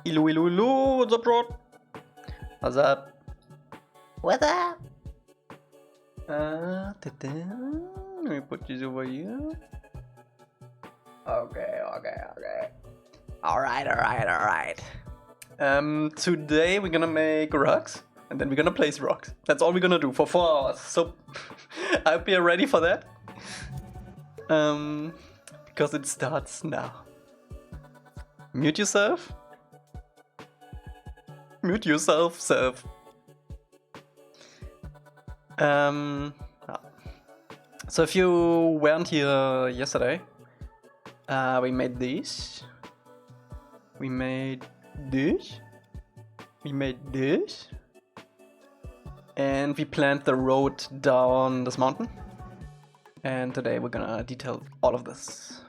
Hello, what's up, bro? What's up? What's up? Let me put this over here. Okay. Alright. Today we're gonna make rocks, and then we're gonna place rocks. That's all we're gonna do for 4 hours. So, I hope you're ready for that. Because it starts now. Mute yourself. Mute yourself, Surf. So if you weren't here yesterday, we made this. We made this. We made this. And we planned the road down this mountain. And today we're gonna detail all of this.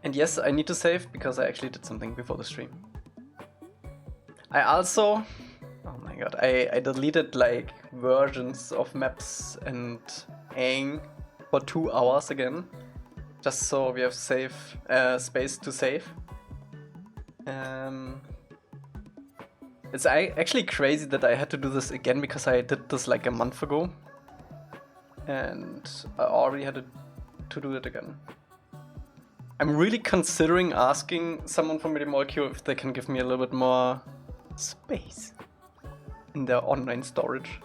And yes, I need to save because I actually did something before the stream. I also, oh my god, I deleted like versions of maps and Aang for 2 hours again, just so we have safe space to save. It's actually crazy that I had to do this again because I did this like a month ago, and I already had to do it again. I'm really considering asking someone from Molecule if they can give me a little bit more space in their online storage.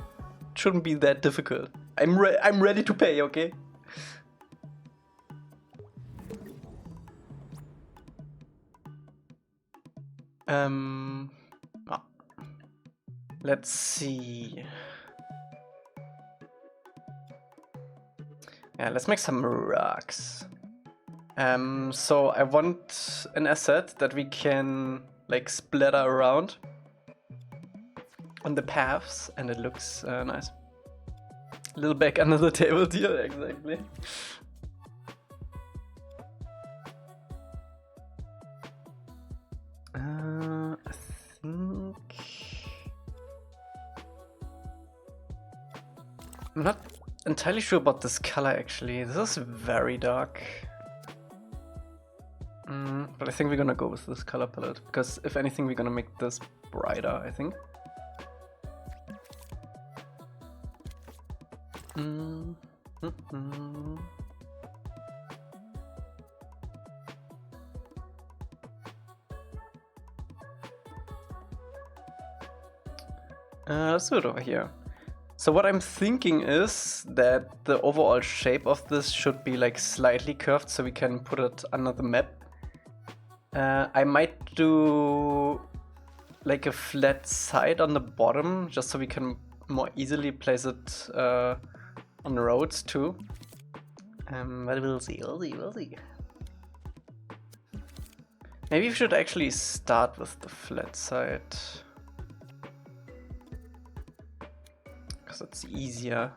It shouldn't be that difficult. I'm ready to pay, okay? Let's see. Yeah, let's make some rocks. So I want an asset that we can like splatter around on the paths, and it looks nice. A little back under the table here, exactly. I think I'm not entirely sure about this color actually. This is very dark. But I think we're gonna go with this color palette, because if anything we're gonna make this brighter, I think. Let's do it over here. So what I'm thinking is that the overall shape of this should be like slightly curved so we can put it under the map. I might do like a flat side on the bottom just so we can more easily place it on roads too. But we'll see. Maybe we should actually start with the flat side, because it's easier.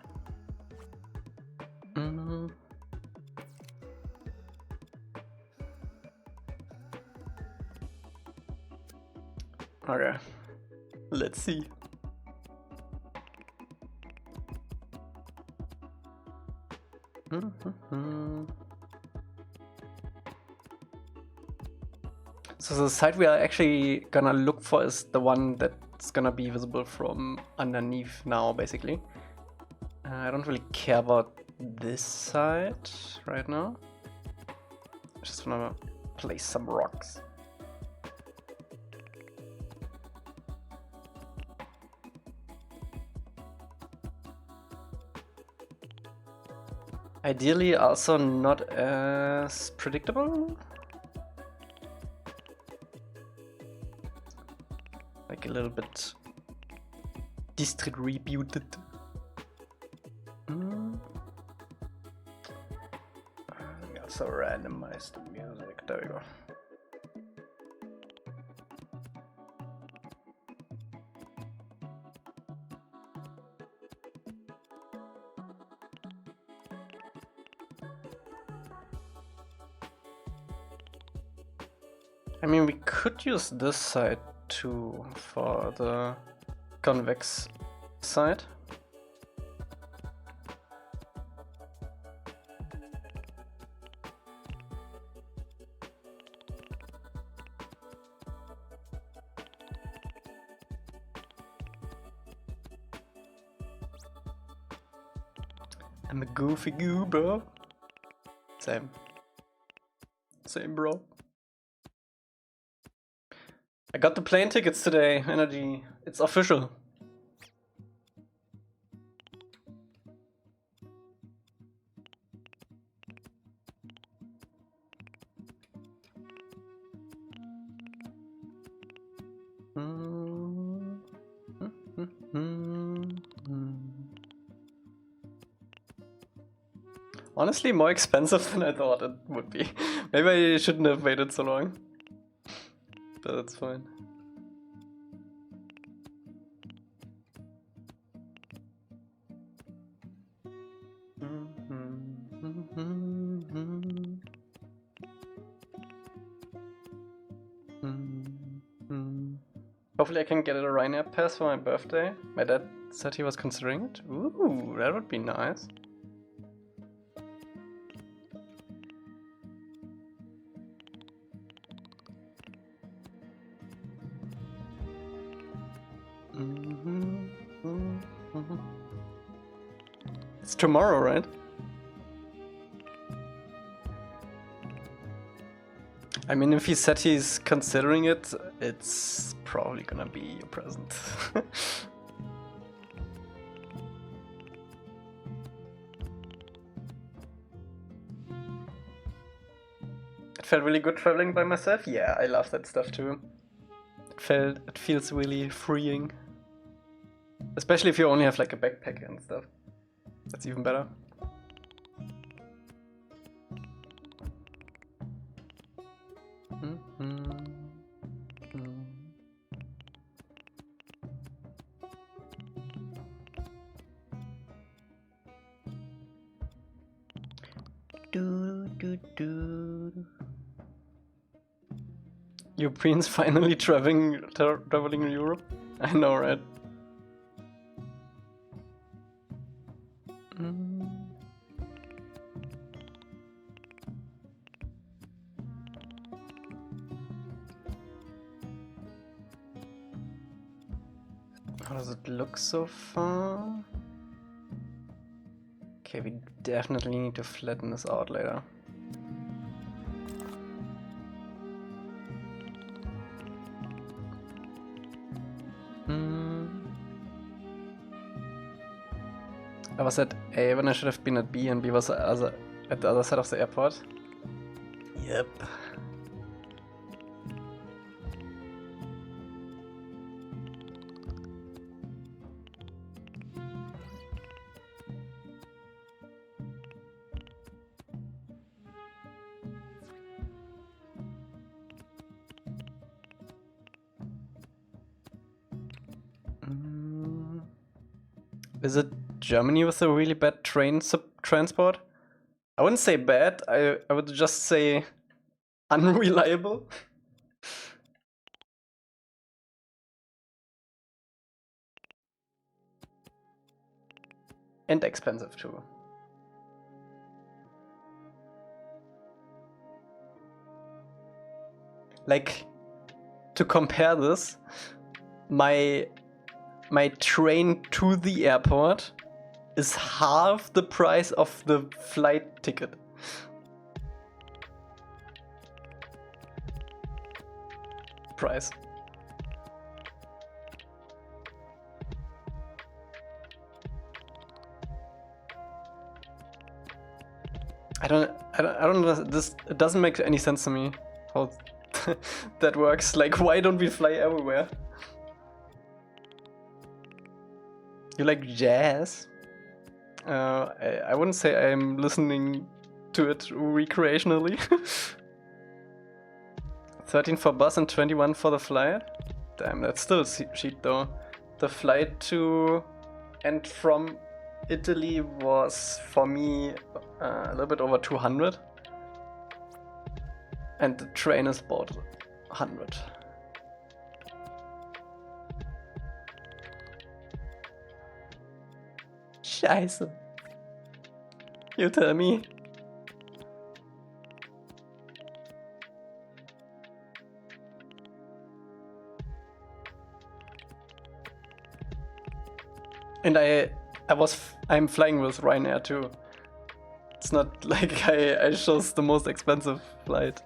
Okay, let's see. So the side we are actually gonna look for is the one that's gonna be visible from underneath now, basically. I don't really care about this side right now. I just wanna place some rocks. Ideally also not as predictable. Like a little bit distributed. We also randomize the music. There we go. I mean, we could use this side 2 for the convex side. I'm a goofy goo, bro. Same. Same, bro. I got the plane tickets today, Energy. It's official. Honestly, more expensive than I thought it would be. Maybe I shouldn't have waited so long. But that's fine. Hopefully I can get a Ryanair pass for my birthday. My dad said he was considering it. Ooh, that would be nice. It's tomorrow, right? I mean, if he said he's considering it, it's probably gonna be a present. It felt really good traveling by myself. Yeah, I love that stuff too. It feels really freeing. Especially if you only have like a backpack and stuff. That's even better. Europeans finally traveling in Europe? I know, right? How does it look so far? Okay, we definitely need to flatten this out later. I was at A when I should have been at B, and B was at the other side of the airport. Yep. Is it Germany with a really bad train transport? I wouldn't say bad, I would just say unreliable. And expensive too. Like, to compare this, my train to the airport is half the price of the flight ticket. Price. I don't know, it doesn't make any sense to me how that works. Like, why don't we fly everywhere? You like jazz? I wouldn't say I'm listening to it recreationally. 13 for bus and 21 for the flight? Damn, that's still cheap though. The flight to and from Italy was, for me, a little bit over 200. And the train is about 100. Scheiße. You tell me. And I'm flying with Ryanair too. It's not like I chose the most expensive flight.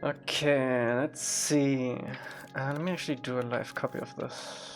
Okay, let's see. Let me actually do a live copy of this.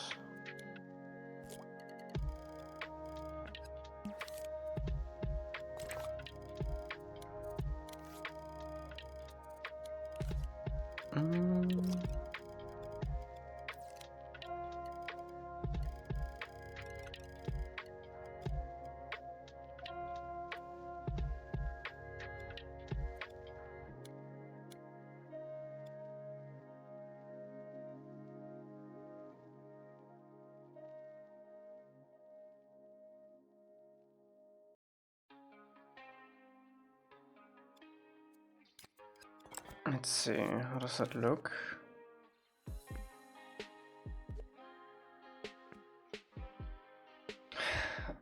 Let's see, how does that look?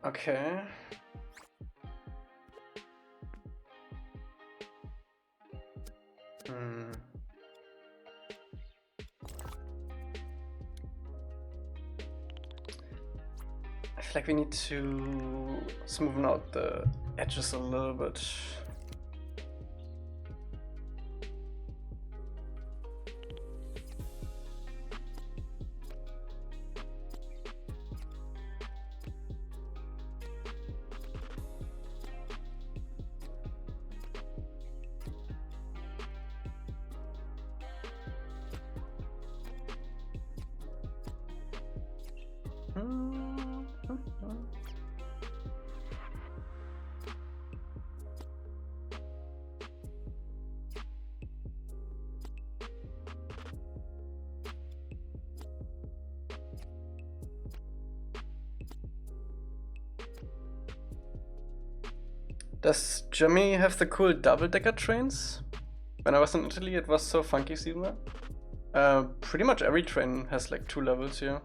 Okay. I feel like we need to smoothen out the edges a little bit. Does Germany have the cool double-decker trains? When I was in Italy, it was so funky seeing that. Pretty much every train has like 2 levels here.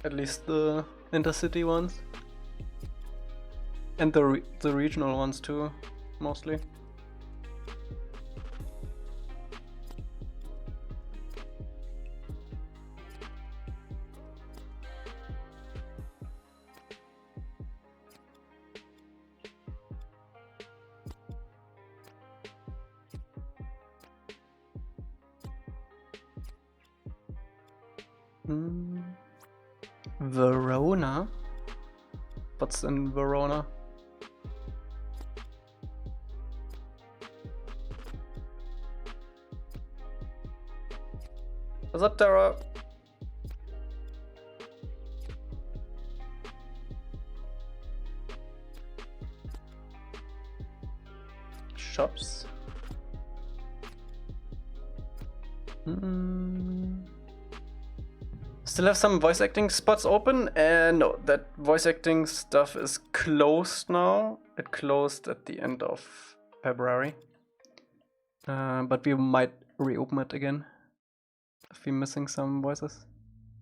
At least the intercity ones. And the regional ones too, mostly. Verona? What's in Verona? What's up, Tara? Shops? Still have some voice acting spots open? No, that voice acting stuff is closed now. It closed at the end of February. But we might reopen it again if we're missing some voices.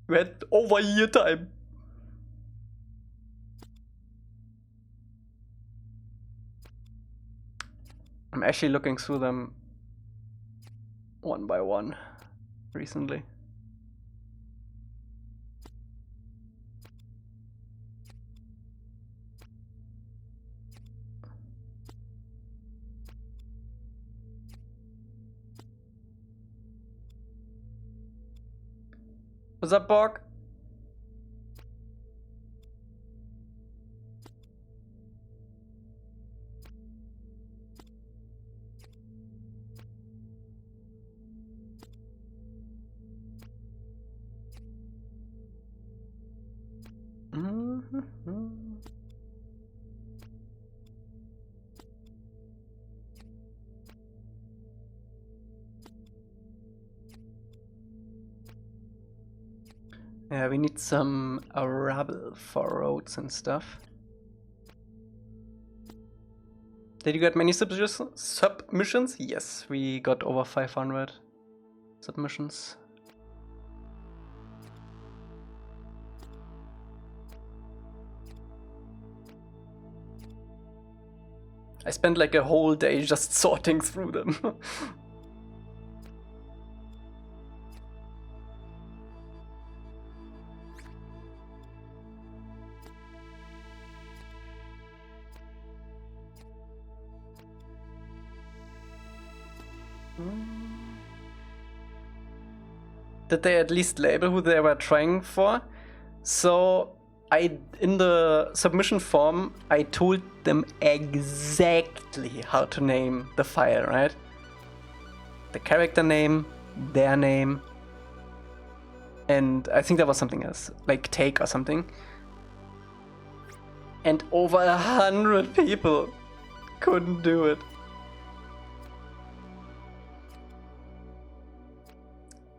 We had over a year time. I'm actually looking through them one by one recently. What's up, Borg? Yeah, we need some rubble for roads and stuff. Did you get many submissions? Yes, we got over 500 submissions. I spent like a whole day just sorting through them. Did they at least label who they were trying for? So in the submission form, I told them exactly how to name the file, right? The character name, their name, and I think there was something else, like take or something. And over 100 people couldn't do it.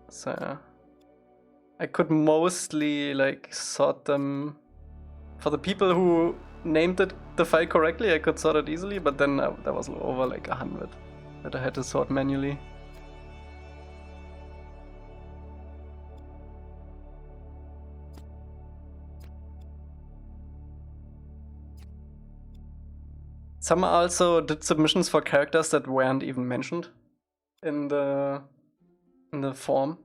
So I could mostly like sort them. For the people who named the file correctly, I could sort it easily, but then there was over like 100 that I had to sort manually. Some also did submissions for characters that weren't even mentioned in the form.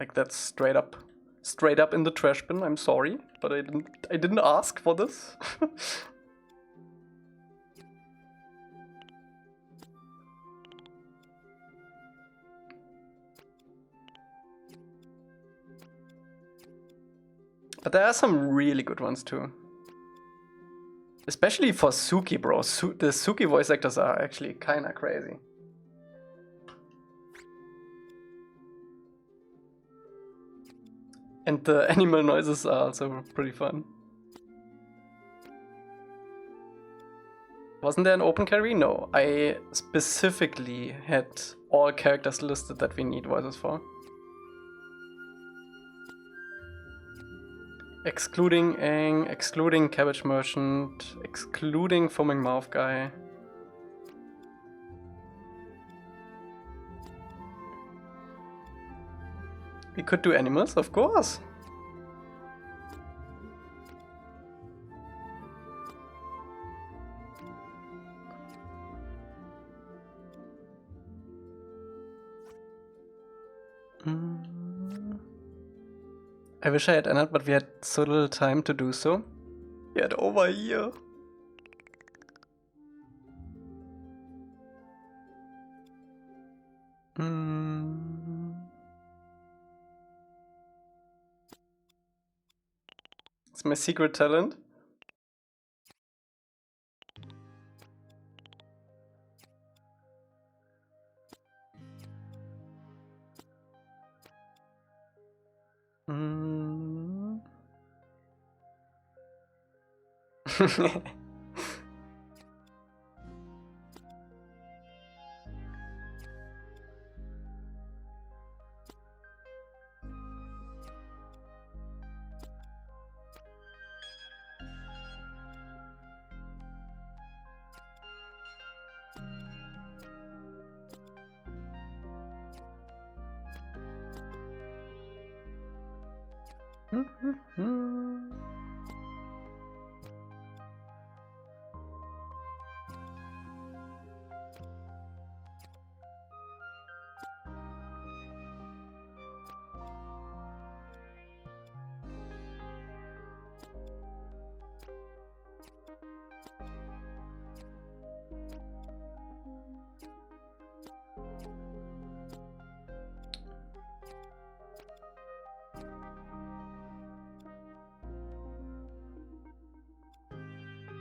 Like that's straight up in the trash bin. I'm sorry, but I didn't ask for this. But there are some really good ones too. Especially for Suki, bro. The Suki voice actors are actually kinda crazy. And the animal noises are also pretty fun. Wasn't there an open carry? No, I specifically had all characters listed that we need voices for. Excluding Aang, excluding Cabbage Merchant, excluding Foaming Mouth Guy. We could do animals, of course. I wish I had entered, but we had so little time to do so. We had over a year. It's my secret talent.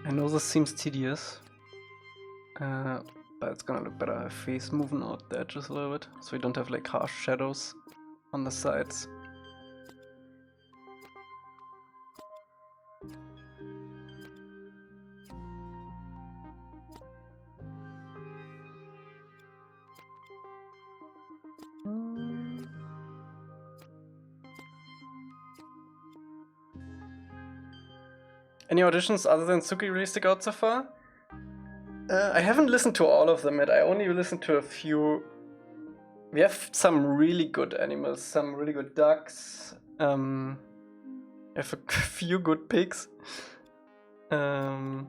I know this seems tedious, but it's gonna look better if we smoothen out the edges a little bit, so we don't have like harsh shadows on the sides. Any auditions other than Suki really stick out so far? I haven't listened to all of them yet. I only listened to a few. We have some really good animals, some really good ducks. We have a few good pigs. I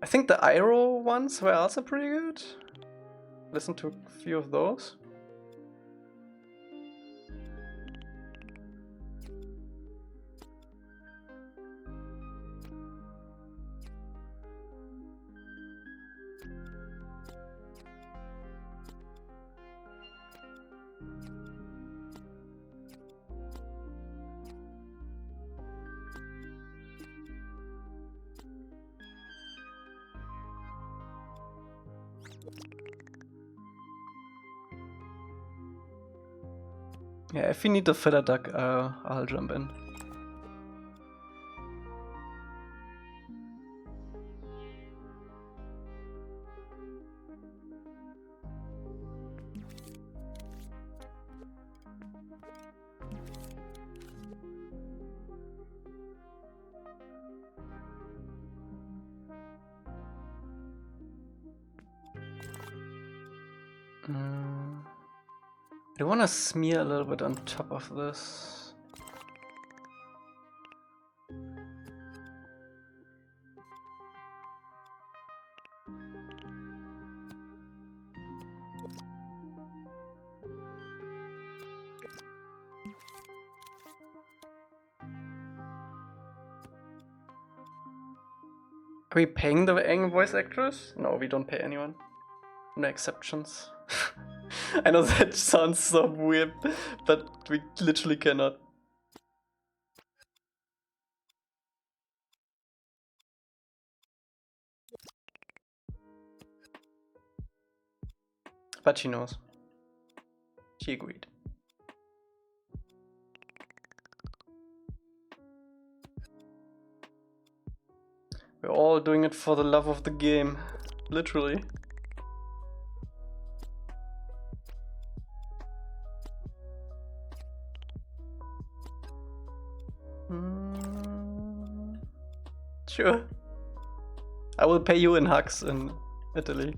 think the Iroh ones were also pretty good. Listened to a few of those. Yeah, if we need a filler duck, I'll jump in. I want to smear a little bit on top of this. Are we paying the Aang voice actress? No, we don't pay anyone. No exceptions. I know that sounds so weird, but we literally cannot. But she knows. She agreed. We're all doing it for the love of the game. Literally. Sure. I will pay you in hugs in Italy.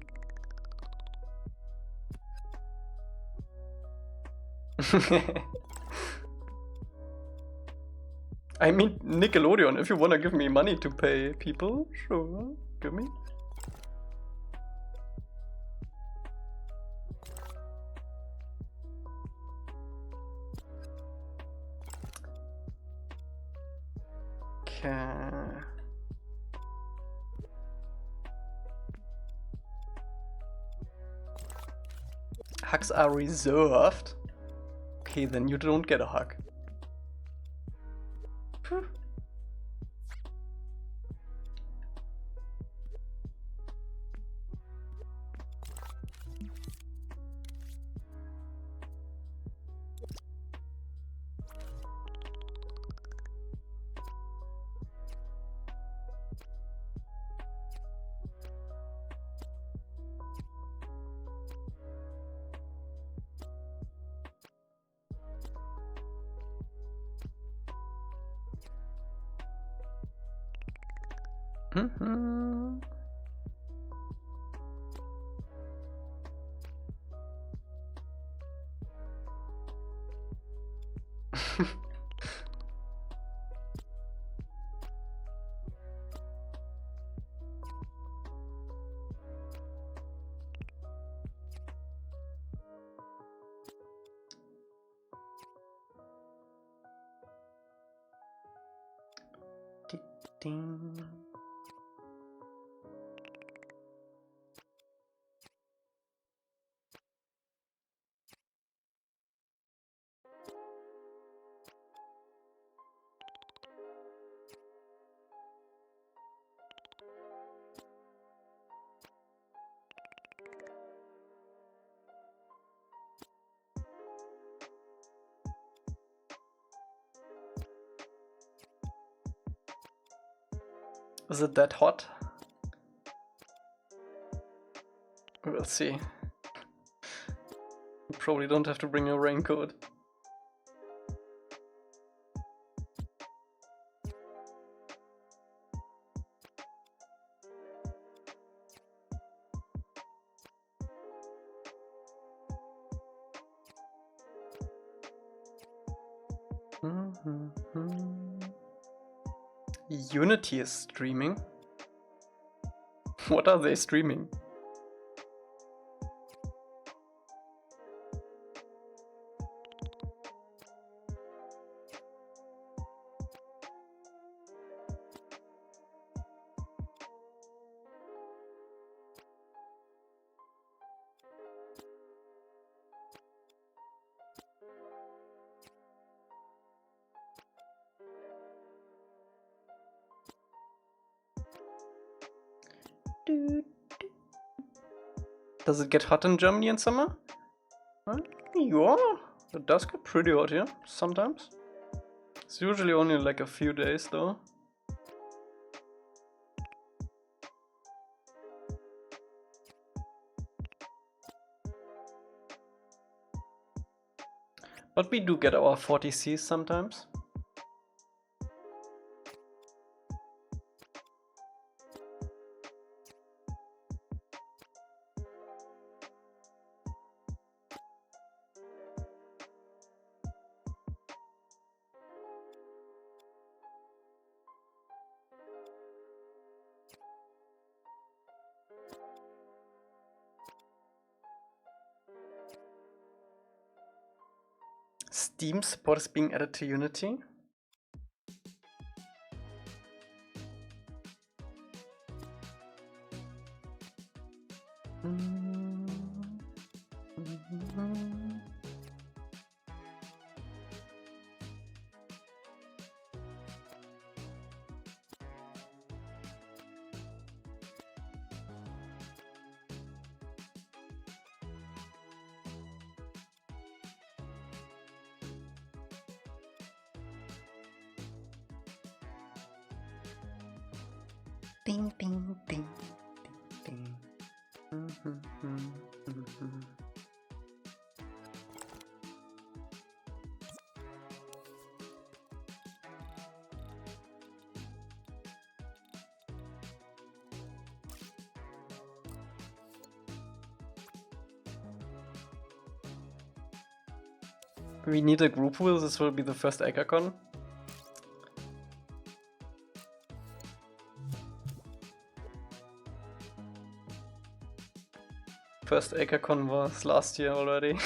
I mean, Nickelodeon, if you wanna give me money to pay people, sure, give me. Okay. Hugs are reserved. Okay, then you don't get a hug. Ding. Is it that hot? We'll see. You probably don't have to bring your raincoat. Unity is streaming. What are they streaming? Does it get hot in Germany in summer? Yeah, it does get pretty hot here, sometimes. It's usually only like a few days though. But we do get our 40 Cs sometimes. Steam support is being added to Unity. Ding, ding, ding, ding, ding. We need a group wheel. This will be the first ACACon. First ACACon was last year already.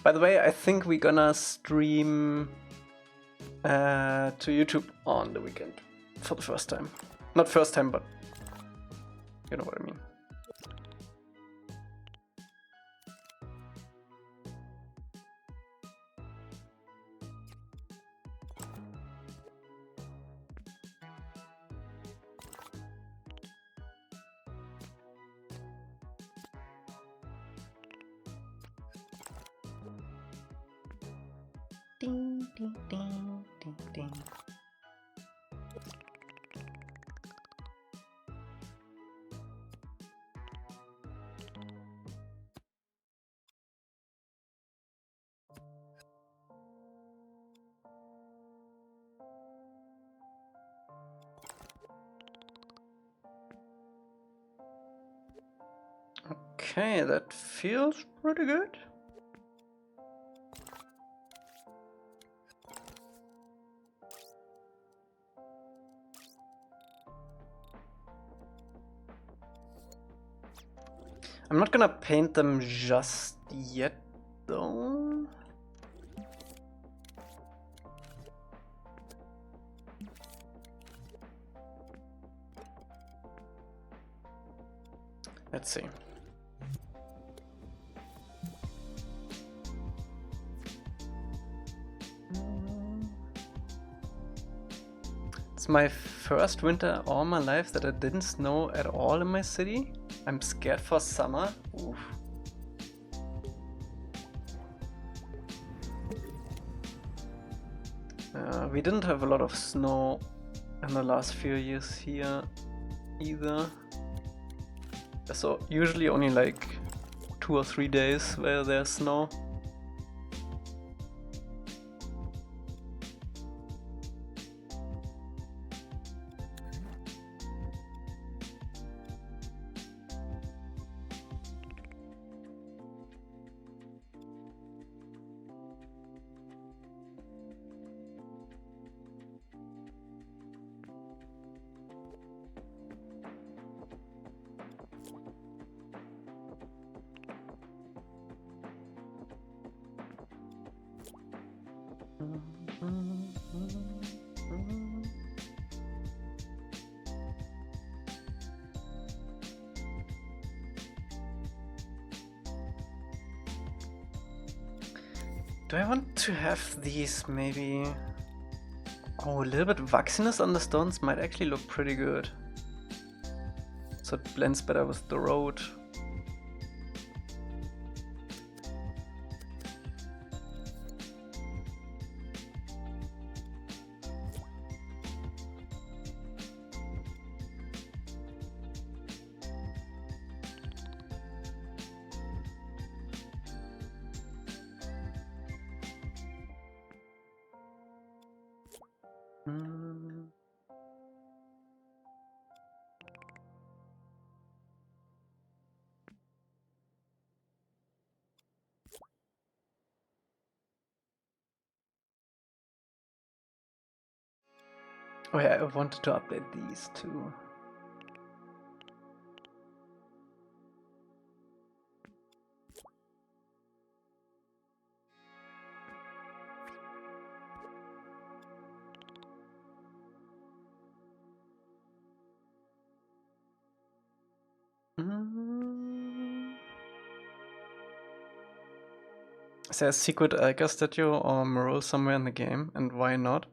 By the way, I think we're gonna stream to YouTube on the weekend for the first time. Not first time, but you know what I mean. Ding, ding, ding, ding, ding. Okay, that feels pretty good. I'm not gonna paint them just yet, though. Let's see. It's my first winter all my life that it didn't snow at all in my city. I'm scared for summer. Oof. We didn't have a lot of snow in the last few years here either. So usually only like 2 2 or 3 days where there's snow. Do I want to have these maybe... Oh, a little bit waxiness on the stones might actually look pretty good. So it blends better with the road. Oh yeah, I wanted to update these too. Is there a secret Elca statue or mural somewhere in the game, and why not?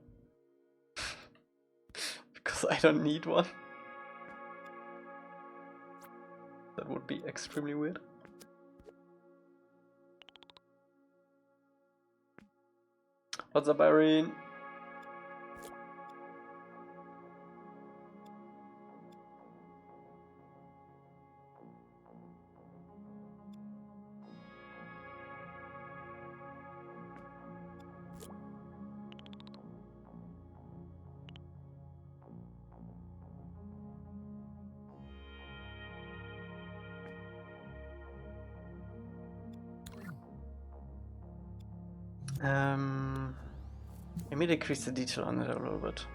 Because I don't need one. That would be extremely weird. What's up, Irene? Let me decrease the detail on it a little bit.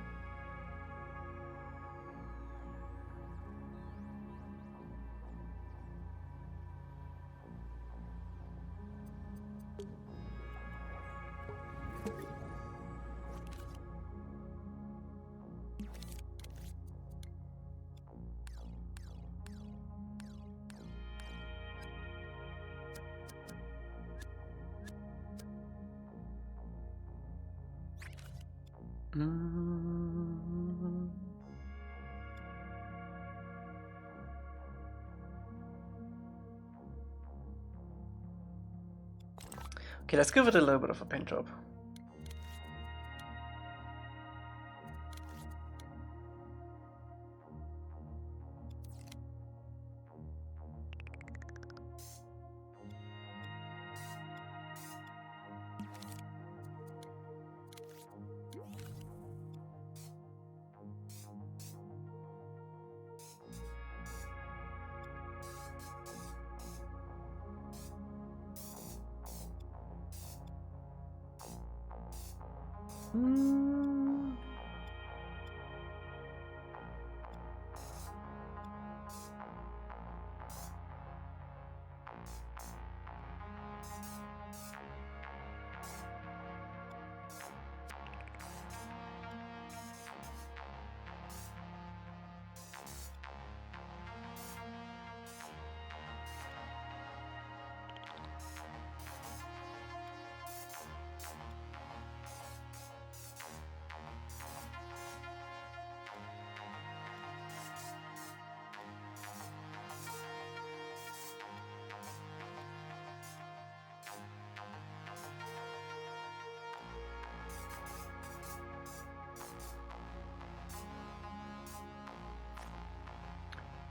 Okay, let's give it a little bit of a paint job.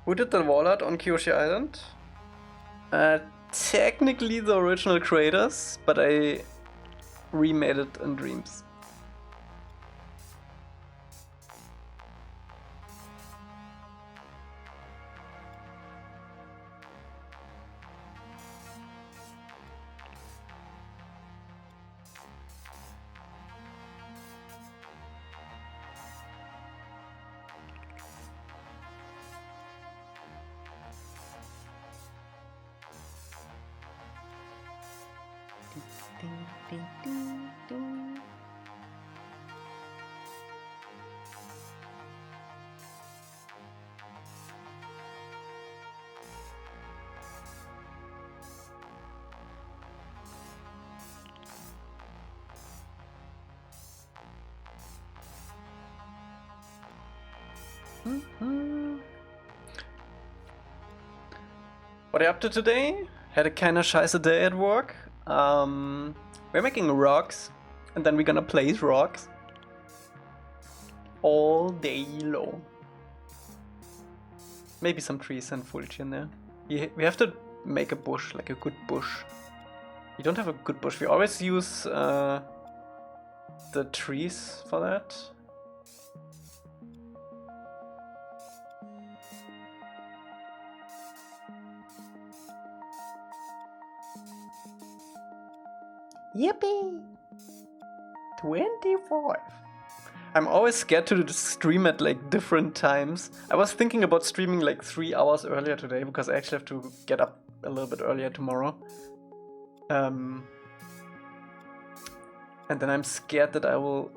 Who did the wall art on Kyoshi Island? technically the original creators, but I remade it in Dreams. Ding, ding, ding, ding. What are you up to today? Had a kinda scheiße day at work. We're making rocks, and then we're gonna place rocks all day long. Maybe some trees and foliage in there. We have to make a bush, like a good bush. We don't have a good bush. We always use the trees for that. Yippee! 25! I'm always scared to stream at like different times. I was thinking about streaming like 3 hours earlier today because I actually have to get up a little bit earlier tomorrow. And then I'm scared that I will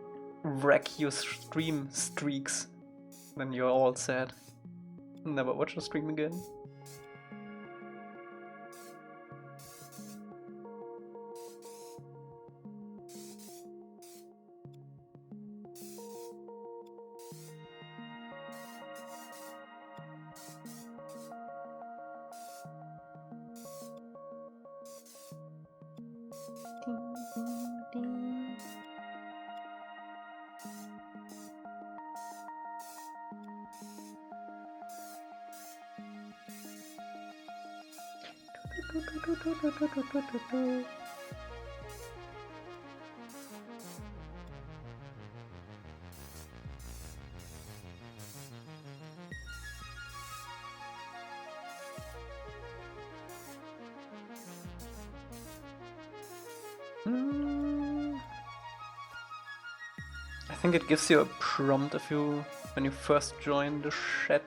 wreck your stream streaks. Then you're all sad. Never watch a stream again. Ding, ding, ding. I think it gives you a prompt when you first join the chat.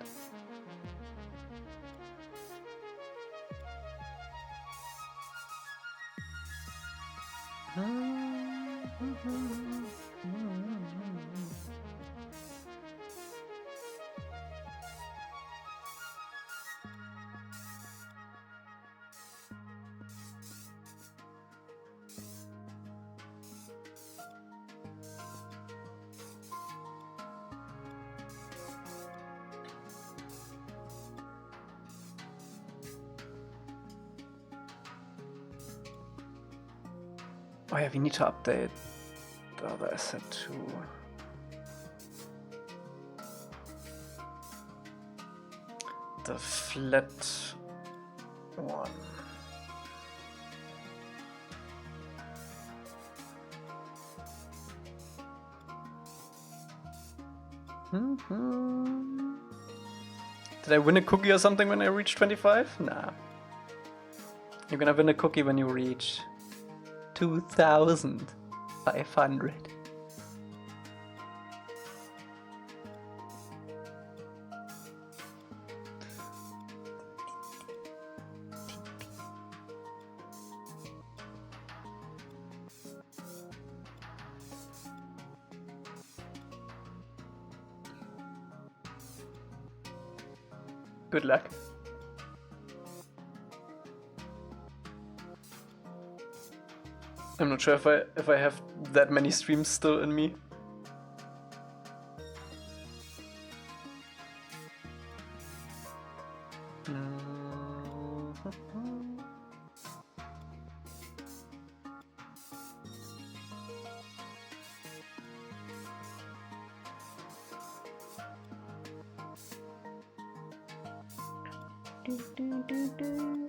Oh yeah, we need to update the other asset too. The flat one. Did I win a cookie or something when I reach 25? Nah. You're gonna win a cookie when you reach 2,500. Good luck. I'm not sure if I have that many streams still in me. Do, do, do, do.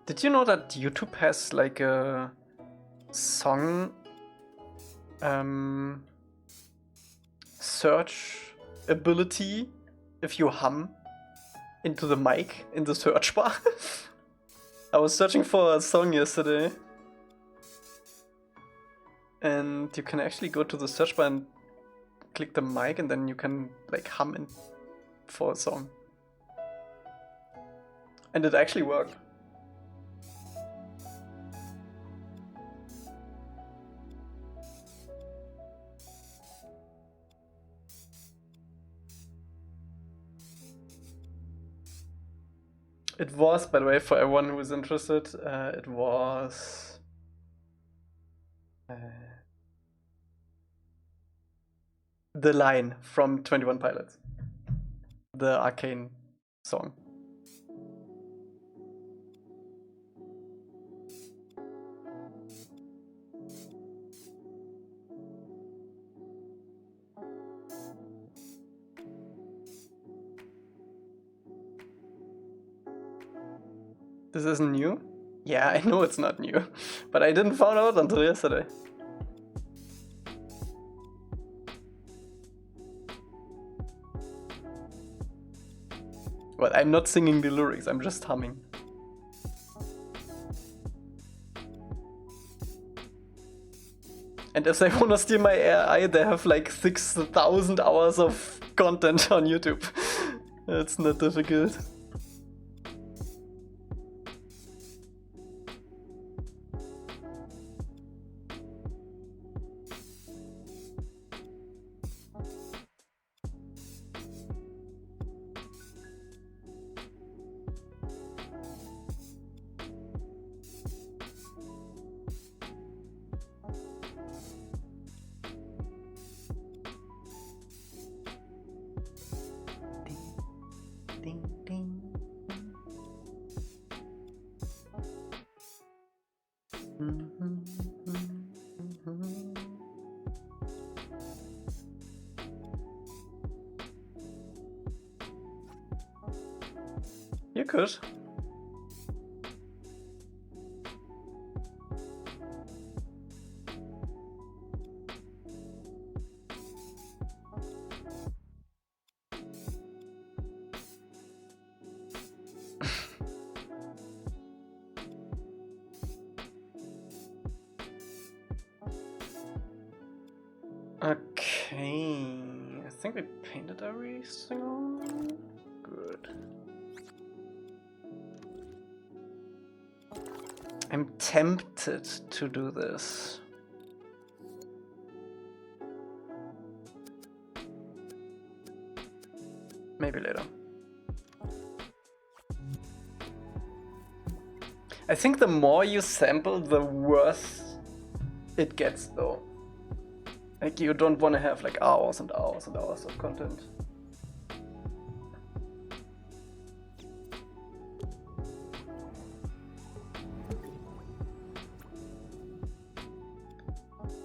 Did you know that YouTube has like a song search ability if you hum into the mic in the search bar? I was searching for a song yesterday and you can actually go to the search bar and click the mic and then you can like hum in for a song. And it actually worked. It was, by the way, for everyone who is interested, it was The Line from 21 Pilots, the Arcane song. This isn't new? Yeah, I know it's not new, but I didn't find out until yesterday. Well, I'm not singing the lyrics, I'm just humming. And if they wanna steal my AI, they have like 6,000 hours of content on YouTube. It's not difficult. You could. Okay, I think we painted everything. Good. I'm tempted to do this. Maybe later. I think the more you sample, the worse it gets though. Like you don't want to have like hours and hours and hours of content.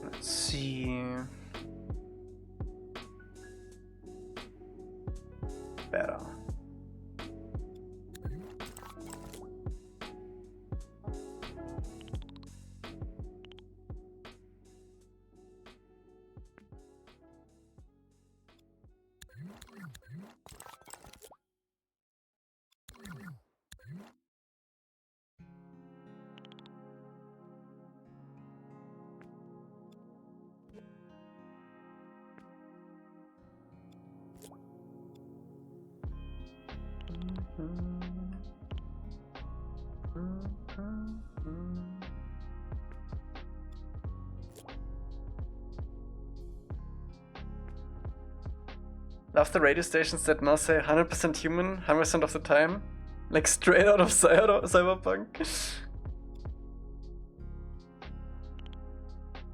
Let's see. Better. Love the radio stations that now say 100% human, 100% of the time. Like straight out of Cyberpunk.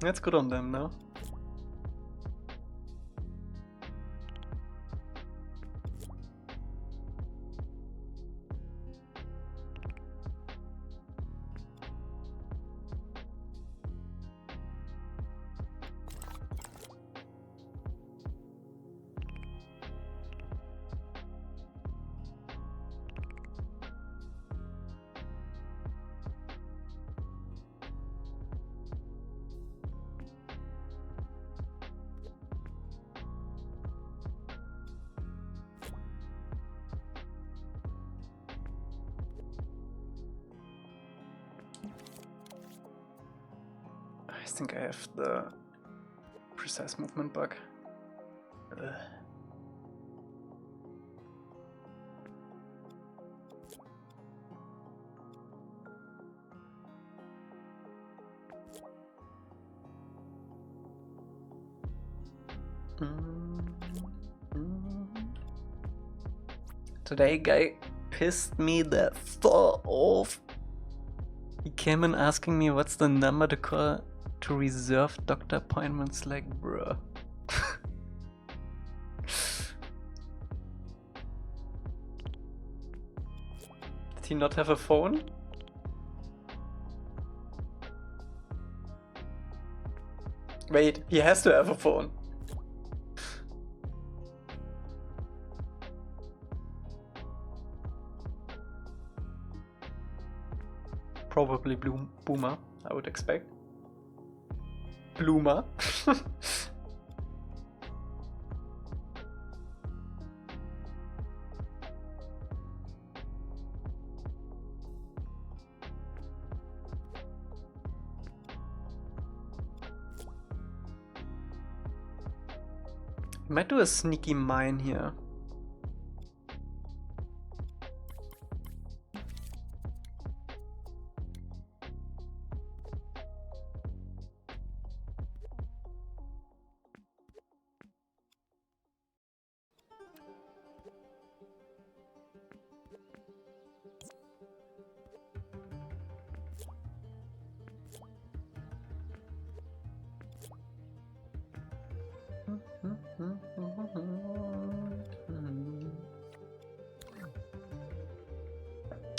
That's good on them, no? I think I have the precise movement bug. Ugh. Today guy pissed me the fuck off. He came in asking me what's the number to call to reserve doctor appointments, like bruh. Did he not have a phone? Wait, he has to have a phone. Probably Boomer, I would expect. Bloomer. Might do a sneaky mine here.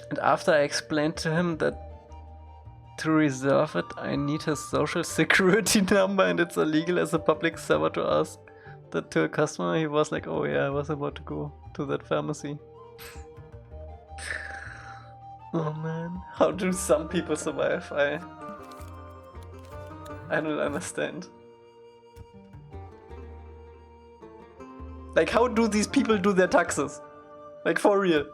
And after I explained to him that to reserve it I need his social security number and it's illegal as a public server to ask that to a customer, he was like, oh yeah, I was about to go to that pharmacy. Oh man, how do some people survive? I don't understand. Like, how do these people do their taxes? Like, for real.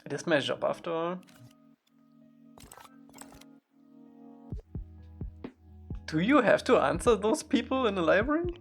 It is my job after all. Do you have to answer those people in the library?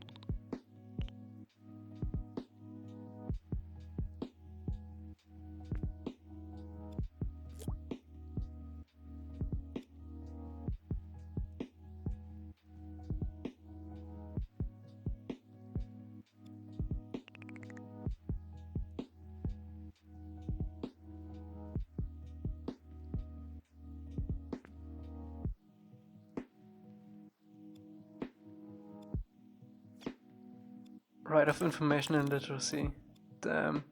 Right of information and literacy. Damn.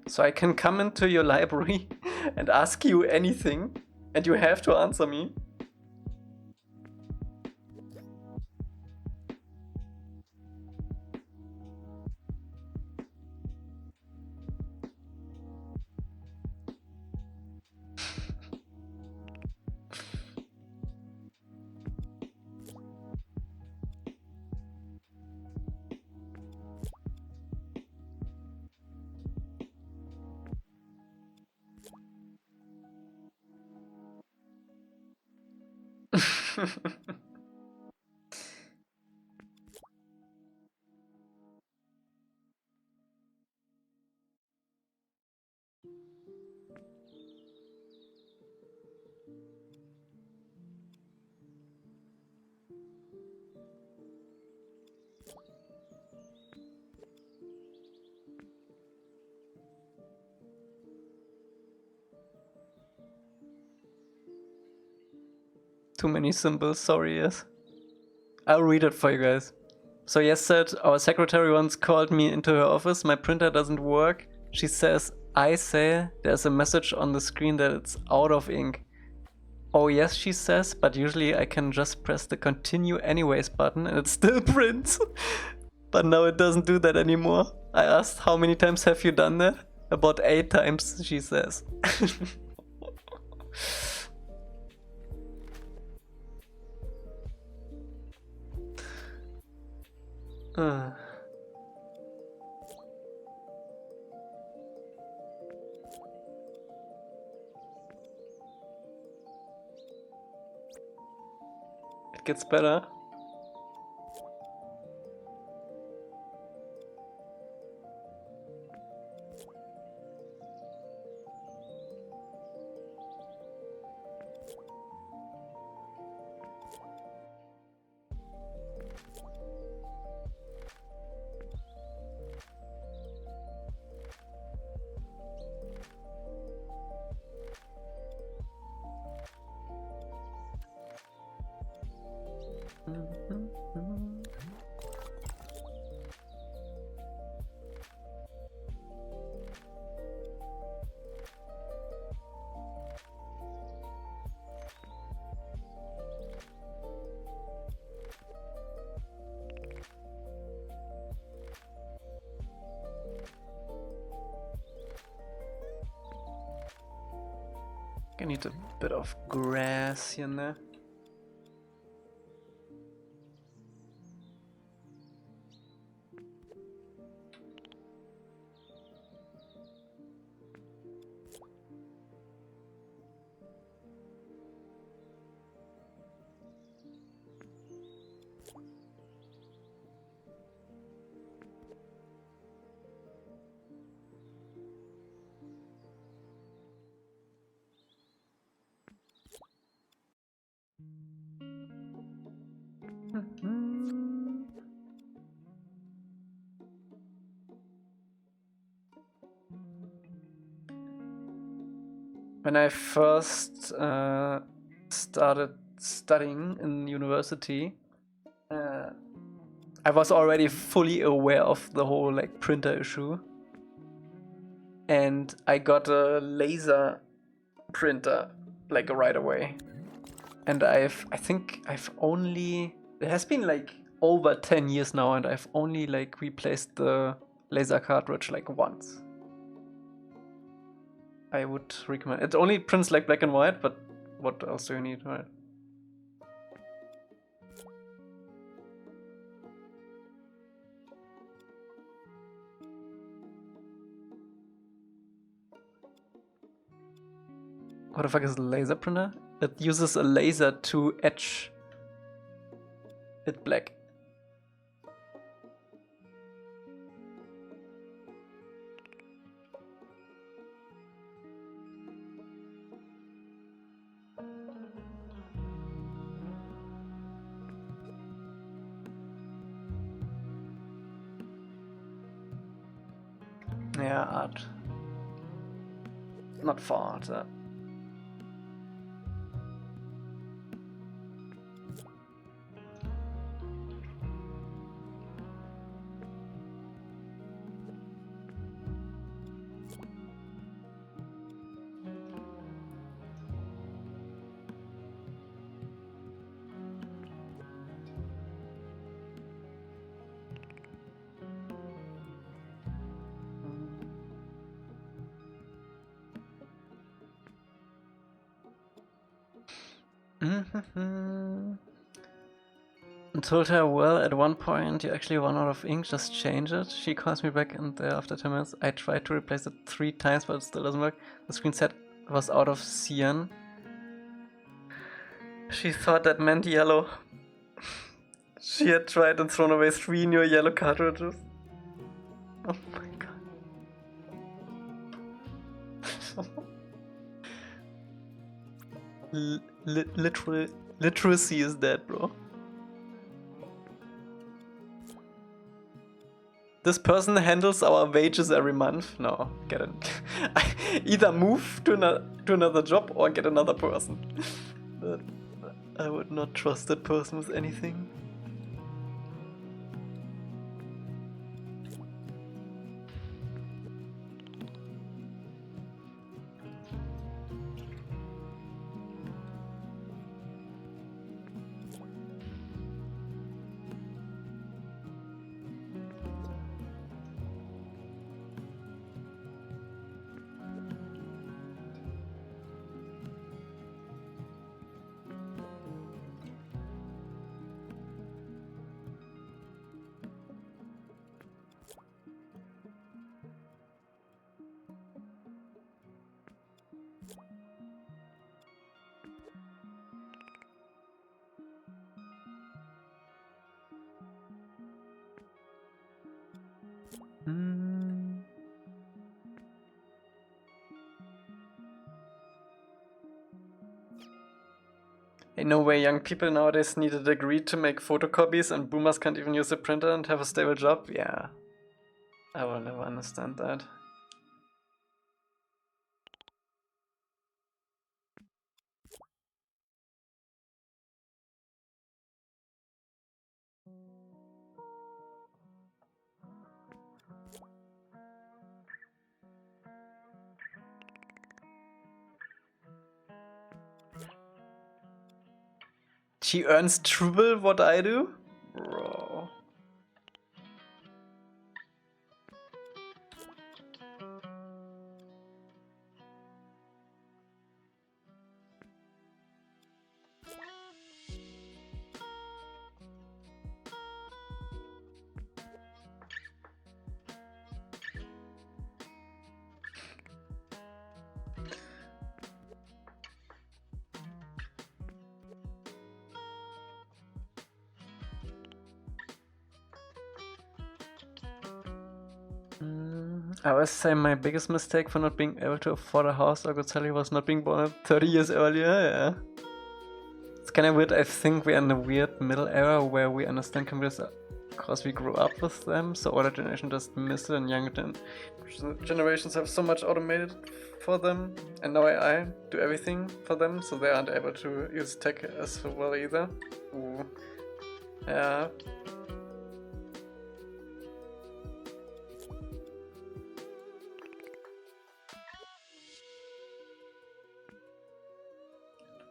So I can come into your library and ask you anything, and you have to answer me. Too many symbols, sorry, yes. I'll read it for you guys. So yes said, our secretary once called me into her office, my printer doesn't work. She says, I say, there's a message on the screen that it's out of ink. Oh yes, she says, but usually I can just press the continue anyways button and it still prints. But now it doesn't do that anymore. I asked, how many times have you done that? About 8 times, she says. It gets better. I need a bit of grass here and there. When I first started studying in university, I was already fully aware of the whole like printer issue, and I got a laser printer like right away. And I think I've only, it has been like over 10 years now, and I've only like replaced the laser cartridge like once. I would recommend it. Only prints like black and white, but what else do you need, right? What the fuck is a laser printer? It uses a laser to etch it black. Yeah, art. Not for art. And told her, well, at one point you actually run out of ink, just change it. She calls me back and there after 10 minutes I tried to replace it 3 times but it still doesn't work. The screen said it was out of cyan. She thought that meant yellow. She had tried and thrown away 3 new yellow cartridges. Oh my god. Literacy is dead, bro. This person handles our wages every month. No, get it. Either move to another job or get another person. But I would not trust that person with anything. Hey, no way, young people nowadays need a degree to make photocopies and boomers can't even use a printer and have a stable job? Yeah. I will never understand that. She earns triple what I do? Bro. I always say my biggest mistake for not being able to afford a house or good salary was not being born 30 years earlier, yeah. It's kinda weird, I think we're in a weird middle era where we understand computers because we grew up with them, so older generation just miss it and younger generations have so much automated for them, and now AI do everything for them, so they aren't able to use tech as well either. Ooh. Yeah.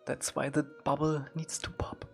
That's why the bubble needs to pop.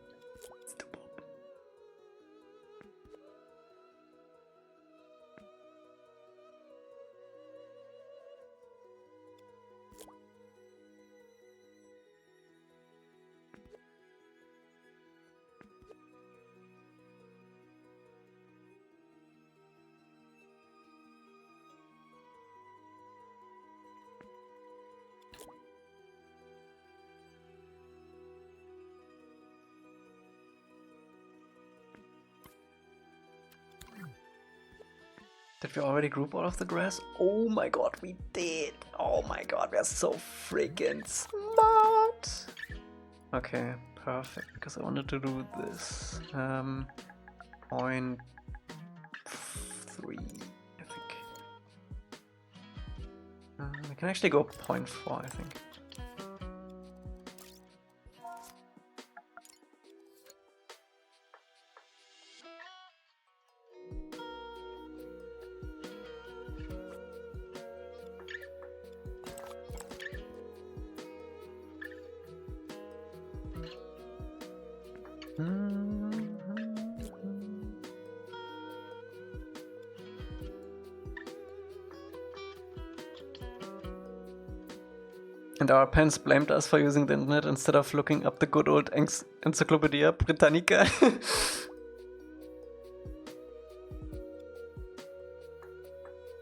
Did we already group all of the grass? Oh my god, we did! Oh my god, we are so freaking smart! Okay, perfect, because I wanted to do this. 0.3, I think. We can actually go 0.4, I think. And our parents blamed us for using the internet instead of looking up the good old Encyclopedia Britannica.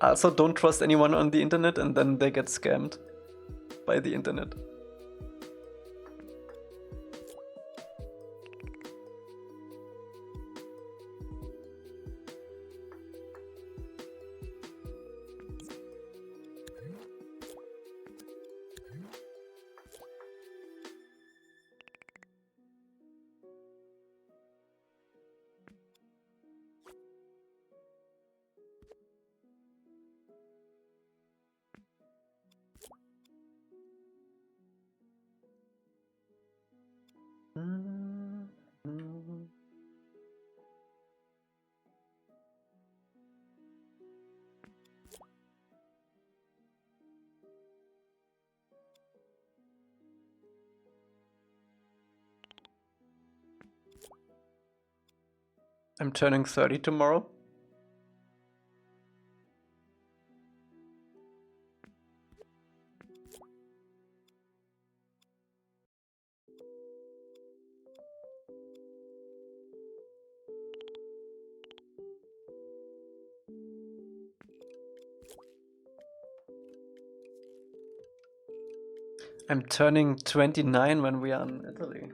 Also, don't trust anyone on the internet and then they get scammed by the internet. I'm turning 30 tomorrow. I'm turning 29 when we are in Italy.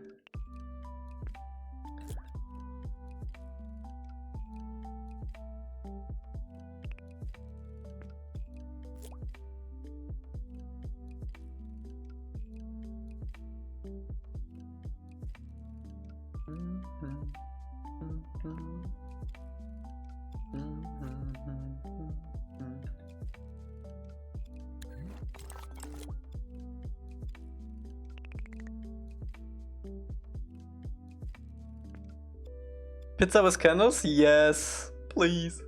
Pizza with candles? Yes, please.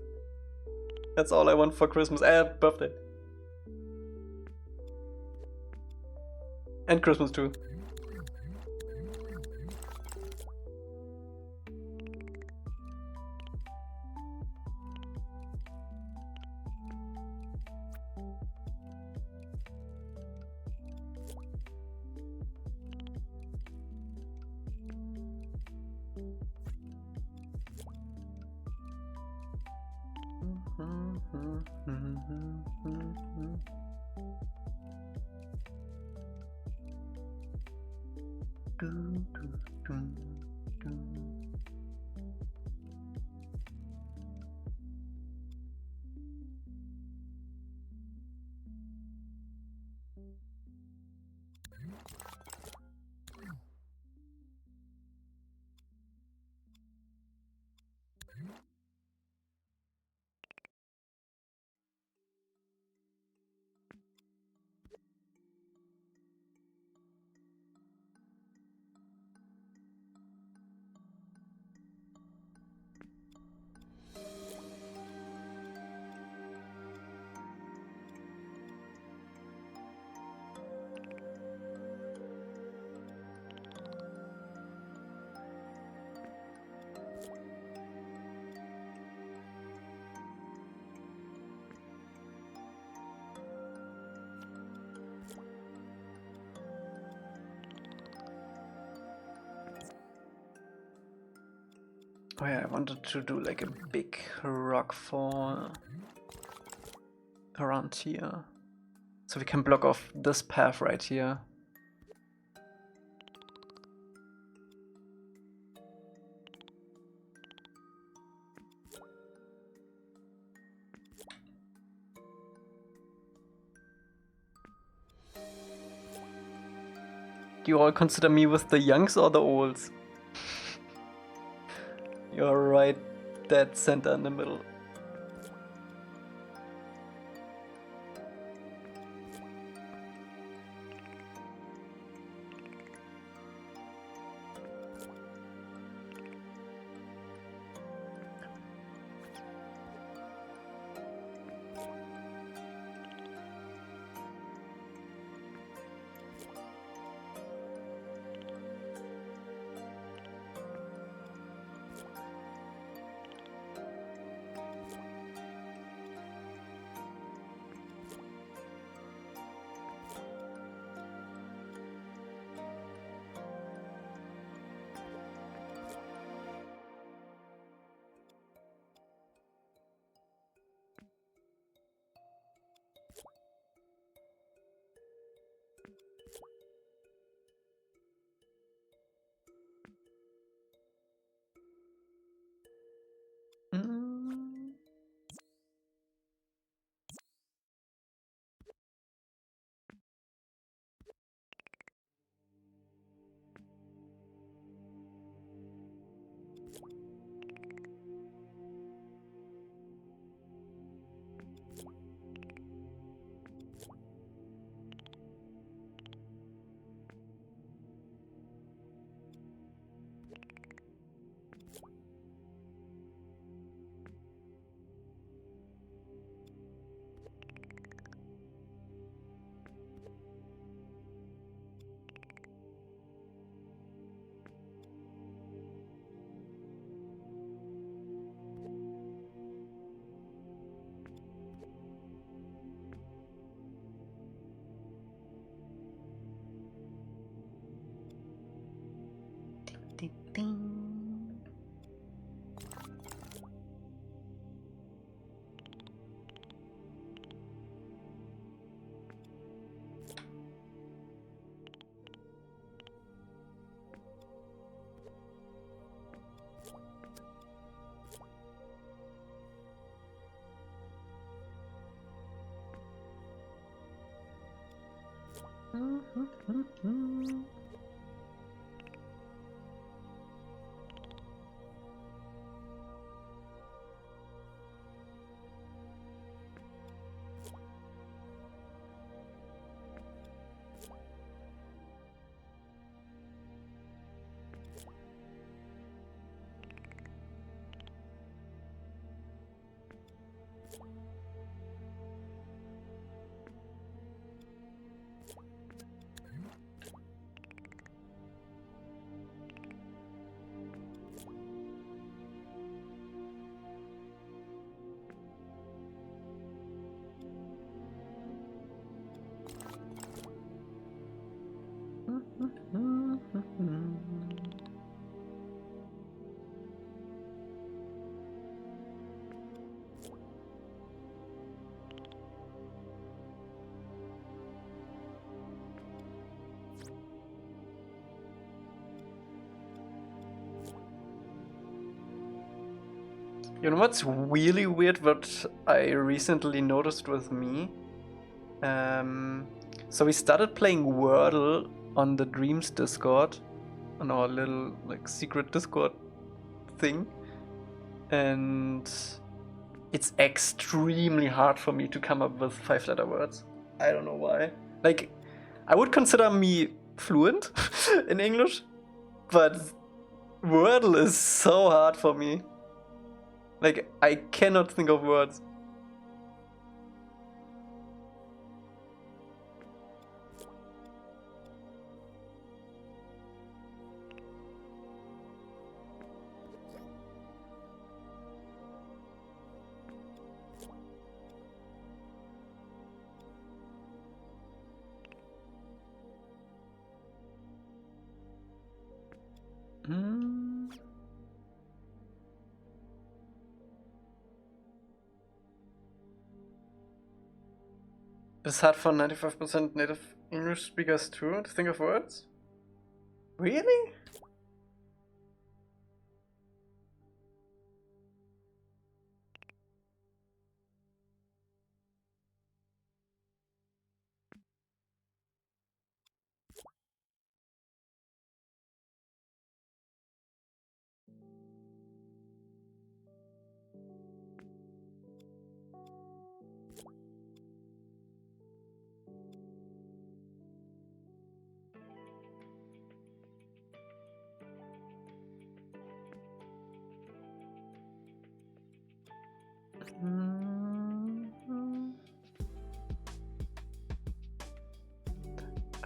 That's all I want for Christmas. Birthday. And Christmas too. Oh yeah, I wanted to do like a big rock fall around here. So we can block off this path right here. Do you all consider me with the youngs or the olds? You're right, dead center in the middle. You know what's really weird, what I recently noticed with me? So we started playing Wordle on the Dreams Discord, on our little like secret Discord thing. And it's extremely hard for me to come up with 5-letter words. I don't know why. Like, I would consider me fluent in English, but Wordle is so hard for me. Like, I cannot think of words. It's hard for 95% native English speakers too to think of words? Really?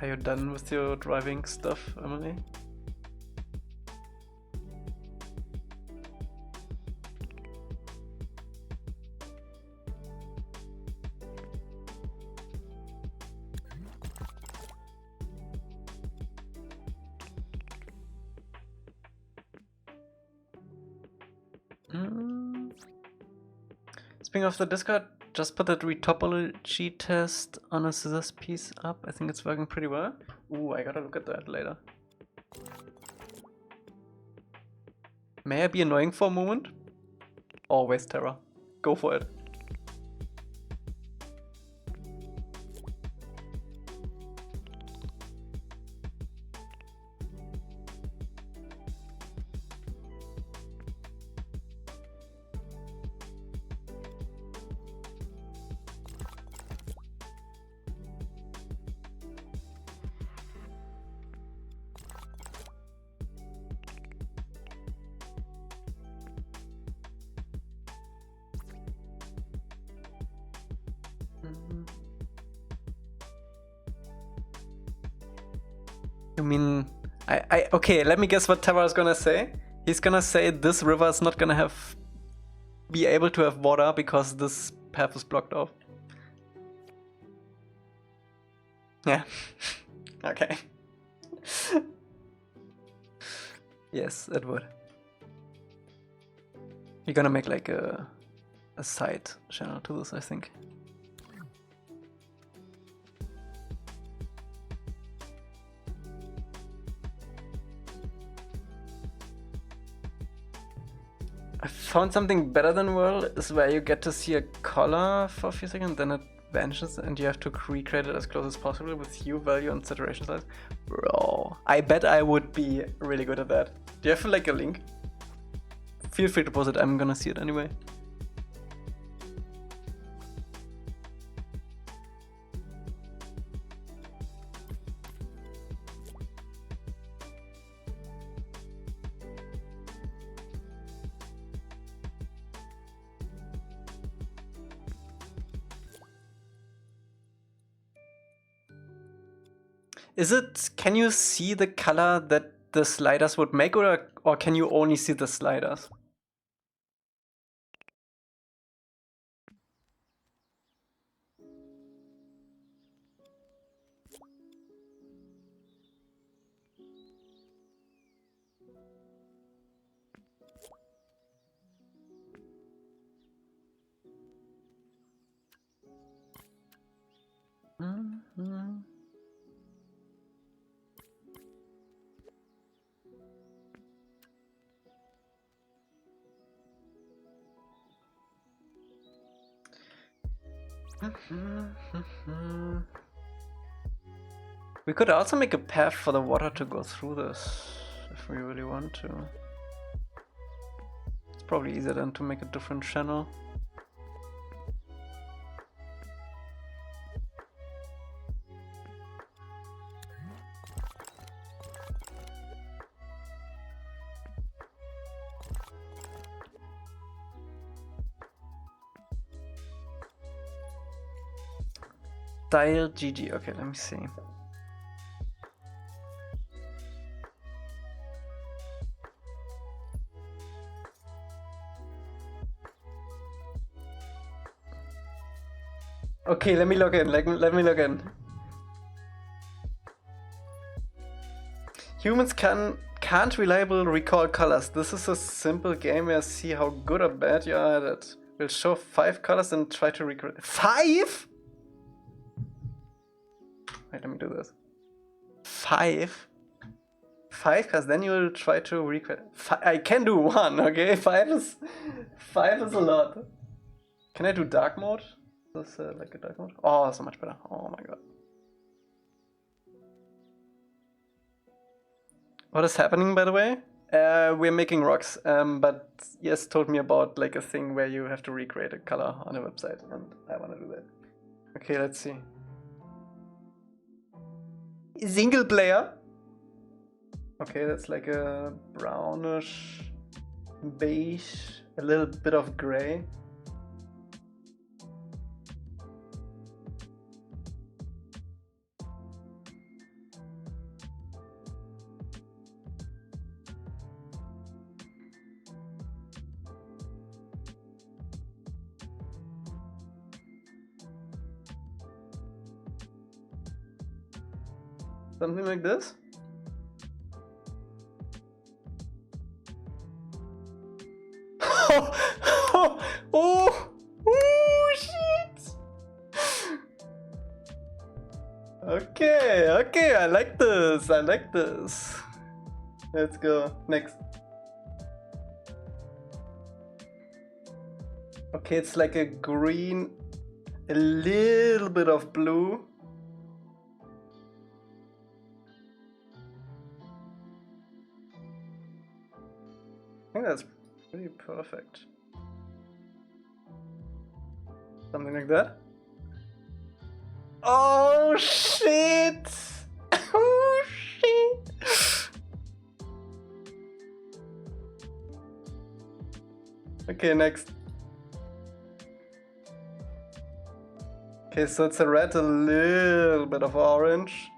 Are you done with your driving stuff, Emily? Speaking of the Discord, just put that retopology test on a scissors piece up. I think it's working pretty well. Ooh, I gotta look at that later. May I be annoying for a moment? Always, Terra. Go for it. You mean... Okay, let me guess what Tara is gonna say. He's gonna say this river is not gonna be able to have water because this path is blocked off. Yeah. Okay. Yes, it would. You're gonna make like a side channel to this, I think. I found something better than Whirl is where you get to see a color for a few seconds, then it vanishes and you have to recreate it as close as possible with hue, value, and saturation size. Bro, I bet I would be really good at that. Do you have like a link? Feel free to post it, I'm gonna see it anyway. Is it, can you see the color that the sliders would make, or can you only see the sliders? Mm-hmm. We could also make a path for the water to go through this, if we really want to. It's probably easier than to make a different channel. Style GG, okay, let me see. Okay, let me log in, let me log in. Humans can't reliably recall colors. This is a simple game where see how good or bad you are at it. We'll show 5 colors and try to recreate 5? Wait, let me do this. 5? 5, because then you'll try to recreate. I can do 1, okay? 5 is a lot. Can I do dark mode? Is this like a dark mode? Oh, so much better. Oh my god. What is happening, by the way? We're making rocks, but Yes told me about like a thing where you have to recreate a color on a website, and I want to do that. Okay, let's see. Single player. Okay, that's like a brownish beige, a little bit of gray. Something like this. Oh, shit! Okay, I like this. Let's go next. Okay, it's like a green, a little bit of blue. I think that's pretty perfect. Something like that. Oh shit! Oh shit! Okay, next. Okay, so it's a red, a little bit of orange.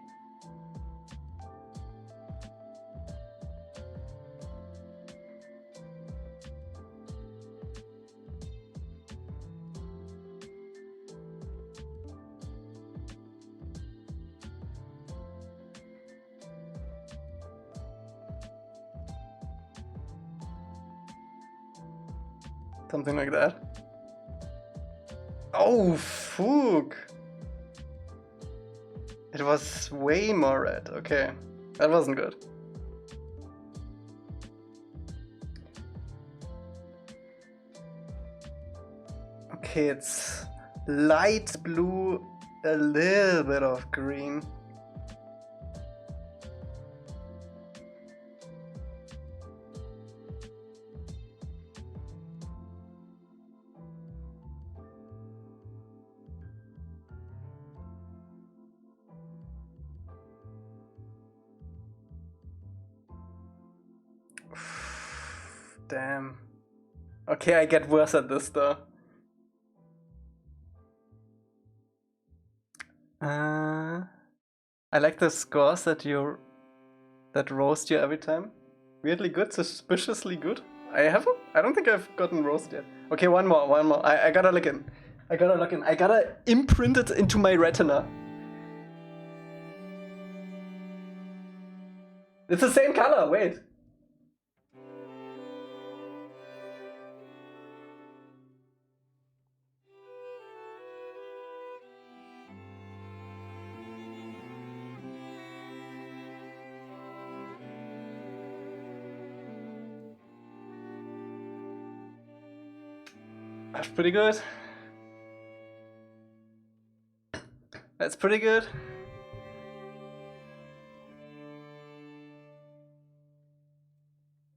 Something like that. Oh, fuck. It was way more red. Okay, that wasn't good. Okay, it's light blue, a little bit of green. Damn. Okay, I get worse at this though. I like the scores that roast you every time. Weirdly good, suspiciously good. I don't think I've gotten roast yet. Okay, one more. I gotta look in. I gotta imprint it into my retina. It's the same color, wait. That's pretty good. That's pretty good.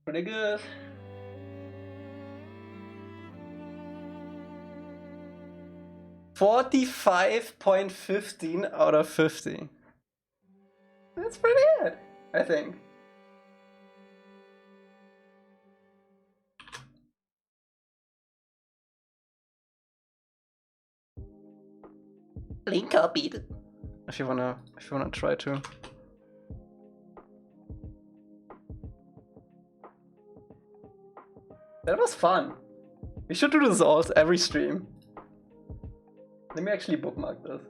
Pretty good. .15 out of 50. That's pretty good, I think. Link copied. If you wanna try to. That was fun. We should do this all every stream. Let me actually bookmark this.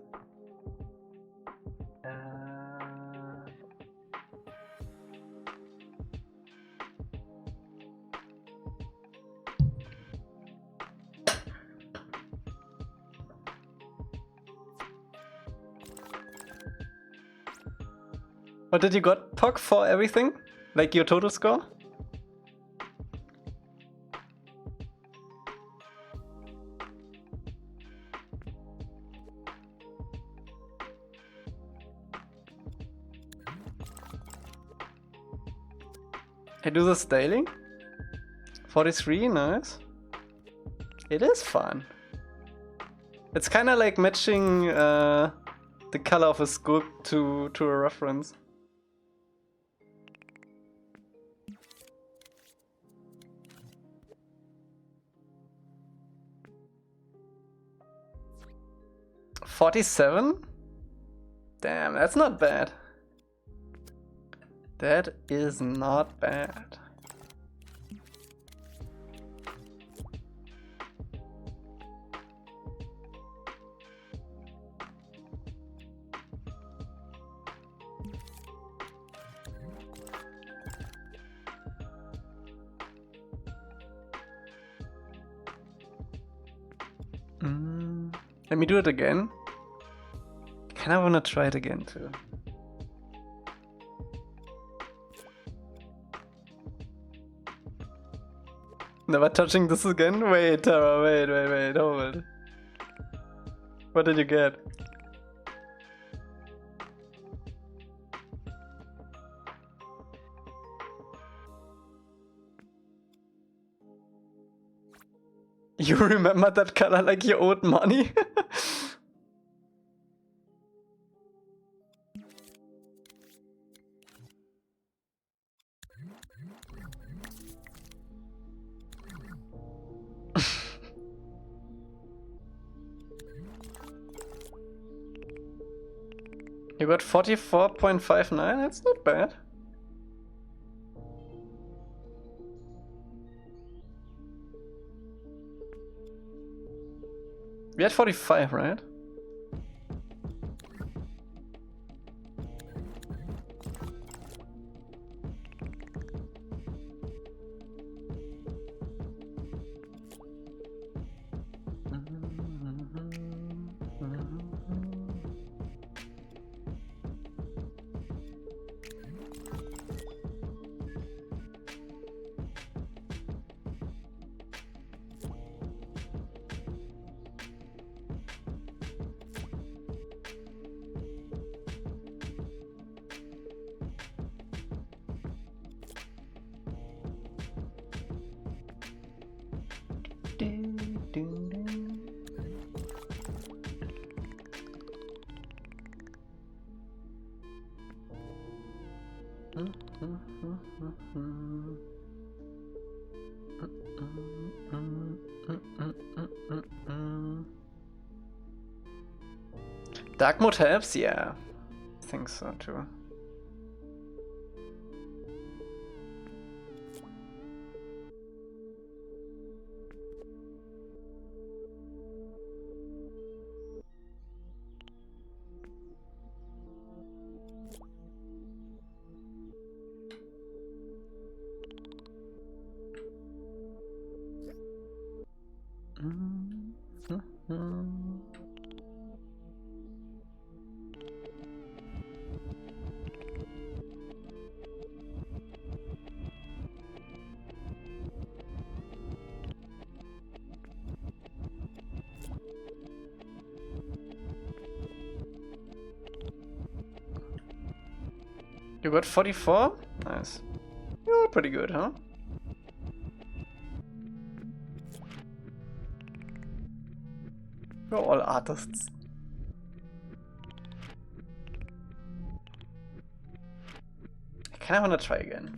What did you got, Pog, for everything? Like your total score? I do this daily. 43, nice. It is fun. It's kind of like matching the color of a sculpt to a reference. $47? Damn, that's not bad. That is not bad. Let me do it again. Kind of wanna try it again too. Never touching this again? Wait, Tara, wait, hold. What did you get? You remember that color like you owed money? You got 44.59, that's not bad. We had 45, right? Dark mode helps? Yeah, I think so too. You got 44? Nice. You're pretty good, huh? We're all artists. I kinda wanna try again.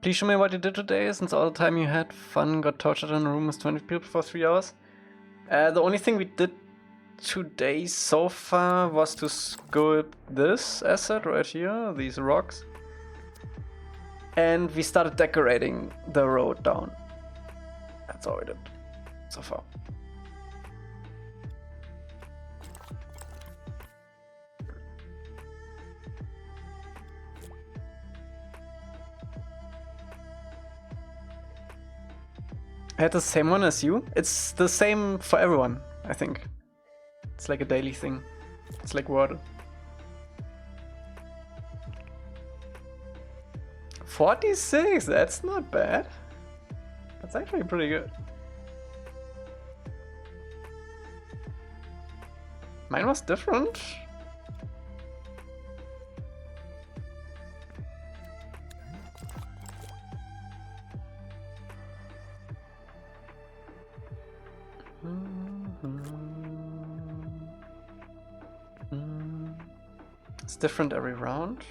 Please show me what you did today, since all the time you had fun got tortured in a room with 20 people for 3 hours. The only thing we did today so far was to sculpt this asset right here, these rocks. And we started decorating the road down. That's all we did so far. I had the same one as you. It's the same for everyone, I think. It's like a daily thing. It's like water. 46, that's not bad. That's actually pretty good. Mine was different. It's different every round.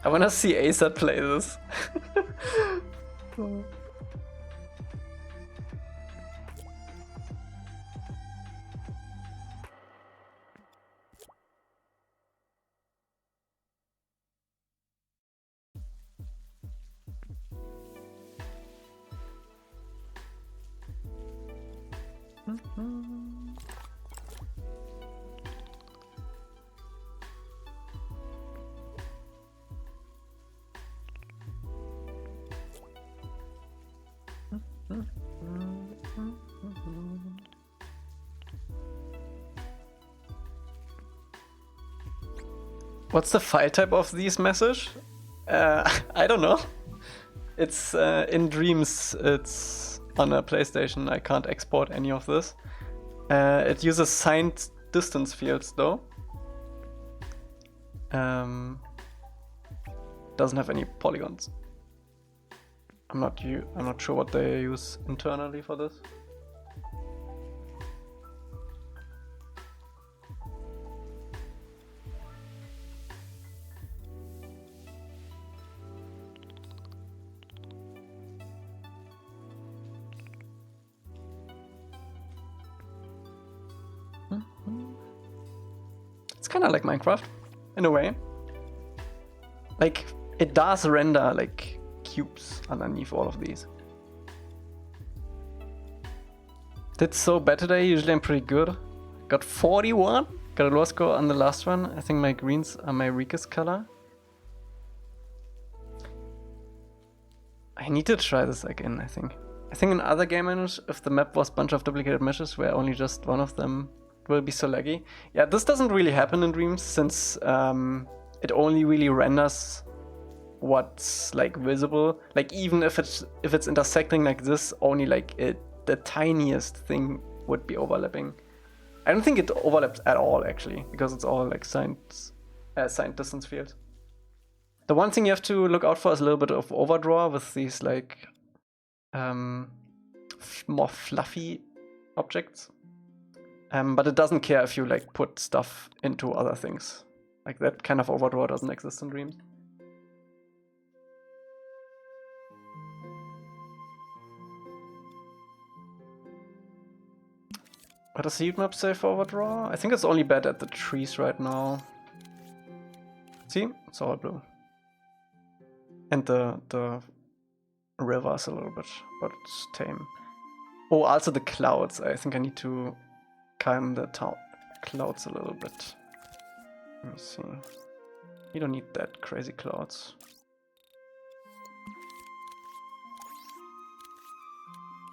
I wanna see Acer play this. floor. What's the file type of this message? I don't know. It's in Dreams. It's on a PlayStation. I can't export any of this. It uses signed distance fields though. Doesn't have any polygons. I'm not sure what they use internally for this. It's kind of like Minecraft, in a way. Like, it does render, like, cubes underneath all of these. Did so bad today, usually I'm pretty good. Got 41, got a low score on the last one. I think my greens are my weakest color. I need to try this again, I think. I think in other game engines, if the map was a bunch of duplicated meshes where only just one of them will be so laggy. Yeah, this doesn't really happen in Dreams since it only really renders what's like visible. Like even if it's intersecting like this, only like the tiniest thing would be overlapping. I don't think it overlaps at all actually, because it's all like signed distance fields. The one thing you have to look out for is a little bit of overdraw with these like more fluffy objects. But it doesn't care if you like put stuff into other things. Like that kind of overdraw doesn't exist in Dreams. What does the heat map say for overdraw? I think it's only bad at the trees right now. See? It's all blue. And the river's a little bit, but it's tame. Oh, also the clouds. I think I need to calm the clouds a little bit. Let me see. You don't need that crazy clouds.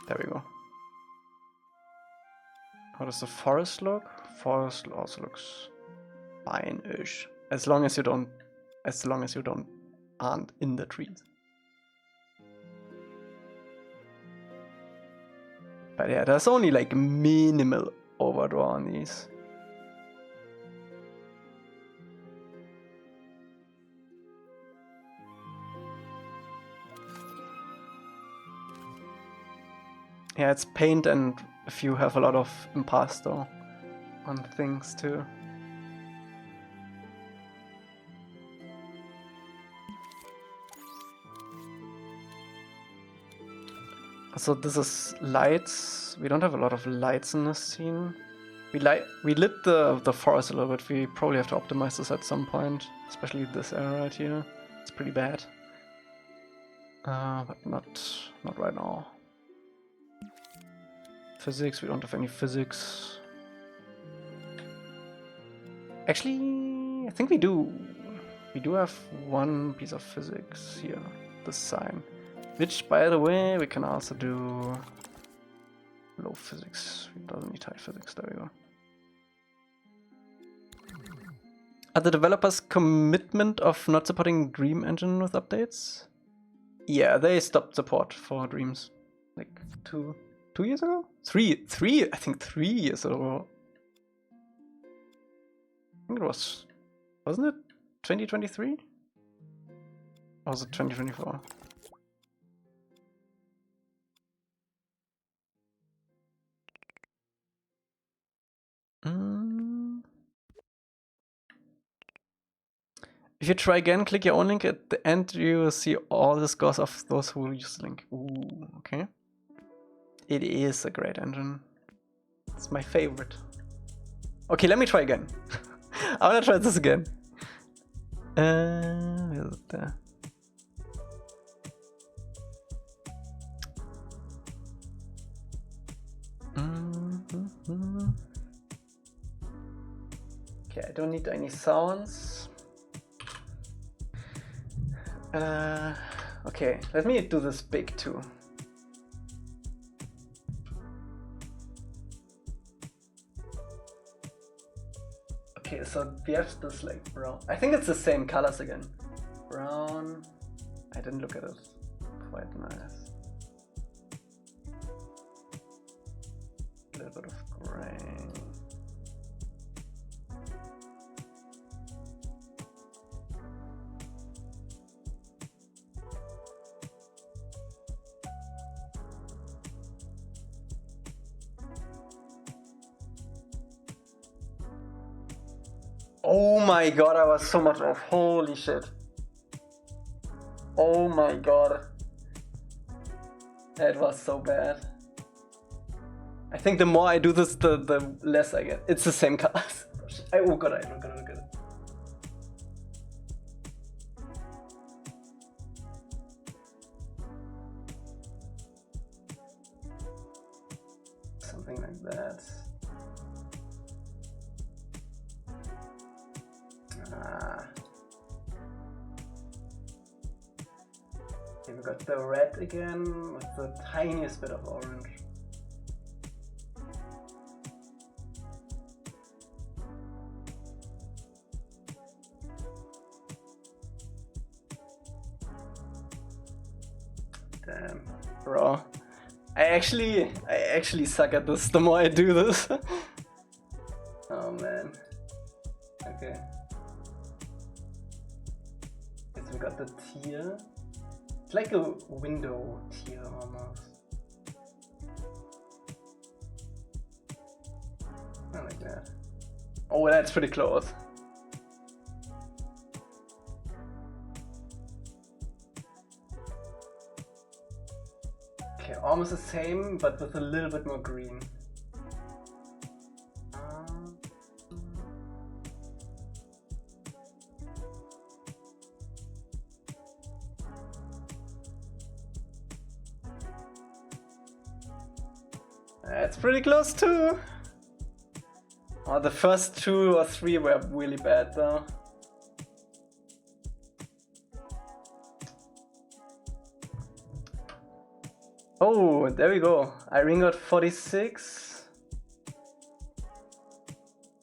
There we go. How does the forest look? Forest also looks fine-ish. As long as you don't aren't in the trees. But yeah, there's only like minimal overdraw on these. Yeah, it's paint, and if you have a lot of impasto on things too. So this is lights. We don't have a lot of lights in this scene. We lit the forest a little bit. We probably have to optimize this at some point, especially this area right here. It's pretty bad, but not right now. Physics, we don't have any physics. Actually, I think we do. We do have one piece of physics here, this sign. Which, by the way, we can also do low physics. It doesn't need high physics. There we go. Are the developers' commitment of not supporting Dream Engine with updates? Yeah, they stopped support for Dreams like two years ago? Three, I think 3 years ago. I think it wasn't it 2023? Or was it 2024? If you try again, click your own link. At the end, you will see all the scores of those who use the link. Ooh, okay. It is a great engine. It's my favorite. Okay, let me try again. I wanna try this again. Where is it there? Okay, I don't need any sounds. Okay, let me do this big too. Okay, so we have this like brown. I think it's the same colors again. Brown. I didn't look at it. Quite nice. A little bit of gray. Oh my god, I was so much off. Holy shit. Oh my god. That was so bad. I think the more I do this, the less I get. It's the same colors. Oh god, look at it. Something like that. Okay, we got the red again with the tiniest bit of orange. Damn, bro. I actually suck at this the more I do this. Oh man. Okay. So we got the tier. It's like a window tier almost. I like that. Oh, that's pretty close. Okay, almost the same, but with a little bit more green. That's pretty close too. Oh, the first 2 or 3 were really bad though. Oh, there we go. Irene got 46.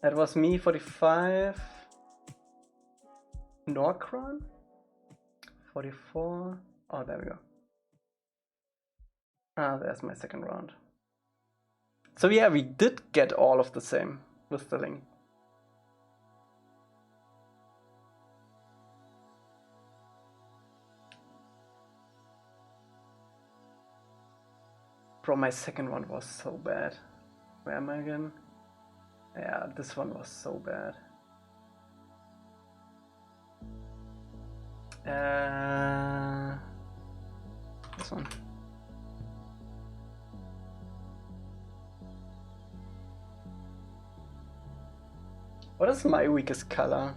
That was me, 45. Norcron? 44. Oh, there we go. Ah, there's my second round. So yeah, we did get all of the same with the link. Bro, my second one was so bad. Where am I again? Yeah, this one was so bad. This one. What is my weakest color?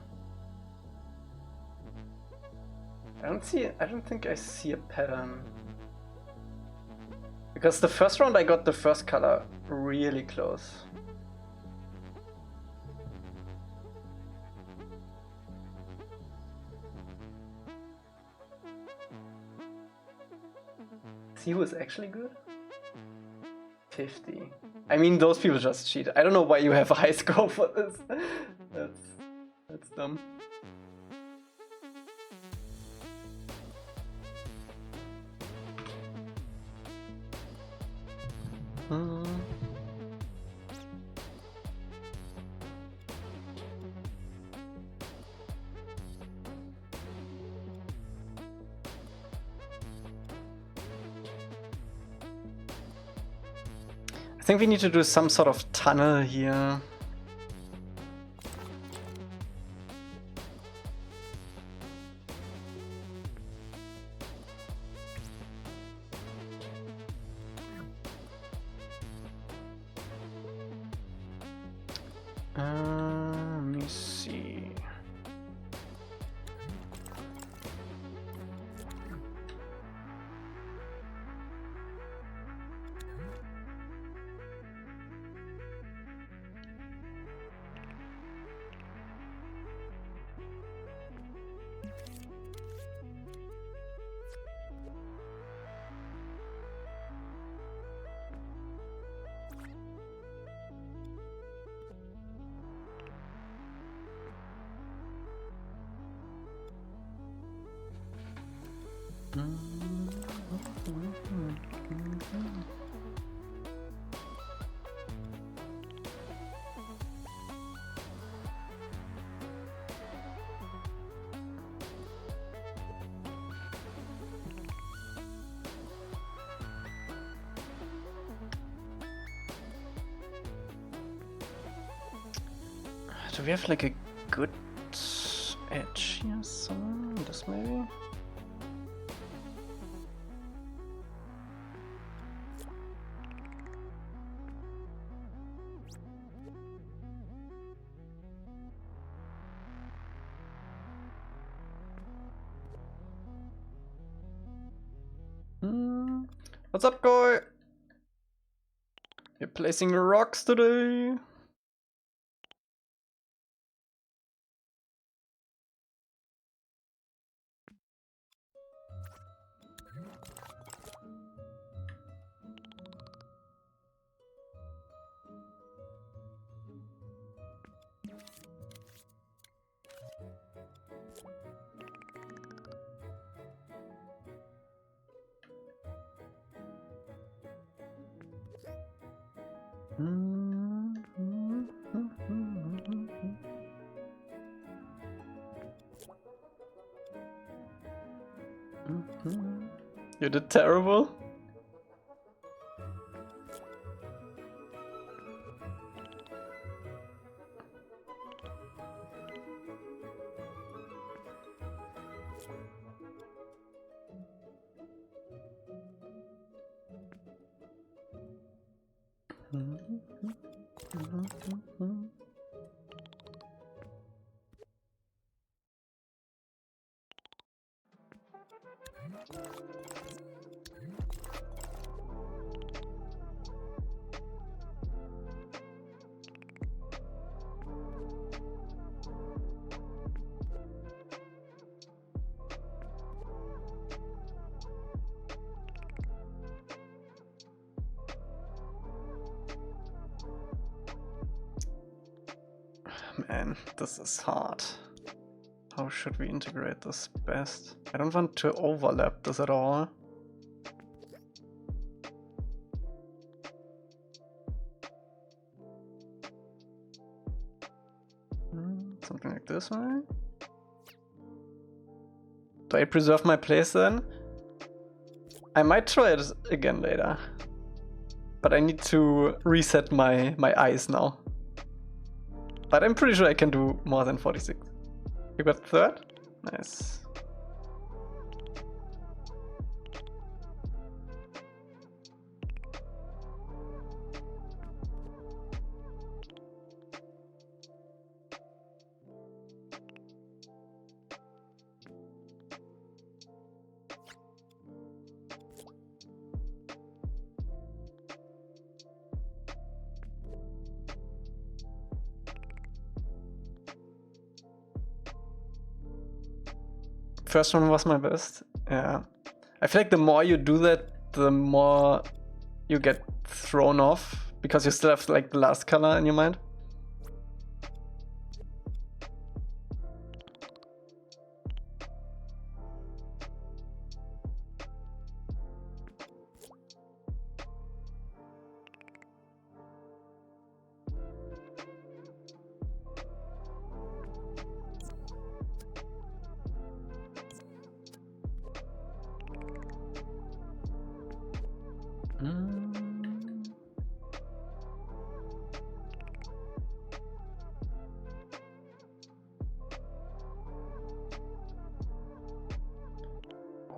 I don't think I see a pattern. Because the first round I got the first color really close. See who is actually good? 50. I mean, those people just cheat. I don't know why you have a high score for this. That's dumb. I think we need to do some sort of tunnel here. Let me see. Do we have like a good edge here somewhere? This maybe? What's up, Koi? You're placing rocks today. You did terrible. Man, this is hard. How should we integrate this best? I don't want to overlap this at all. Something like this, right? Do I preserve my place then? I might try it again later. But I need to reset my eyes now. But I'm pretty sure I can do more than 46. You got third? Nice. First one was my best. Yeah. I feel like the more you do that, the more you get thrown off because you still have like the last color in your mind.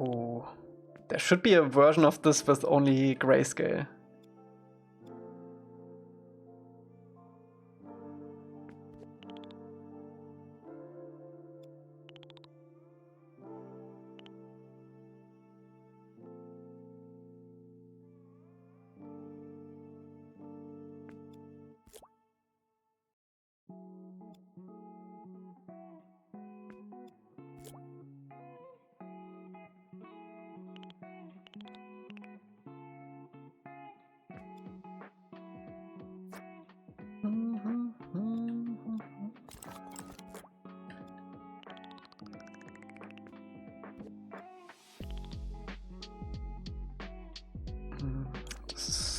Oh, there should be a version of this with only grayscale.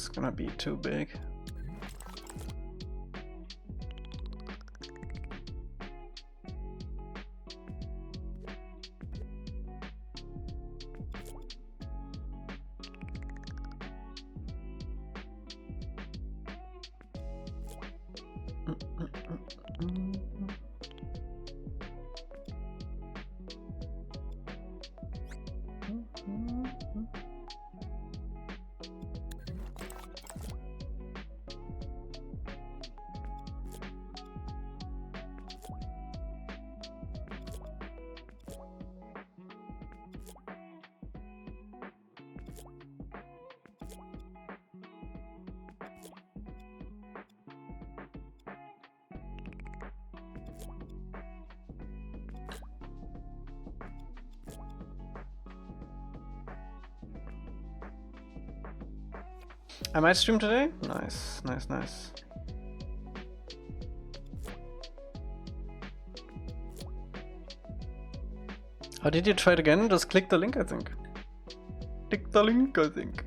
It's gonna be too big. I might stream today? Nice, nice, nice. How did you try it again? Just click the link, I think. Click the link, I think.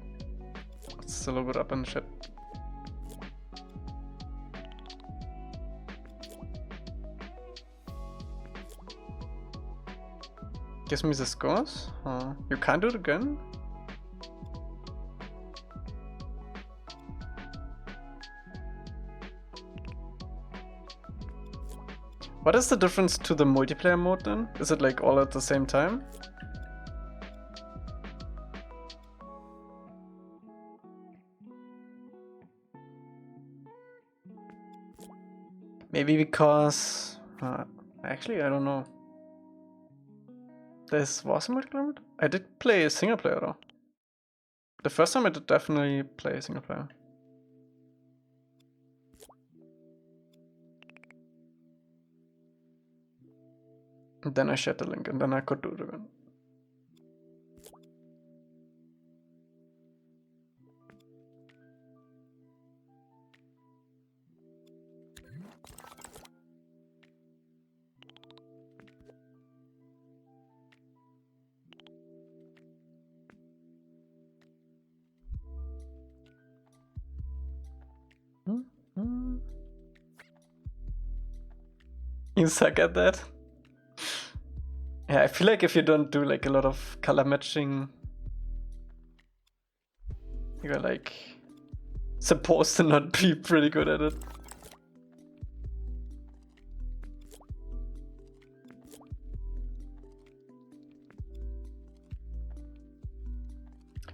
It's a little bit up in chat. Gives me the scores? You can't do it again? What is the difference to the multiplayer mode then? Is it like all at the same time? Maybe because... actually, I don't know. This was a multiplayer mode? I did play single player though. The first time I did definitely play single player. And then I shared the link and then I could do it again. You suck at that? Yeah, I feel like if you don't do like a lot of color matching, you're like supposed to not be pretty good at it.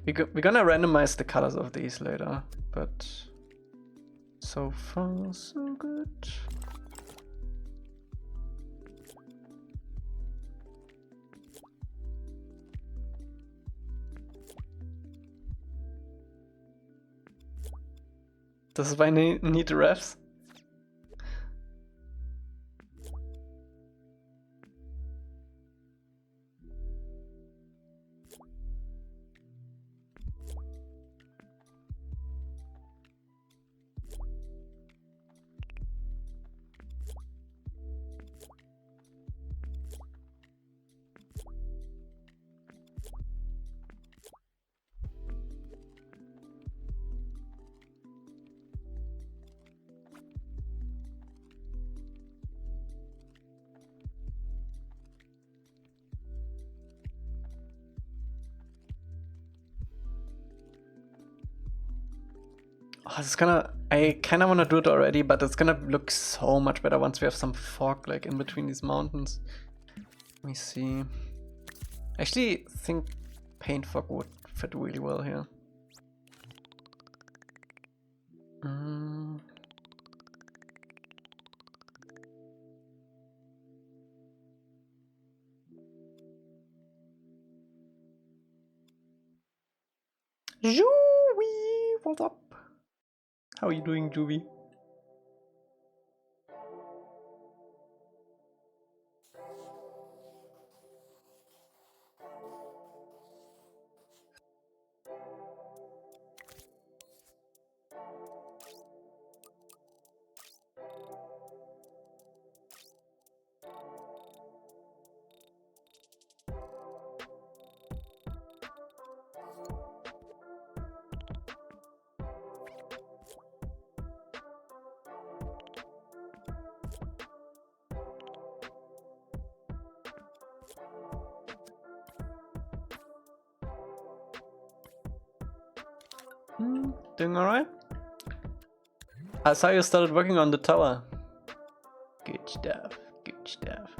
We're gonna randomize the colors of these later, but so far so good. This is why I need the refs. Oh, it's gonna... I kinda wanna do it already, but it's gonna look so much better once we have some fog like in between these mountains. Let me see. I actually think paint fog would fit really well here. Juvi, what's up? How are you doing, Juvi? Doing alright? I saw you started working on the tower. Good stuff, good stuff.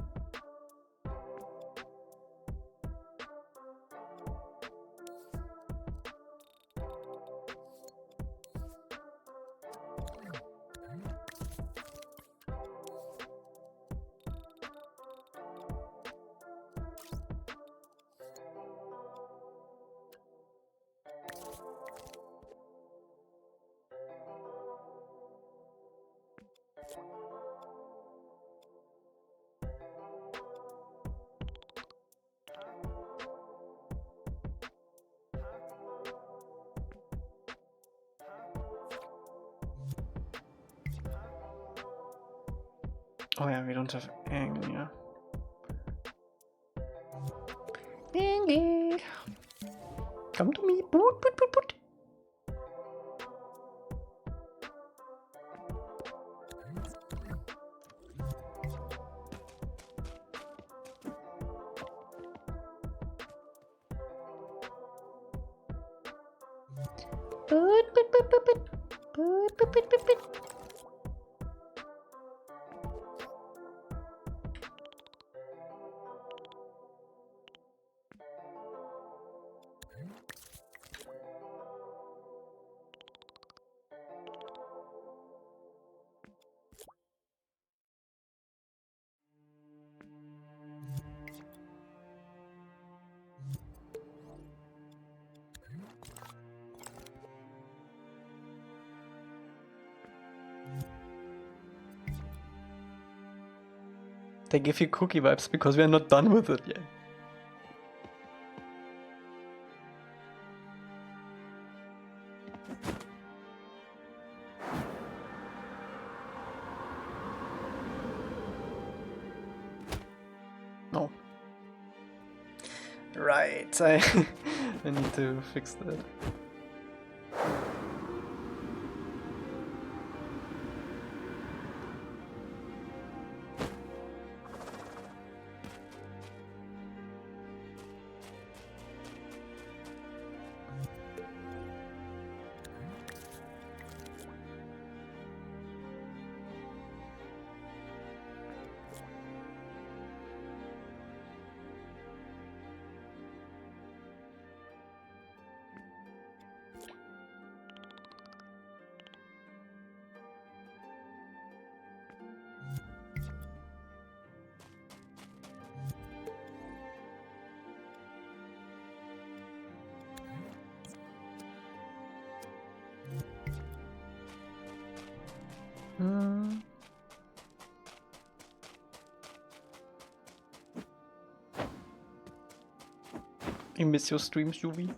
Oh yeah, we don't have anger. Anger. Come to me. Boot, boot, boot, boot. Boot, boot, boot, boot, boot. Boot, boot, boot, boot, boot. They give you cookie vibes because we are not done with it yet. No. Right, I need to fix that. I miss your streams, Yubi.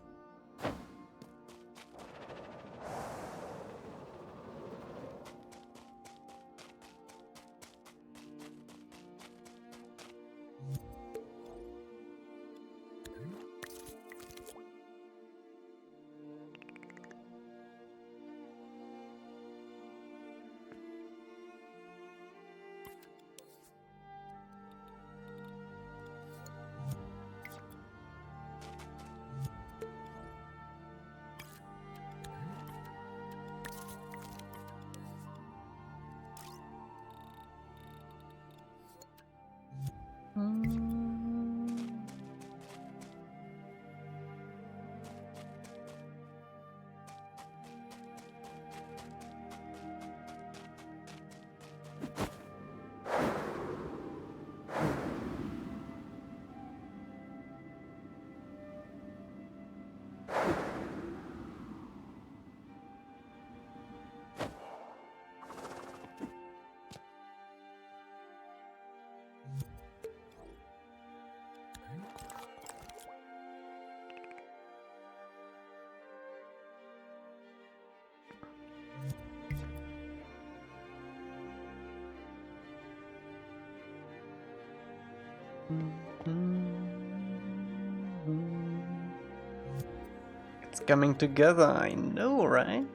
It's coming together, I know, right?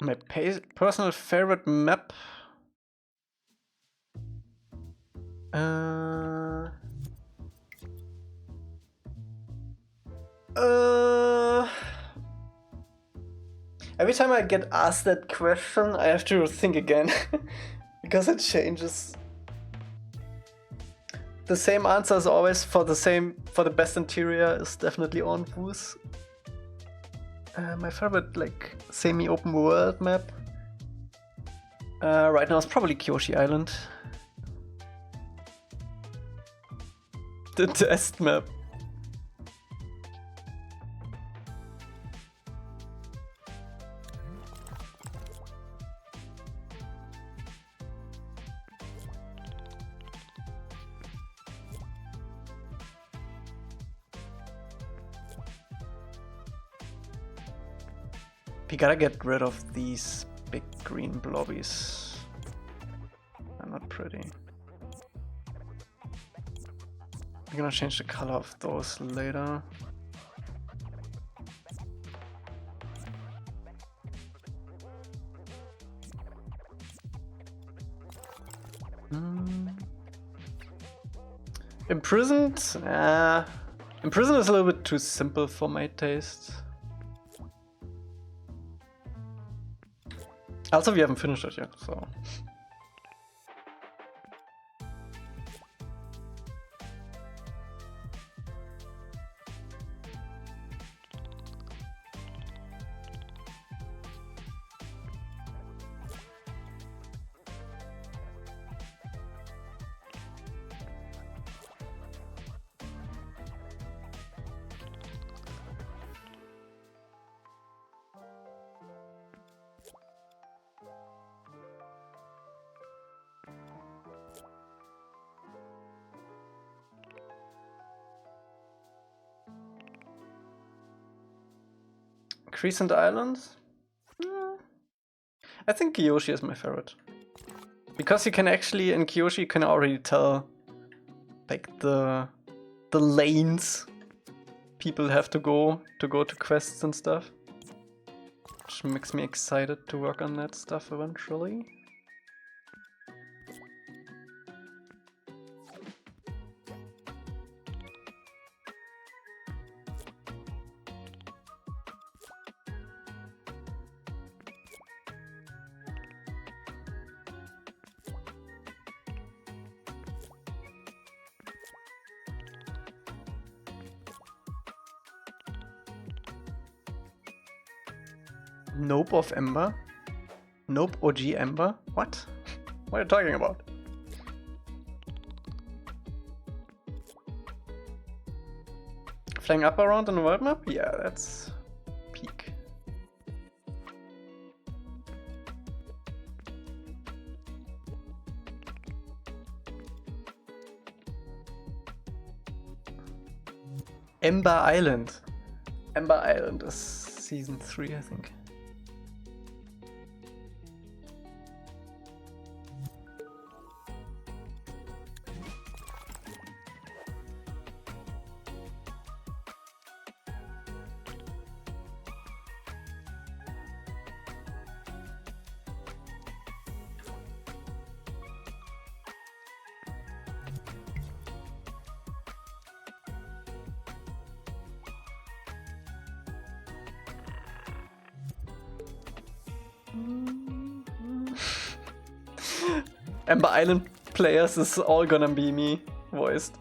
My personal favorite map. Every time I get asked that question, I have to think again because it changes. The same answer as always for the best interior is definitely on Booth. My favorite like semi-open world map right now is probably Kyoshi Island. The test map. We gotta get rid of these big green blobbies. They're not pretty. I'm gonna change the color of those later. Imprisoned? Imprisoned is a little bit too simple for my taste. Also, we haven't finished it yet, so... Crescent Island? I think Kyoshi is my favorite. Because you can actually, in Kyoshi, you can already tell like the lanes people have to go to quests and stuff. Which makes me excited to work on that stuff eventually. Nope of Ember? Nope OG Ember? What? What are you talking about? Flying up around on the world map? Yeah, that's peak. Ember Island. Ember Island is season 3, I think. Ember Island players is all gonna be me voiced.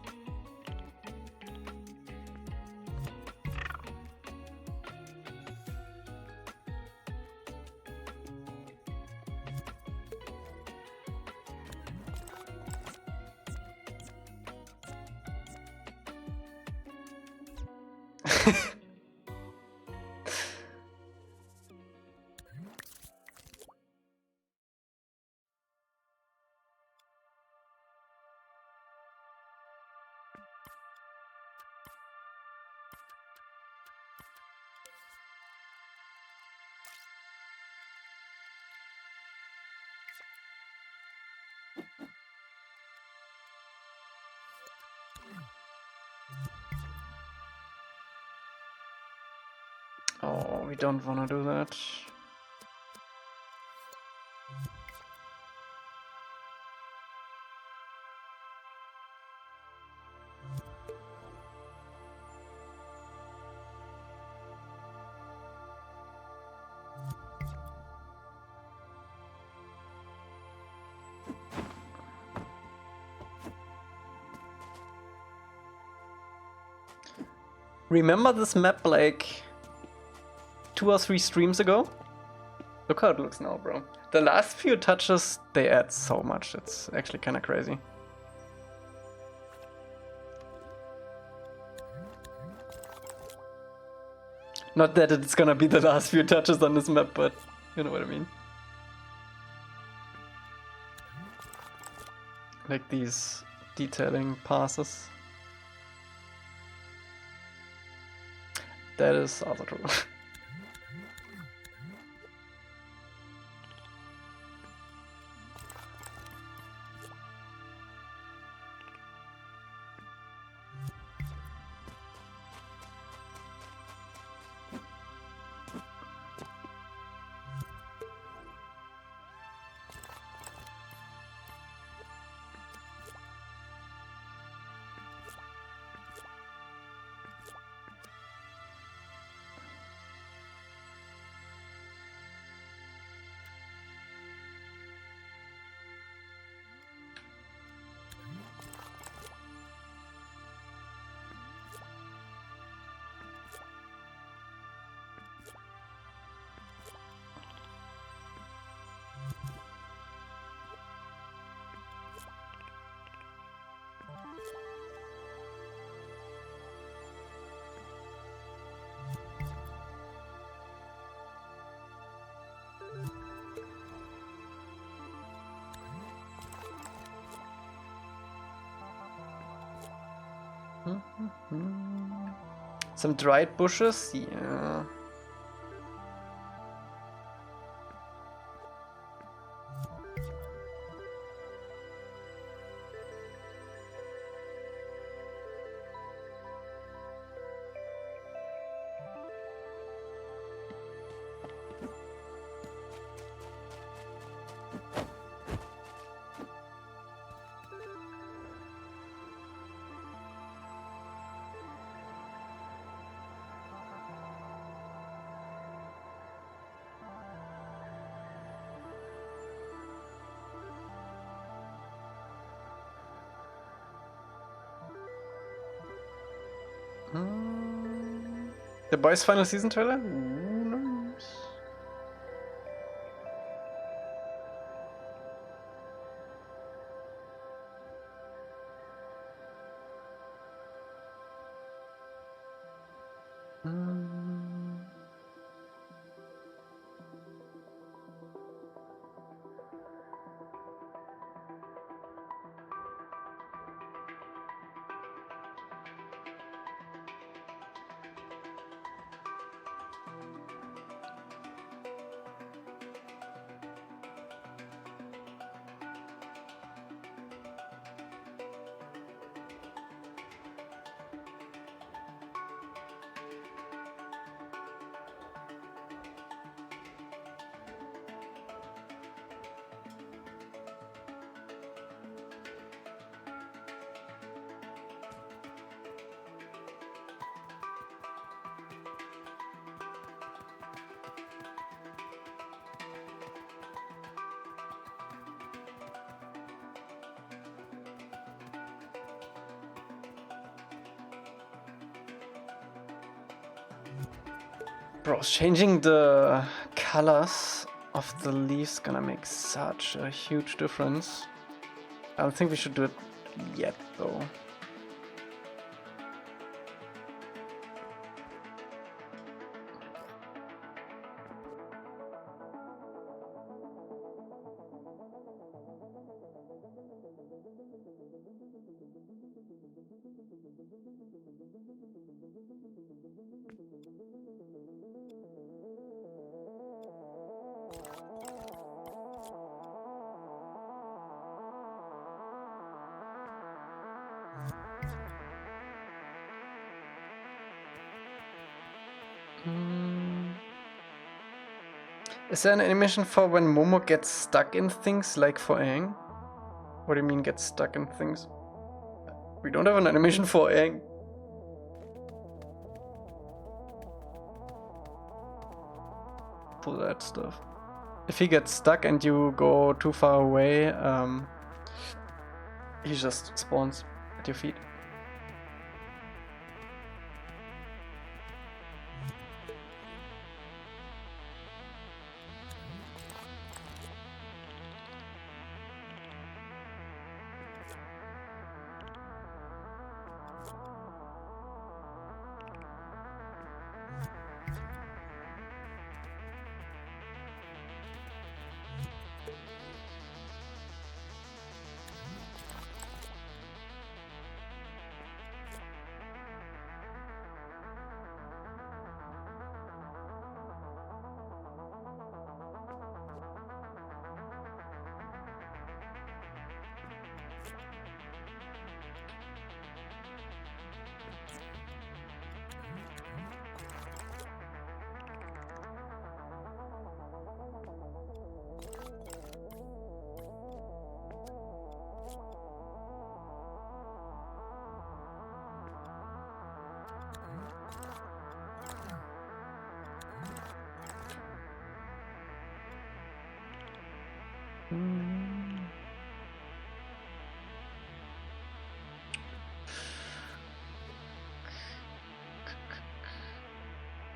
Oh, we don't want to do that. Remember this map like 2 or 3 streams ago? Look how it looks now, bro. The last few touches, they add so much. It's actually kind of crazy. Not that it's gonna be the last few touches on this map, but you know what I mean. Like these detailing passes. That is also true. Some dried bushes? Yeah. The Boys final season trailer? Ooh, nice. Bro, changing the colors of the leaves gonna make such a huge difference. I don't think we should do it yet though. Is there an animation for when Momo gets stuck in things like for Aang? What do you mean gets stuck in things? We don't have an animation for Aang. For that stuff. If he gets stuck and you go too far away, he just spawns at your feet.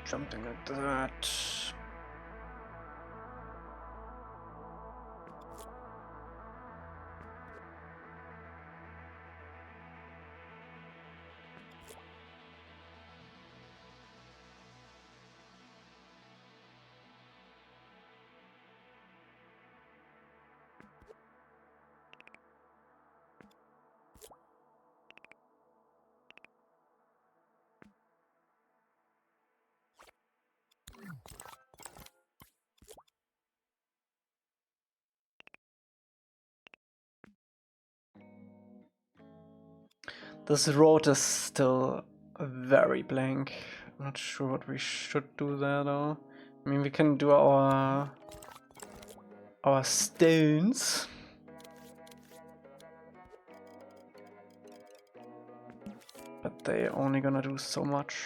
Something like that. This road is still very blank. I'm not sure what we should do there though. I mean, we can do our stones. But they're only gonna do so much.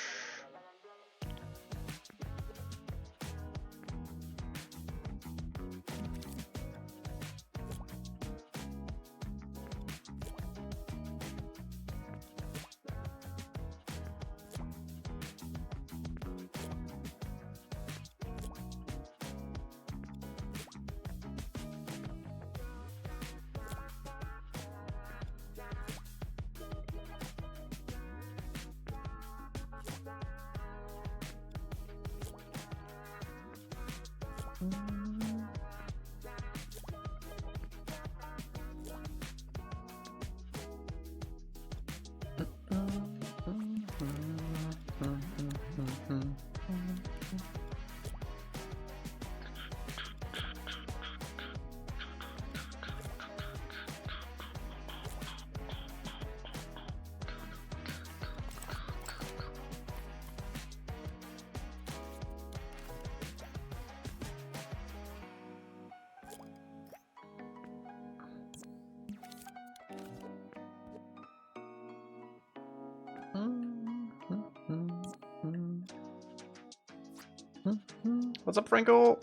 What's up, Franco?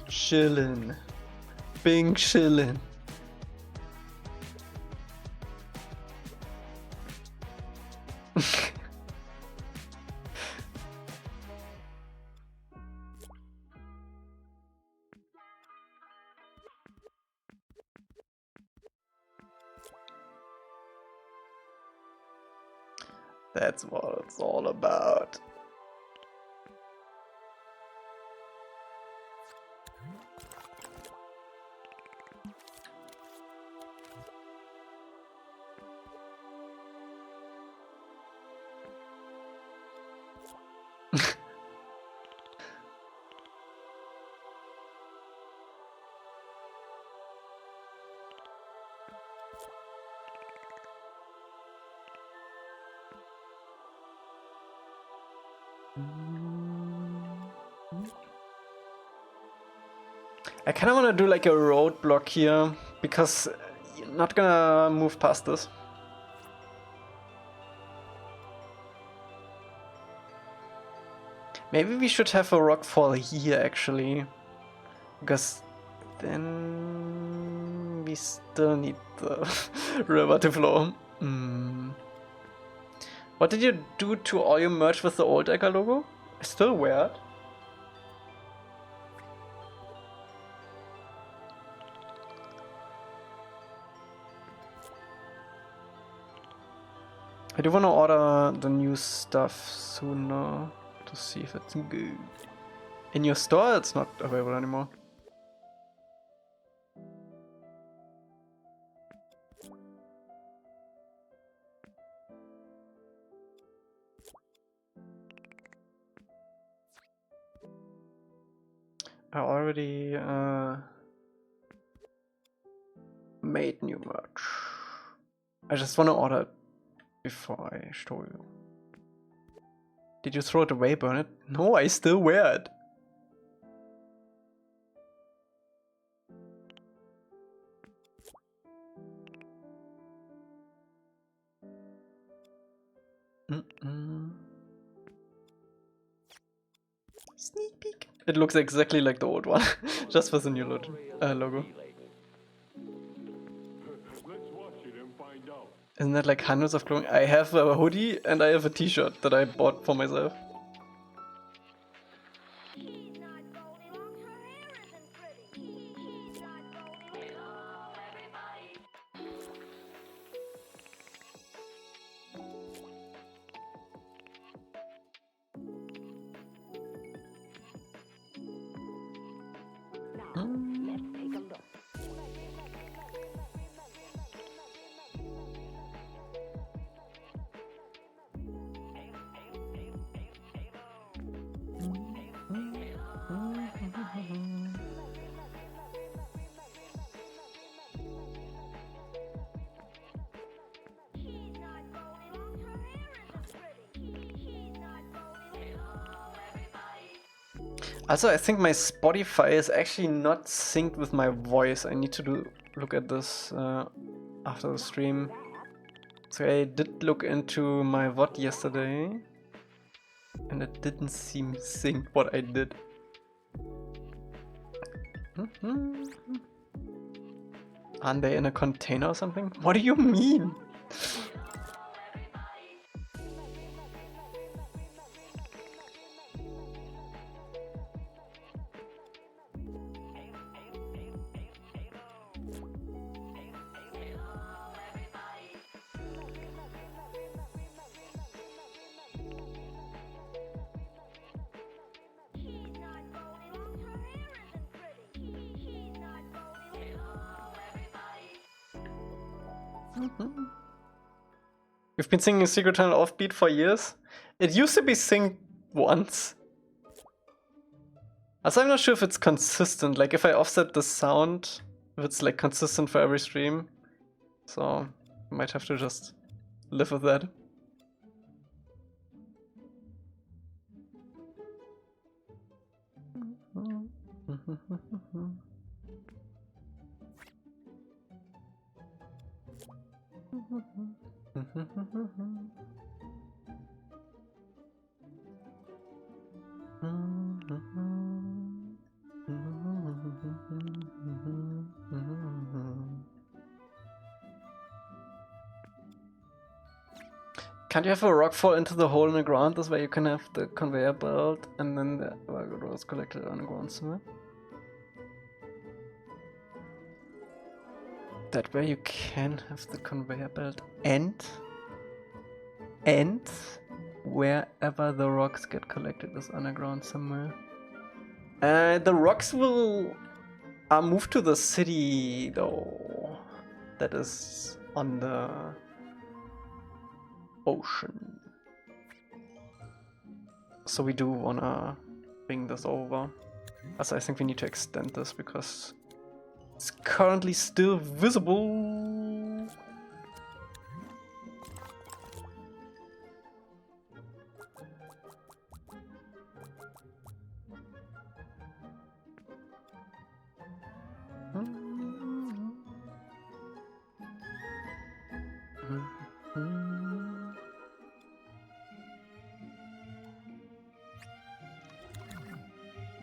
Chillin'. Bing chillin'. That's what it's all about. I kind of want to do like a roadblock here because you're not gonna move past this. Maybe we should have a rockfall here actually, because then we still need the river to flow. What did you do to all your merch with the old Elca logo? I still wear it. I do want to order the new stuff sooner to see if it's good. In your store, it's not available anymore. I already made new merch. I just want to order it before I show you. Did you throw it away, burn it? No, I still wear it. Sneak peek. It looks exactly like the old one, just with a new logo. Isn't that like hundreds of clothing? I have a hoodie and I have a t-shirt that I bought for myself. Also, I think my Spotify is actually not synced with my voice. I need to look at this after the stream. So I did look into my VOD yesterday, and it didn't seem synced what I did. Aren't they in a container or something? What do you mean? We've been singing Secret Tunnel offbeat for years. It used to be synced once. Also, I'm not sure if it's consistent. Like, if I offset the sound, if it's like consistent for every stream. So, I might have to just live with that. Can't you have a rock fall into the hole in the ground? This way you can have the conveyor belt and then the was collected on the ground somewhere. That way you can have the conveyor belt and wherever the rocks get collected is underground somewhere. The rocks will move to the city though. That is on the ocean. So we do wanna bring this over. Also, I think we need to extend this because it's currently still visible.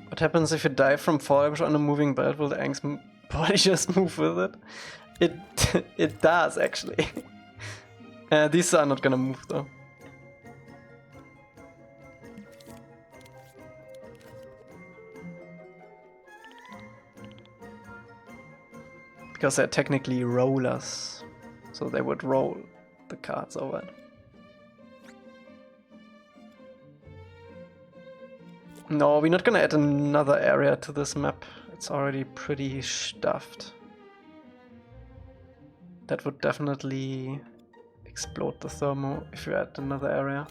What happens if you die from foliage on a moving belt? Will the Aang's body just move with it? It does actually. These are not gonna move though. Because they're technically rollers, so they would roll the cards over it. No, we're not gonna add another area to this map. It's already pretty stuffed. That would definitely explode the thermo if you add another area.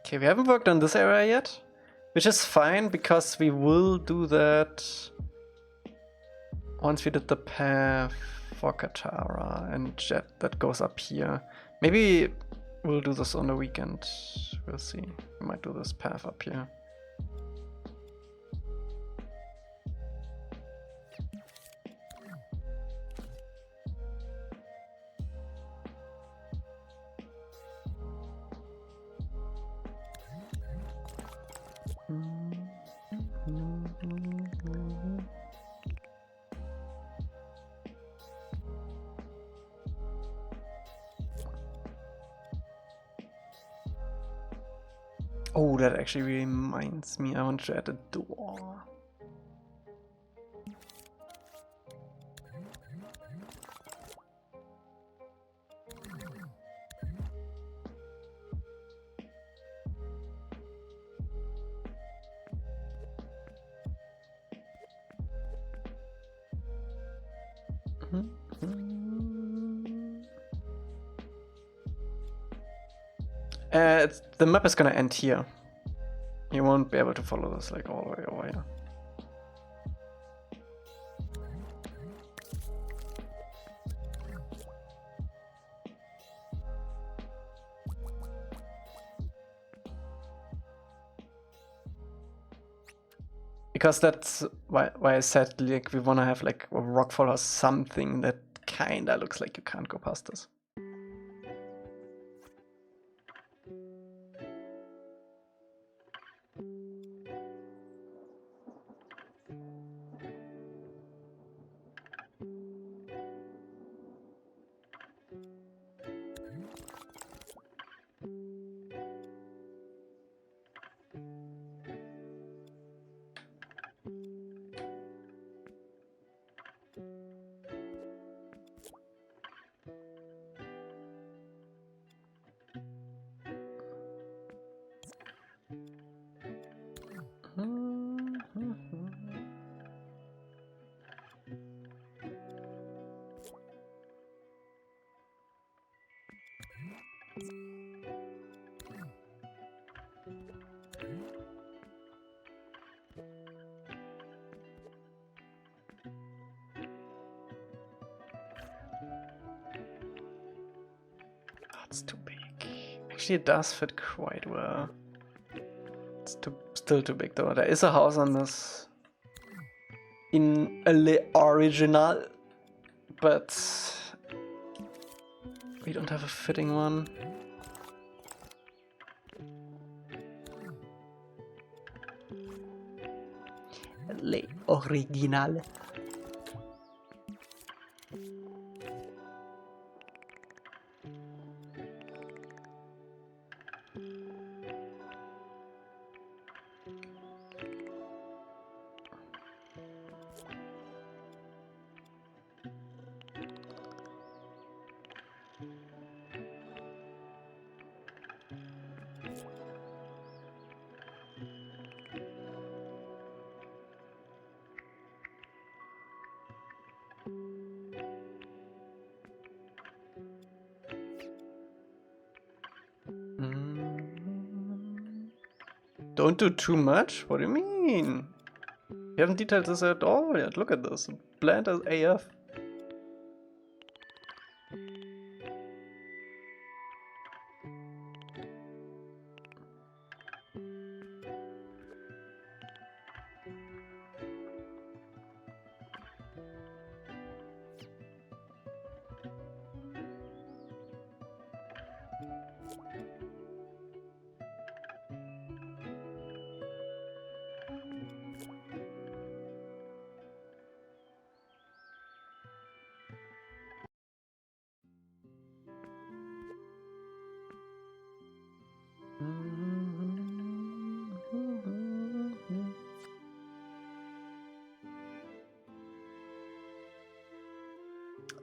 Okay, we haven't worked on this area yet, which is fine because we will do that once we did the path for Katara and Jet that goes up here. Maybe we'll do this on the weekend. We'll see. We might do this path up here. Oh, that actually reminds me, I want to add a door. The map is gonna end here. You won't be able to follow this like all the way over here. Because that's why I said like we wanna have like a rockfall or something that kinda looks like you can't go past this. It's too big. Actually, it does fit quite well. It's still too big though. There is a house on this in the original, but we don't have a fitting one. Le original. Don't do too much? What do you mean? You haven't detailed this at all yet. Look at this. Bland as AF.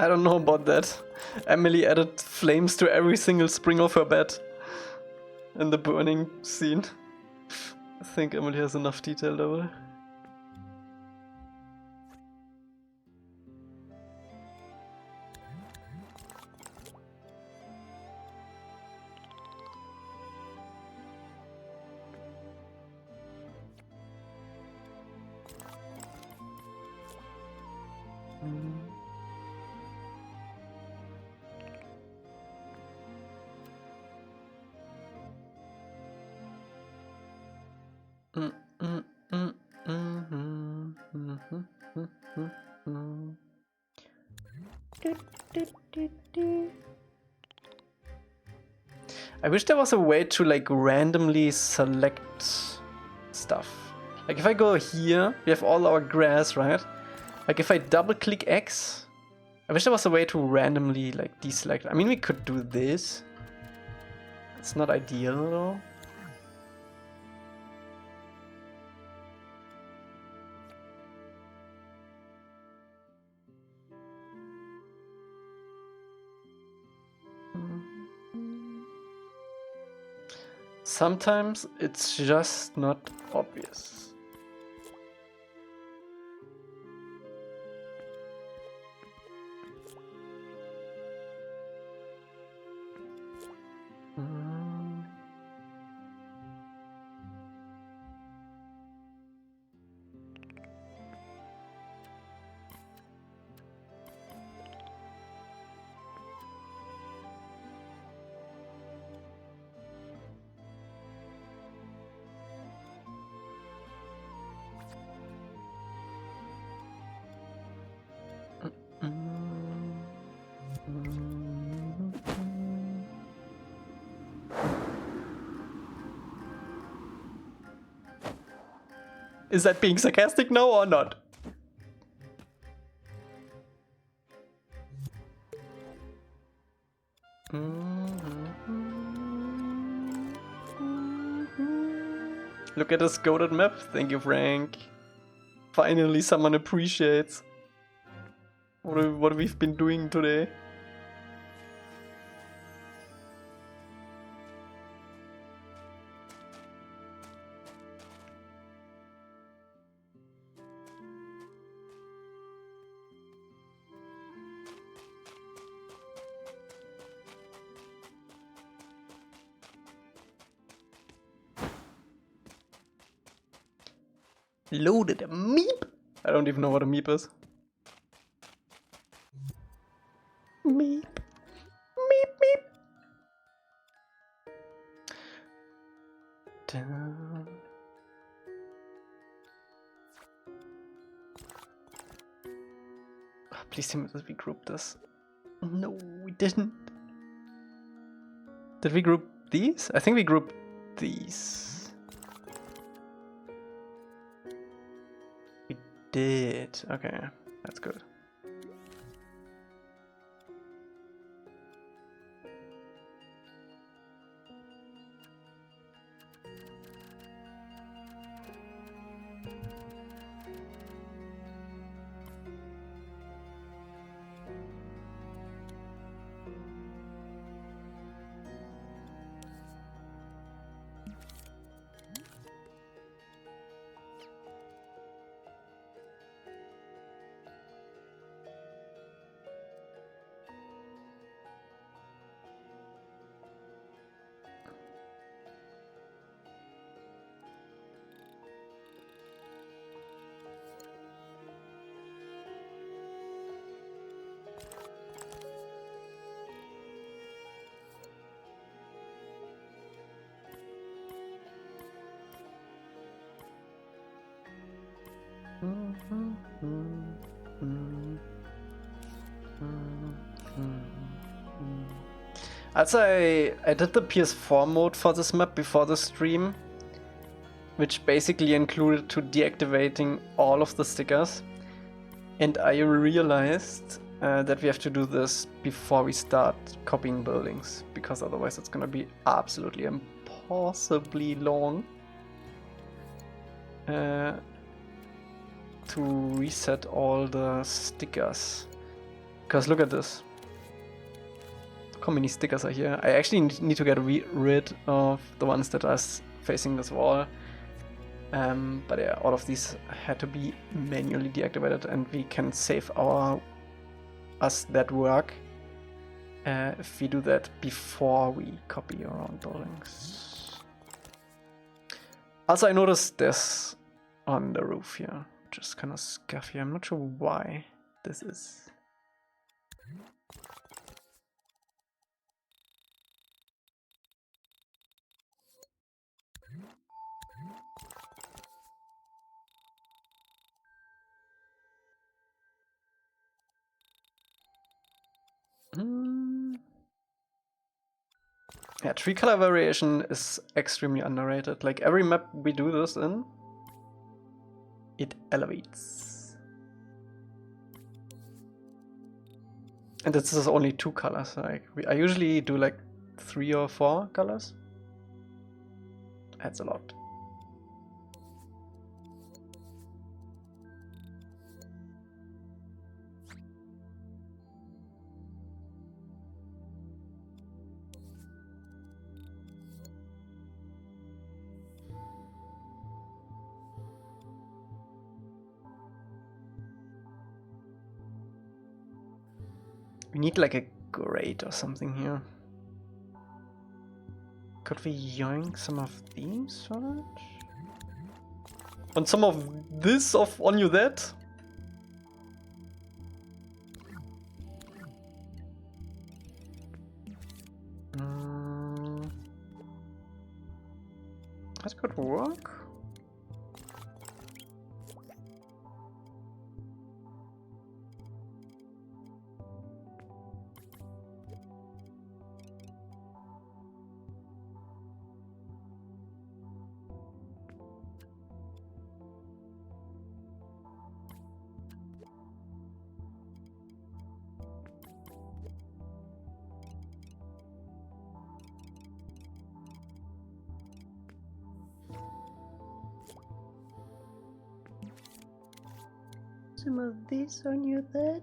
I don't know about that. Emily added flames to every single spring of her bed in the burning scene. I think Emily has enough detail though. I wish there was a way to like randomly select stuff. Like if I go here, we have all our grass, right? Like if I double click X, I wish there was a way to randomly like deselect. I mean, we could do this. It's not ideal though. Sometimes it's just not obvious. Is that being sarcastic now or not? Look at this goated map. Thank you, Frank. Finally, someone appreciates what we've been doing today. Loaded a meep? I don't even know what a meep is. Meep. Meep, meep. Down. Oh, please tell me that we grouped this. No, we didn't. Did we group these? I think we grouped these. We did. Okay, that's good. Also, I did the PS4 mode for this map before the stream, which basically included to deactivating all of the stickers. And I realized that we have to do this before we start copying buildings, because otherwise it's gonna be absolutely impossibly long to reset all the stickers. Because look at this. Look how many stickers are here. I actually need to get rid of the ones that are facing this wall. But yeah, all of these had to be manually deactivated, and we can save us that work if we do that before we copy around buildings. Also, I noticed this on the roof here, which is kind of scuffy. I'm not sure why this is. Yeah, tree color variation is extremely underrated. Like every map we do this in, it elevates. And this is only 2 colors. Like I usually do like 3 or 4 colors. That's a lot. We need like a grate or something here. Could we yoink some of these for that? And some of this off on you that? That could work. Some of this on your bed.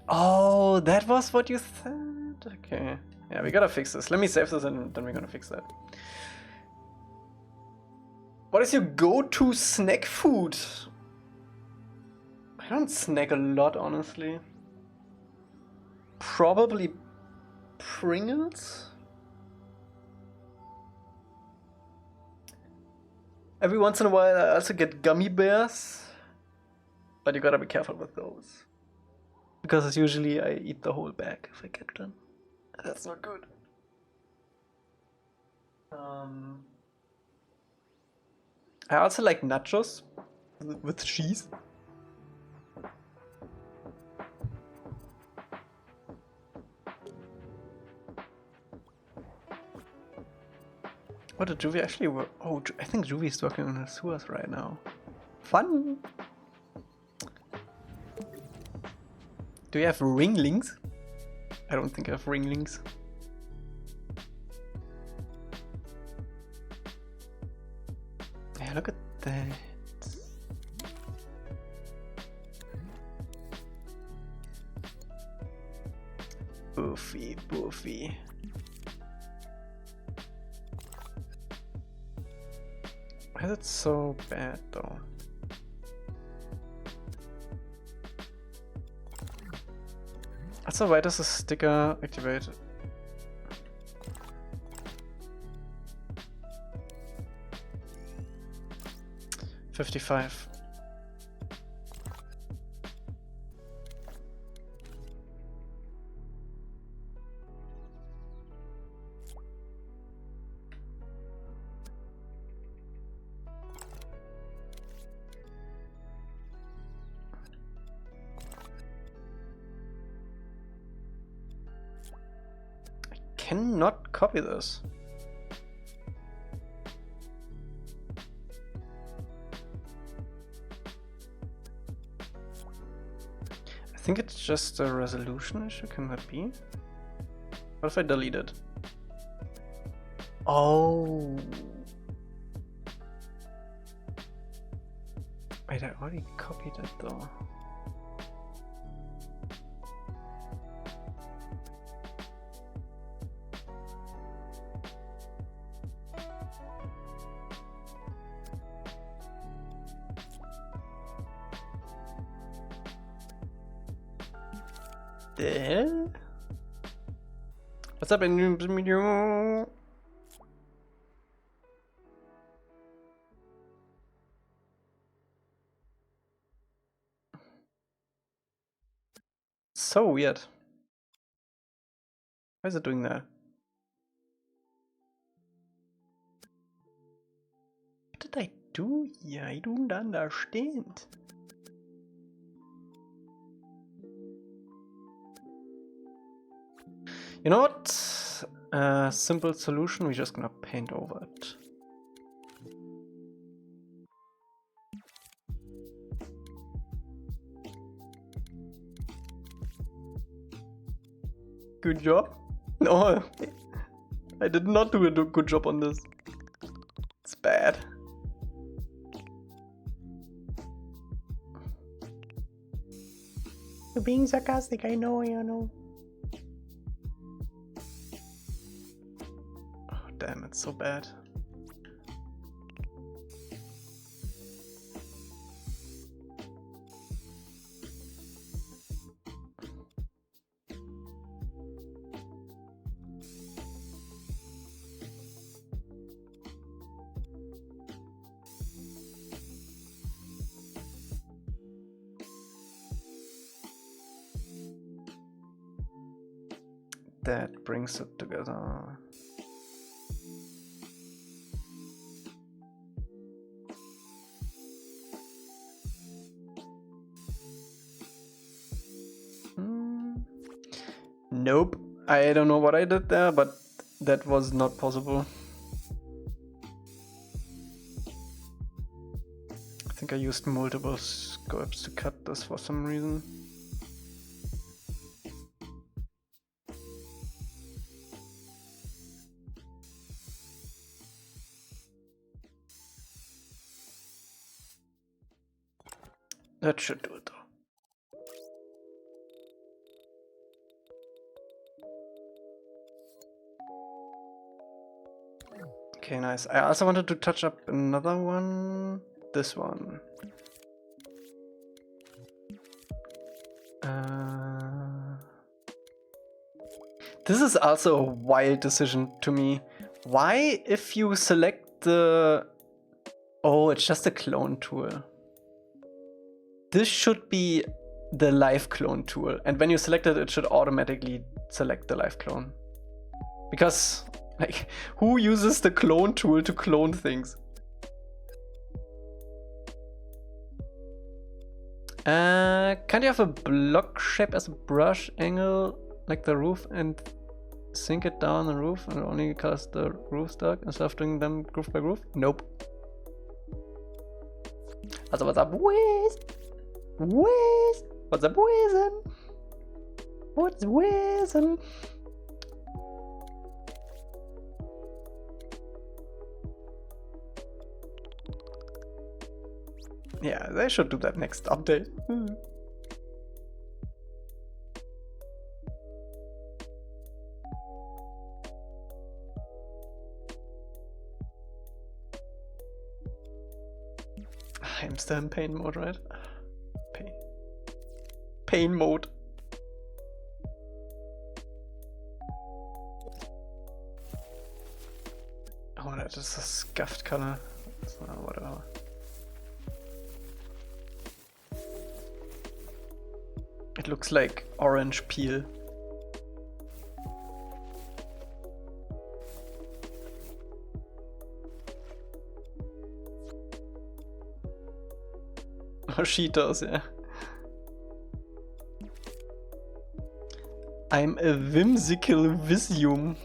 Oh, that was what you said? Okay. Yeah, we gotta fix this. Let me save this and then we're gonna fix that. What is your go-to snack food? I don't snack a lot, honestly. Probably Pringles? Every once in a while I also get gummy bears. But you gotta be careful with those. Because it's usually I eat the whole bag if I get them. That's not good. I also like nachos with cheese. What did Juvie actually work? Oh, I think Juvie's working on the sewers right now. Fun! Do you have ringlings? I don't think I have ringlings. Yeah, look at that. Boofy, boofy. Why is it so bad though? Also, why does the sticker activate? $55. Cannot copy this. I think it's just a resolution issue, can that be? What if I delete it? Oh. Wait, I already copied it though. What's up in video? So weird. Why is it doing that? What did I do here? I don't understand. You know what? Simple solution, we're just gonna paint over it. Good job? No, I did not do a good job on this. It's bad. You're being sarcastic, I know, you know. Oh, damn, it's so bad. That brings it together. Nope. I don't know what I did there, but that was not possible. I think I used multiple scopes to cut this for some reason. That should do it though. Okay, nice. I also wanted to touch up another one. This one. This is also a wild decision to me. Why, if you select the... Oh, it's just a clone tool. This should be the live clone tool. And when you select it, it should automatically select the live clone. Because, like, who uses the clone tool to clone things? Can't you have a block shape as a brush angle, like the roof, and sink it down the roof and only cast the roofs dark instead of doing them groove by groove? Nope. Also, what's up, boys? What's up, boys? What's whizzin'? Yeah, they should do that next update. I'm still in pain mode, right? Pain mode. Oh, that is a scuffed color. So, whatever. It looks like orange peel. Oh, she does, yeah. I'm a whimsical visium.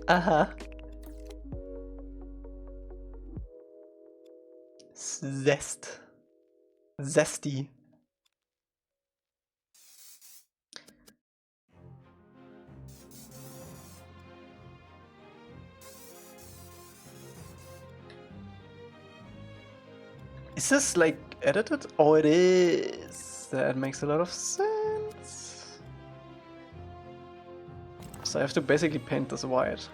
Aha. Zesty. Is this like edited? Oh, it is. That makes a lot of sense. So I have to basically paint this white.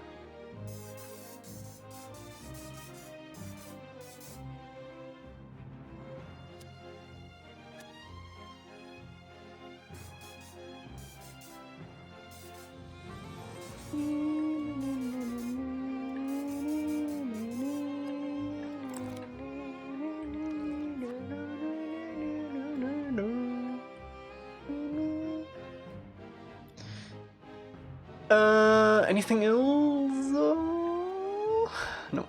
Anything else? No.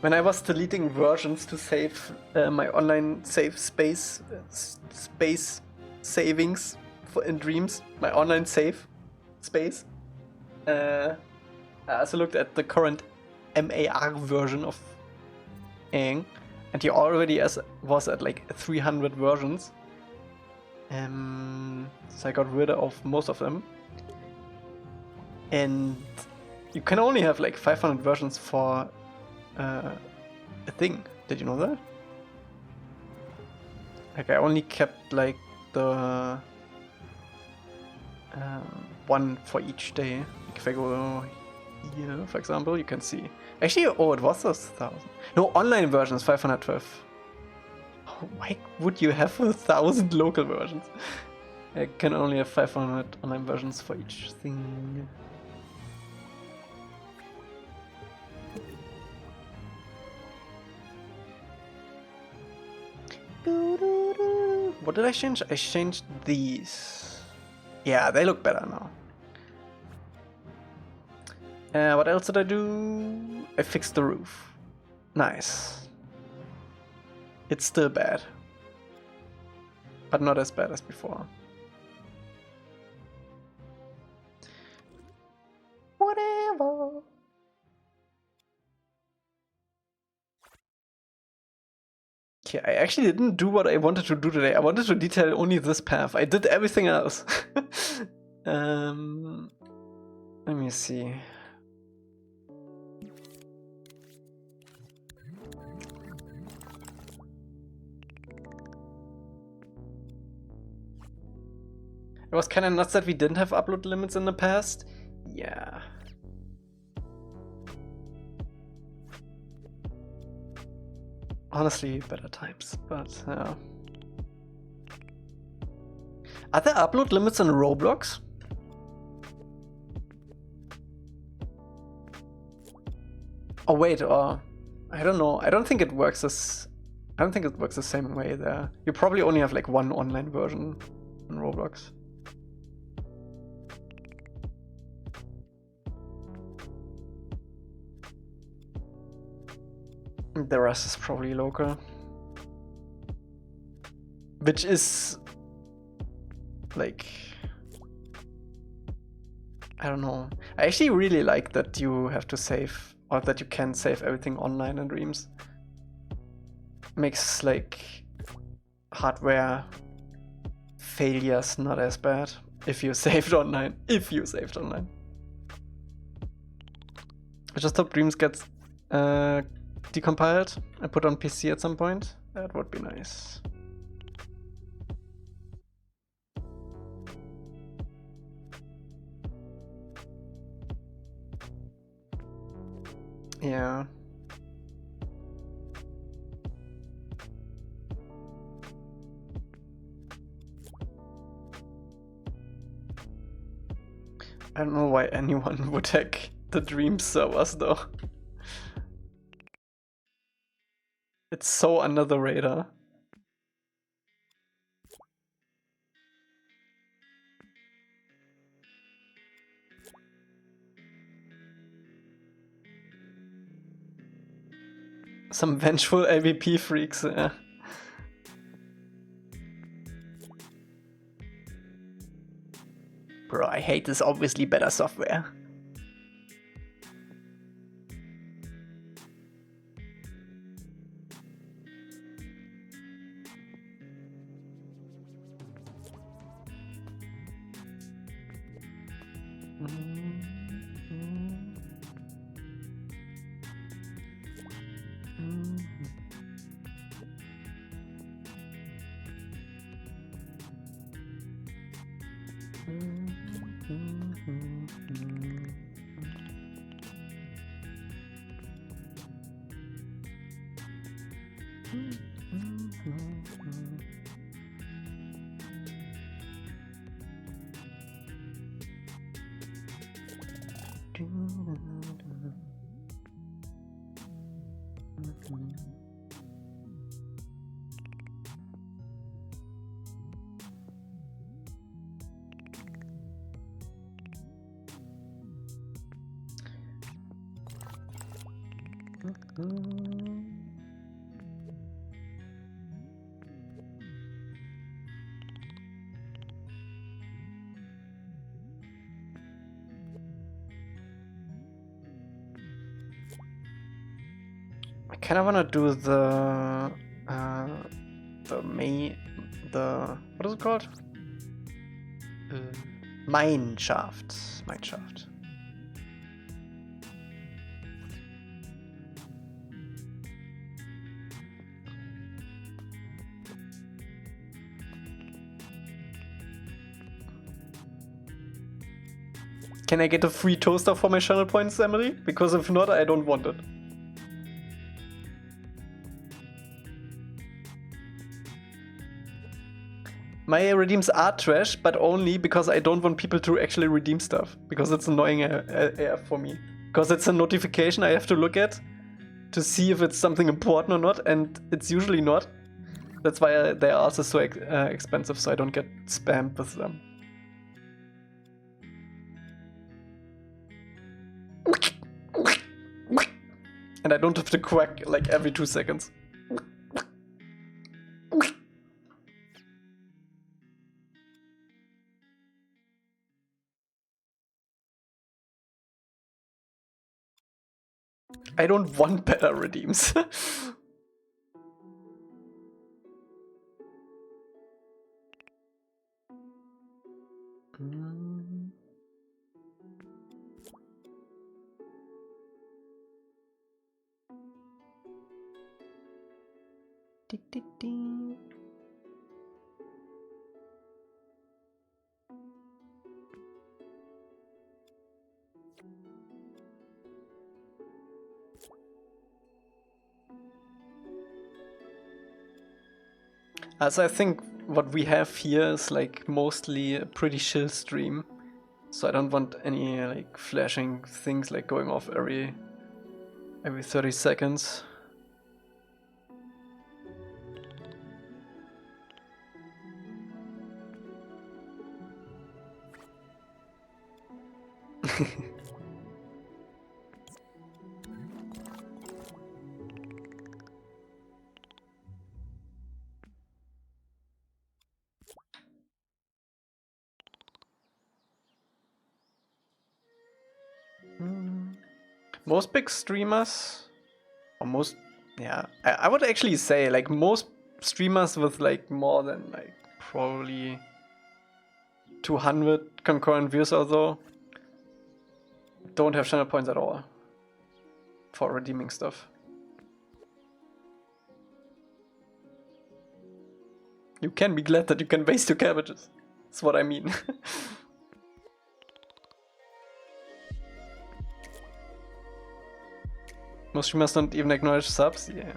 When I was deleting versions to save my online save space savings in Dreams, my online save space, I also looked at the current MAR version of Aang, and he already was at like 300 versions. So I got rid of most of them. And you can only have like 500 versions for a thing. Did you know that? Like I only kept like the one for each day. Like if I go here, for example, you can see. Actually, oh, it was 1,000. No, online versions 512. Why would you have 1,000 local versions? I can only have 500 online versions for each thing. What did I change? I changed these. Yeah, they look better now. What else did I do? I fixed the roof. Nice. It's still bad, but not as bad as before. Whatever. Okay, I actually didn't do what I wanted to do today. I wanted to detail only this path. I did everything else. Let me see. It was kind of nuts that we didn't have upload limits in the past. Yeah. Honestly, better times, but yeah. Are there upload limits in Roblox? Oh wait, or I don't know. I don't think it works the same way there. You probably only have like one online version in Roblox. The rest is probably local. Which is like, I don't know. I actually really like that you have to save, or that you can save everything online in Dreams. Makes like hardware failures not as bad if you saved online. I just hope Dreams gets decompiled and put on PC at some point. That would be nice. Yeah. I don't know why anyone would hack the Dreams servers though. It's so under the radar. Some vengeful AVP freaks, yeah. Bro, I hate this obviously better software. I kind of want to do the what is it called? Mine shaft. Can I get a free toaster for my channel points, Emily? Because if not, I don't want it. My redeems are trash, but only because I don't want people to actually redeem stuff. Because it's annoying AF for me. Because it's a notification I have to look at to see if it's something important or not, and it's usually not. That's why they are also so expensive, so I don't get spammed with them. And I don't have to quack like every 2 seconds. I don't want better redeems. As I think what we have here is like mostly a pretty chill stream, so I don't want any like flashing things like going off every 30 seconds. Most big streamers, or most, yeah, I would actually say like most streamers with like more than like probably 200 concurrent views or so don't have channel points at all for redeeming stuff. You can be glad that you can waste your cabbages. That's what I mean. Most streamers don't even acknowledge subs, yeah.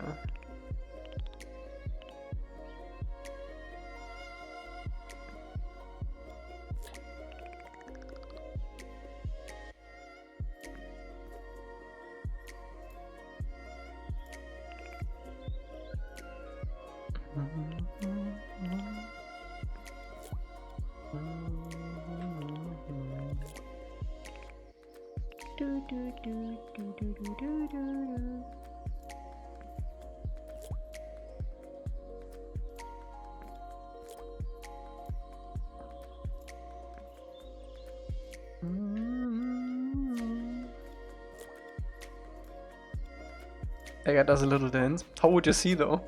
Ega does a little dance. How would you see though?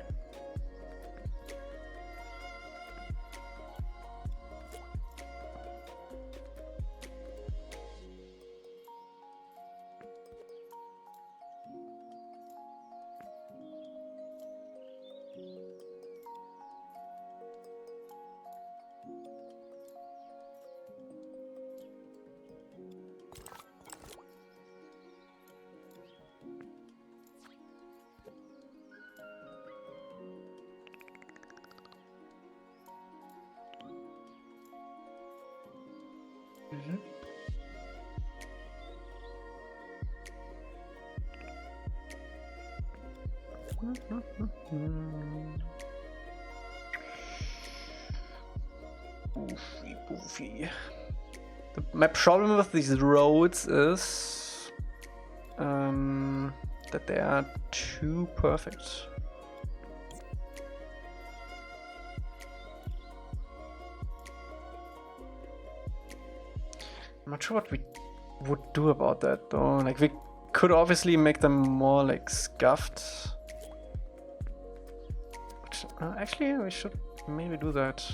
Boofy. My problem with these roads is that that they are too perfect. I'm not sure what we would do about that though. Like, we could obviously make them more like scuffed. Which, actually, we should maybe do that.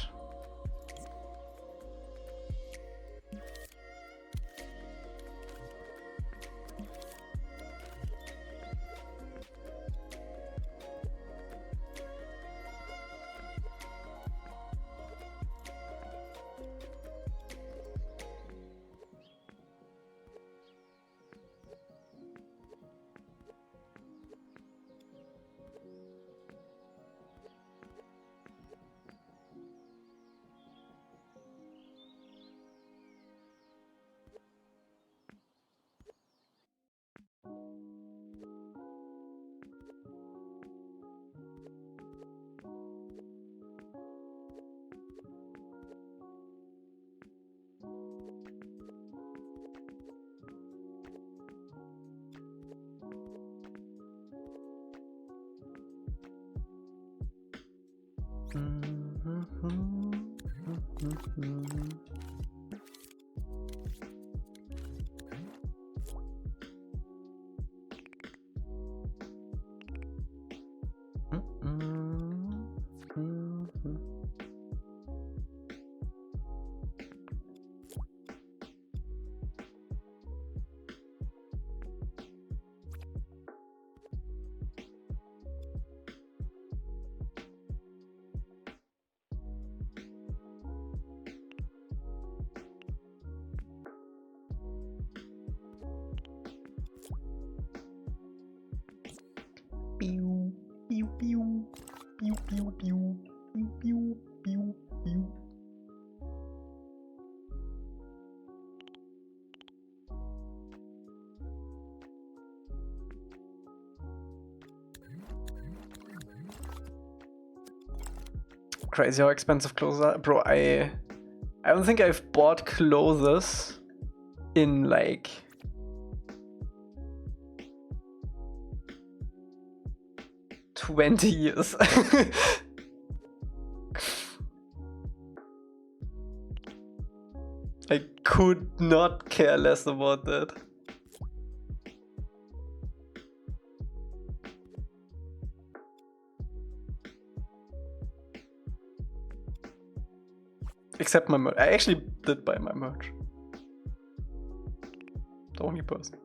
Pew, pew, pew, pew, pew, pew, pew, pew, pew, pew. Crazy how expensive clothes are. Bro, I don't think I've bought clothes in like 20 years. I could not care less about that. Except my merch. I actually did buy my merch. The only person.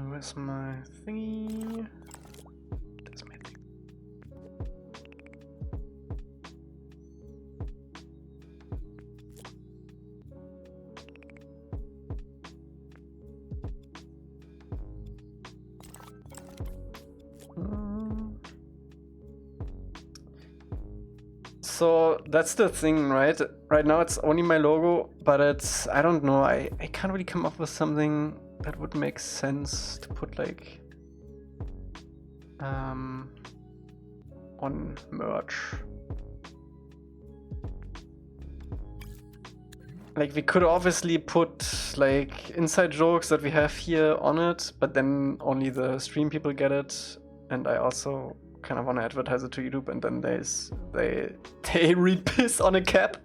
Where's my thingy? That's my thing. So that's the thing, right? Right now it's only my logo, but it's, I don't know, I can't really come up with something that would make sense to put like on merch. Like, we could obviously put like inside jokes that we have here on it, but then only the stream people get it, and I also kind of want to advertise it to YouTube, and then they read piss on a cap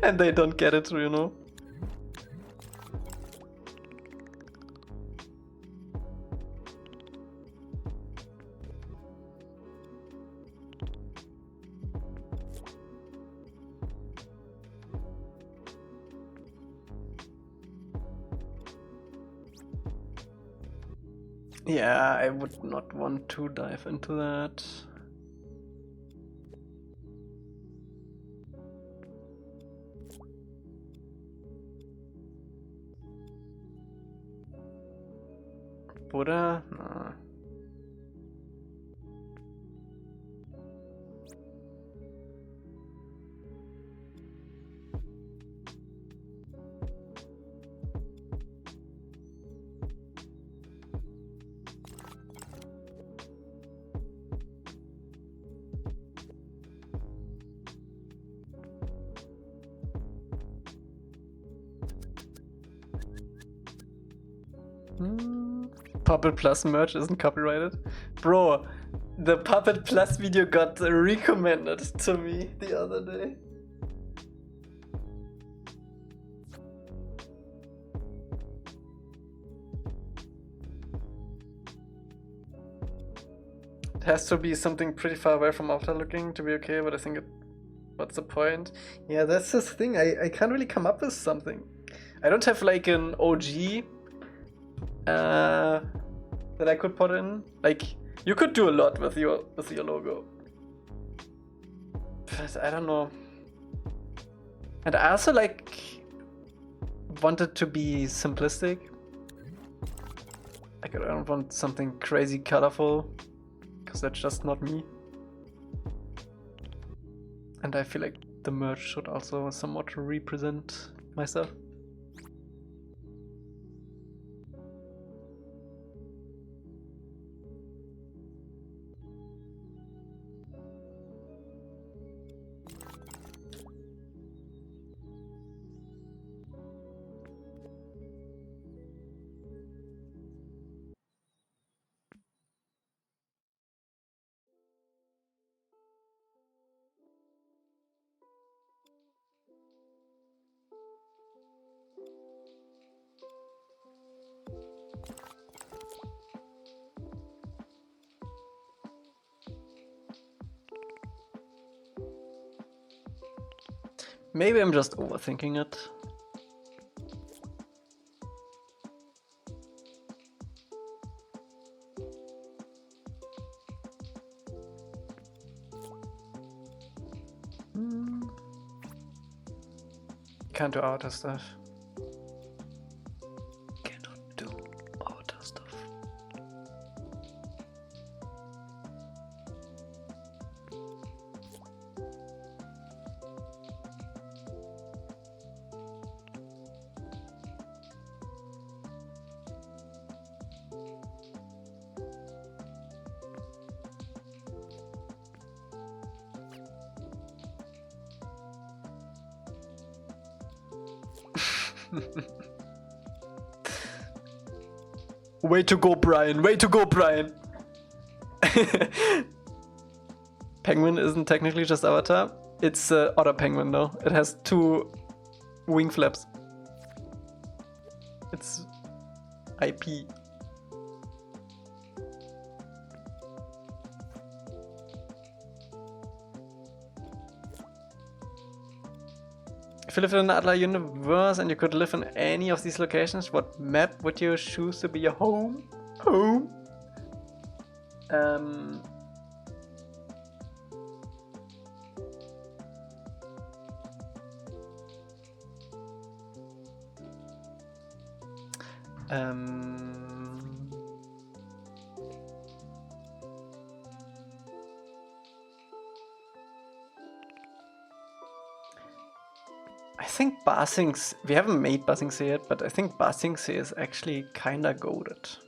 and they don't get it, you know. Yeah, I would not want to dive into that. Buddha? Nah. Puppet Plus merch isn't copyrighted. Bro, the Puppet Plus video got recommended to me the other day. It has to be something pretty far away from Avatar looking to be okay, but I think what's the point? Yeah, that's this thing. I can't really come up with something. I don't have like an OG that I could put in. Like, you could do a lot with your logo, but I don't know. And I also like wanted to be simplistic. Like, I don't want something crazy colorful, because that's just not me. And I feel like the merch should also somewhat represent myself. Maybe I'm just overthinking it. Can't do outer stuff. Cannot do outer stuff. Way to go, Brian. Way to go, Brian. Penguin isn't technically just Avatar. It's Otter Penguin, though. It has 2 wing flaps. It's IP. If you lived in an ATLA universe and you could live in any of these locations, what map would you choose to be your home? I think Ba Sing Se, we haven't made Ba Sing Se yet, but I think Ba Sing Se is actually kinda goated.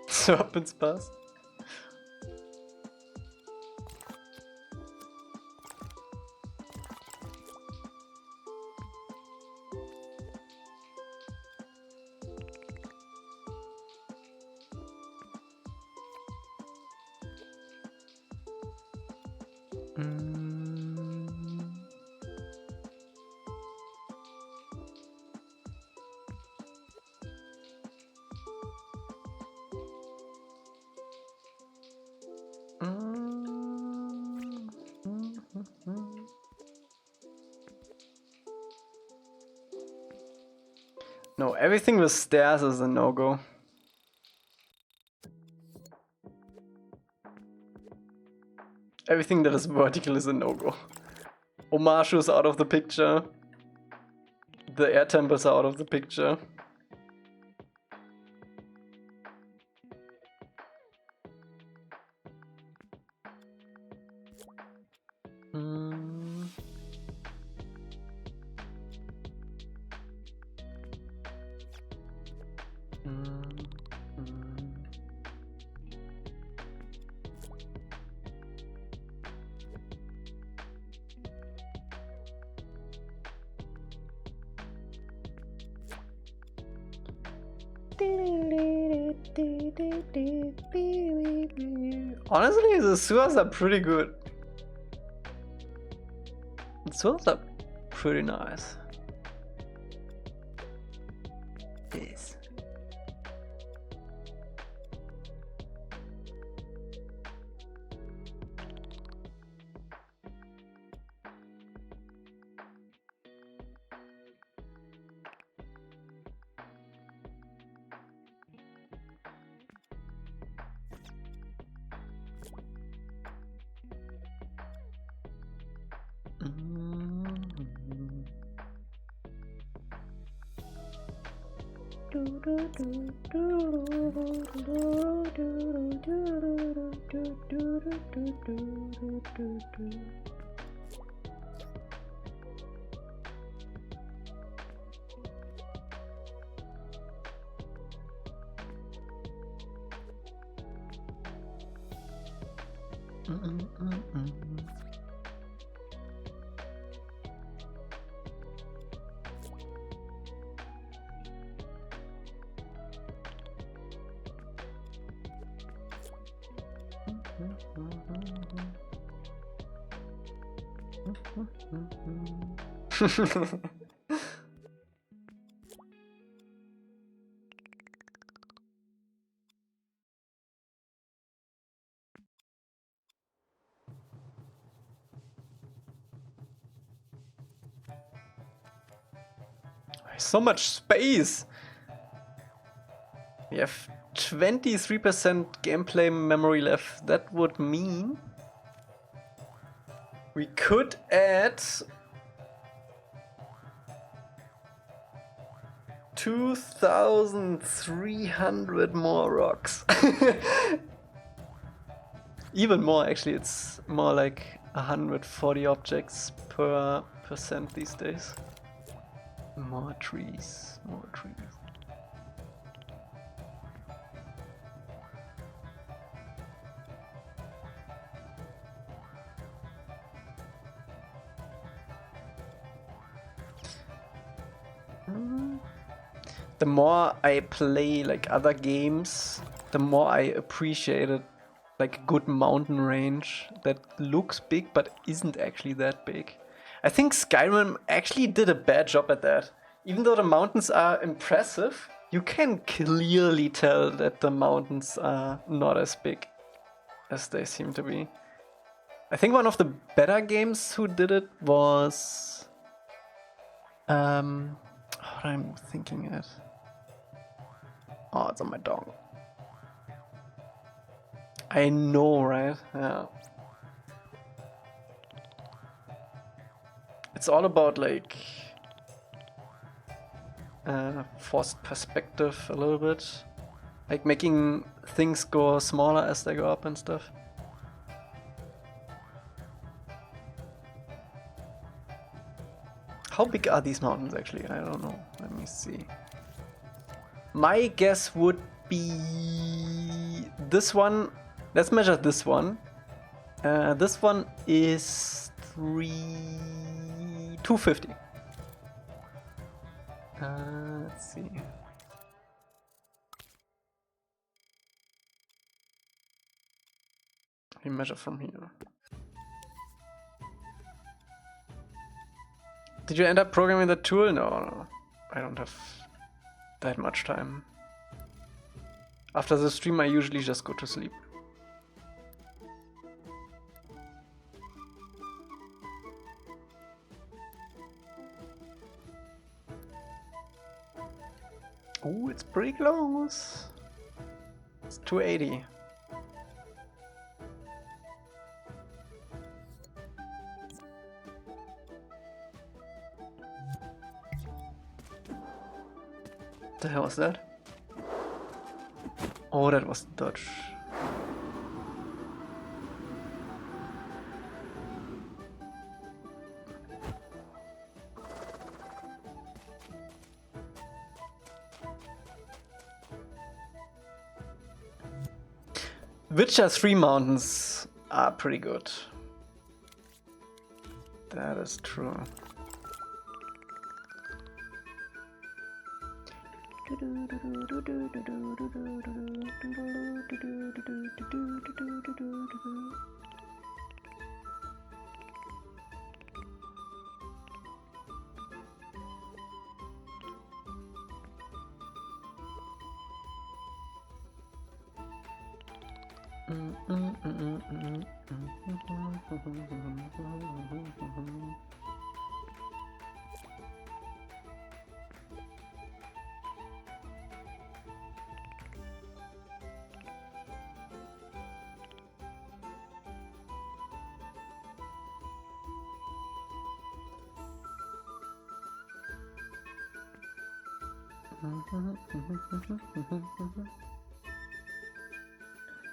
Serpent's Pass. No, everything with stairs is a no-go. Everything that is vertical is a no-go. Omashu is out of the picture. The air temples are out of the picture. Honestly, the sewers are pretty good. The sewers are pretty nice. Yes. So much space. We have 23% gameplay memory left. That would mean we could add 2,300 more rocks. Even more, actually. It's more like 140 objects per percent these days. More trees, more trees. The more I play like other games, the more I appreciate it. Like a good mountain range that looks big but isn't actually that big. I think Skyrim actually did a bad job at that. Even though the mountains are impressive, you can clearly tell that the mountains are not as big as they seem to be. I think one of the better games who did it was... what I'm thinking at... Oh, it's on my dog. I know, right? Yeah. It's all about like forced perspective a little bit. Like making things go smaller as they go up and stuff. How big are these mountains actually? I don't know. Let me see. My guess would be this one. Let's measure this one. This one is 250. Let's see. We measure from here. Did you end up programming the tool? No, I don't have that much time. After the stream, I usually just go to sleep. Ooh, it's pretty close. It's 280. What the hell was that? Oh, that was Dutch. Witcher 3 mountains are pretty good. That is true.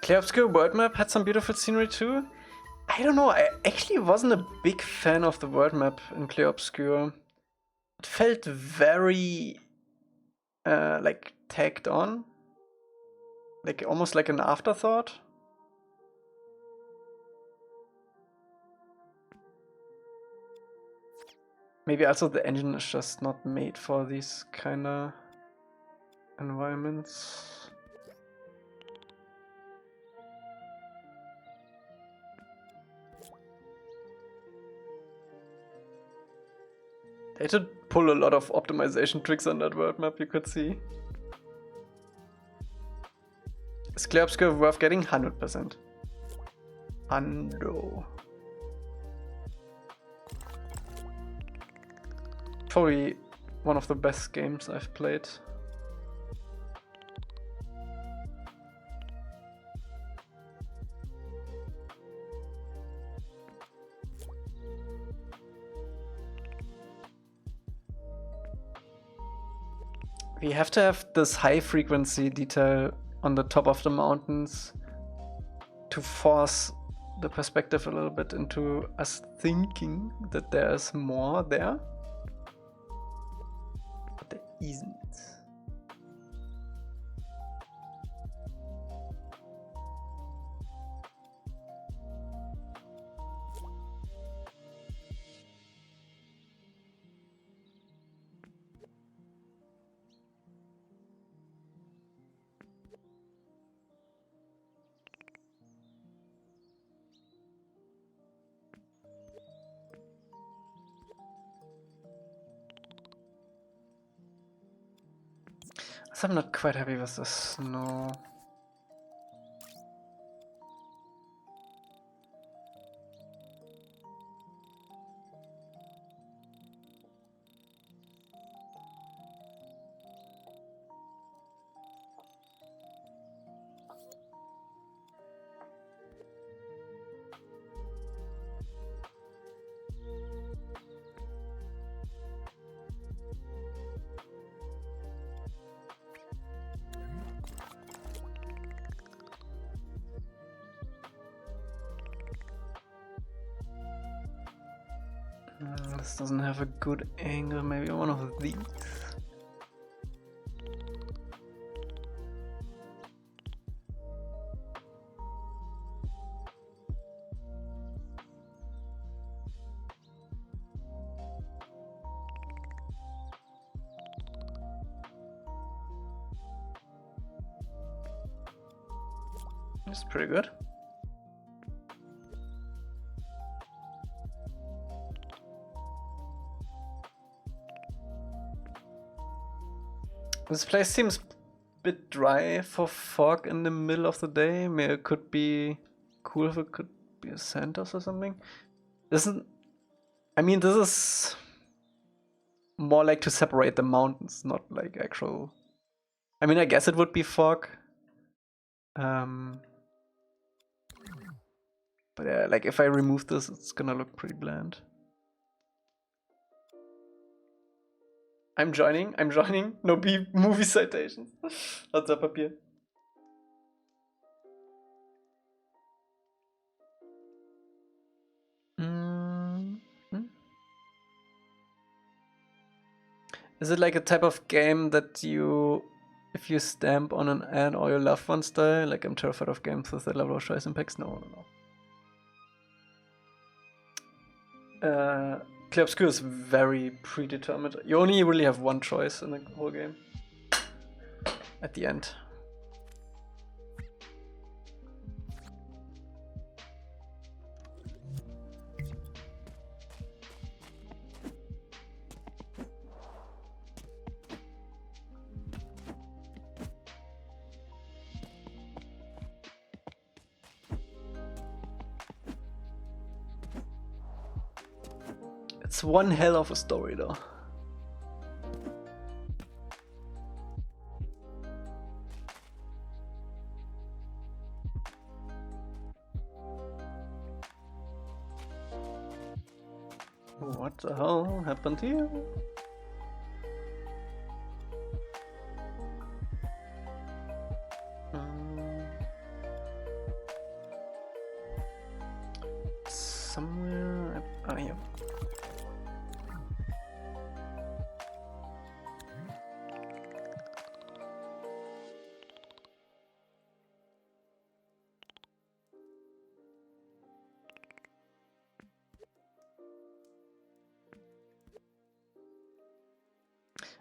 Clear Obscure world map had some beautiful scenery too. I don't know, I actually wasn't a big fan of the world map in Clear Obscure. It felt very like tagged on, like almost like an afterthought. Maybe also the engine is just not made for these kind of environments. They had to pull a lot of optimization tricks on that world map, you could see. Is Clear Obscure worth getting? 100%. Hundo. Probably one of the best games I've played. We have to have this high frequency detail on the top of the mountains to force the perspective a little bit into us thinking that there's more there. But there isn't. So I'm not quite happy with the snow. This doesn't have a good angle, maybe one of these. It's pretty good. This place seems a bit dry for fog in the middle of the day. Maybe it could be cool if it could be a Santos or something. This isn't. I mean, this is more like to separate the mountains, not like actual. I mean, I guess it would be fog. But yeah, like if I remove this, it's gonna look pretty bland. I'm joining. No B movie citations. What's up, Papier? Is it like a type of game that you, if you stamp on an ad or your loved ones die? Like, I'm terrified of games with that level of choice impacts? No. Clear Obscure is very predetermined. You only really have one choice in the whole game. at the end. It's one hell of a story though. What the hell happened here? Somewhere. Oh, here.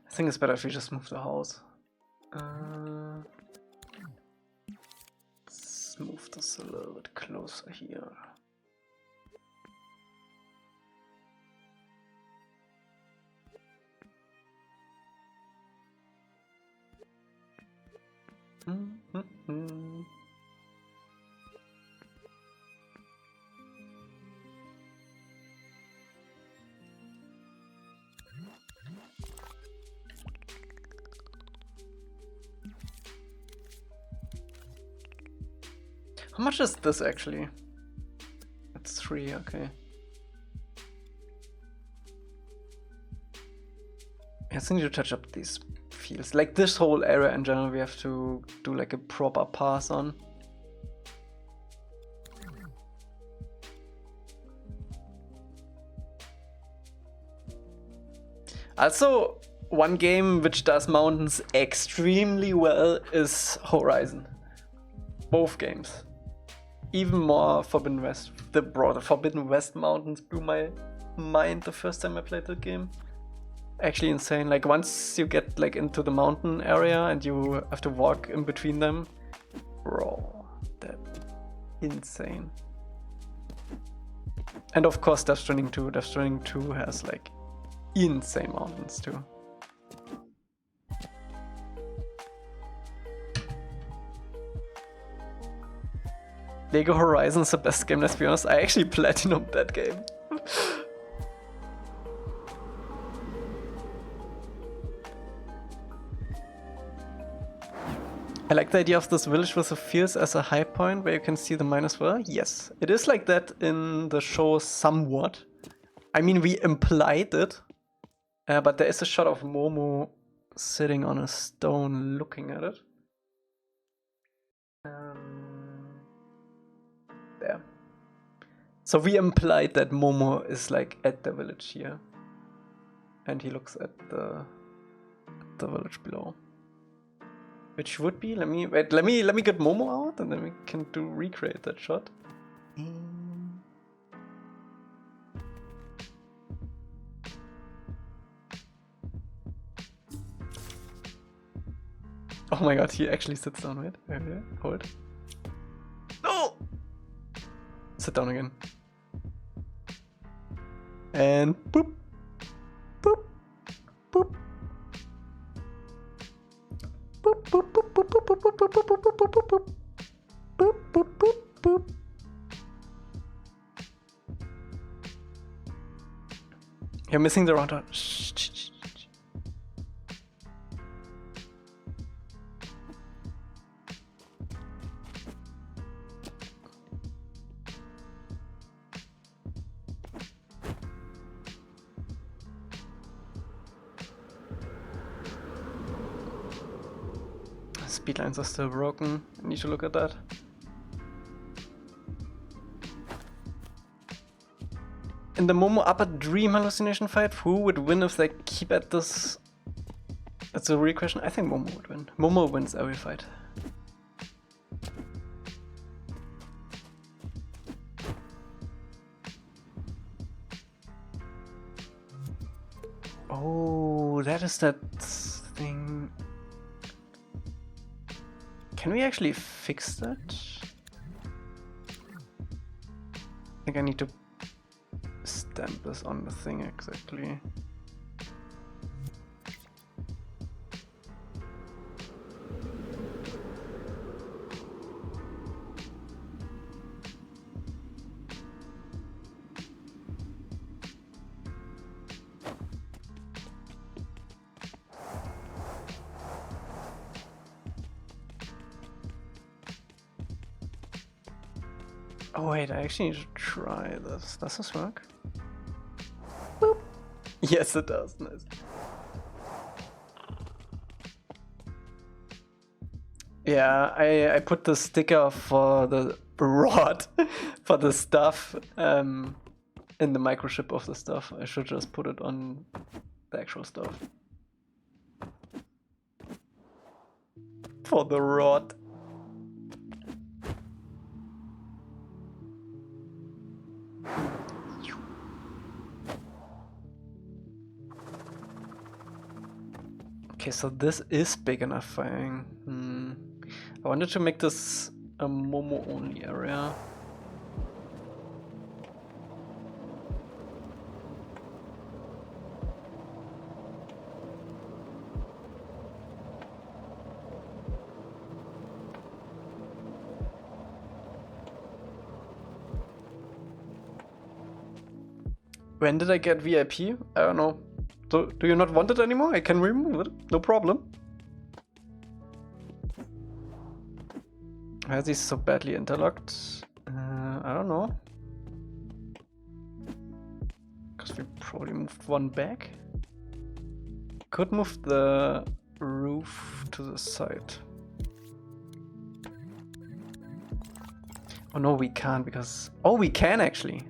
I think it's better if we just move the house. Let's move this a little bit closer here. How much is this actually? It's 3, okay. I think you touch up these fields. Like this whole area in general, we have to do like a proper pass on. Also, one game which does mountains extremely well is Horizon. Both games. Even more Forbidden West. The broader Forbidden West mountains blew my mind the first time I played the game. Actually insane. Like once you get like into the mountain area and you have to walk in between them, bro, that's insane. And of course Death Stranding 2. Death Stranding 2 has like insane mountains too. Lego Horizon is the best game, let's be honest. I actually platinumed that game. I like the idea of this village with the fields as a high point where you can see the miners were. Yes, it is like that in the show somewhat. I mean, we implied it, but there is a shot of Momo sitting on a stone looking at it. There. So we implied that Momo is like at the village here, and he looks at the village below, which would be. Let me get Momo out, and then we can recreate that shot. Oh my god, he actually sits down, right? Okay, hold. No! Sit down again. And boop. Boop. Boop. Boop, boop, boop, boop, boop, boop, boop, boop, boop, boop, boop, boop. Boop, boop, boop, boop. You're missing the router. Shh, shh, shh. Speedlines are still broken. I need to look at that. In the Momo Upper Dream hallucination fight, who would win if they keep at this? That's a real question. I think Momo would win. Momo wins every fight. Oh, that is that thing. Can we actually fix that? I think I need to stamp this on the thing exactly. Oh wait, I actually need to try this. Does this work? Boop. Yes, it does. Nice. Yeah, I put the sticker for the rod for the stuff in the microchip of the stuff. I should just put it on the actual stuff. For the rod. Okay, so this is big enough firing. I wanted to make this a Momo only area. When did I get VIP? I don't know. So, do you not want it anymore? I can remove it, no problem. Why are these so badly interlocked? I don't know. Because we probably moved one back. Could move the roof to the side. Oh no, we can't because... Oh, we can actually.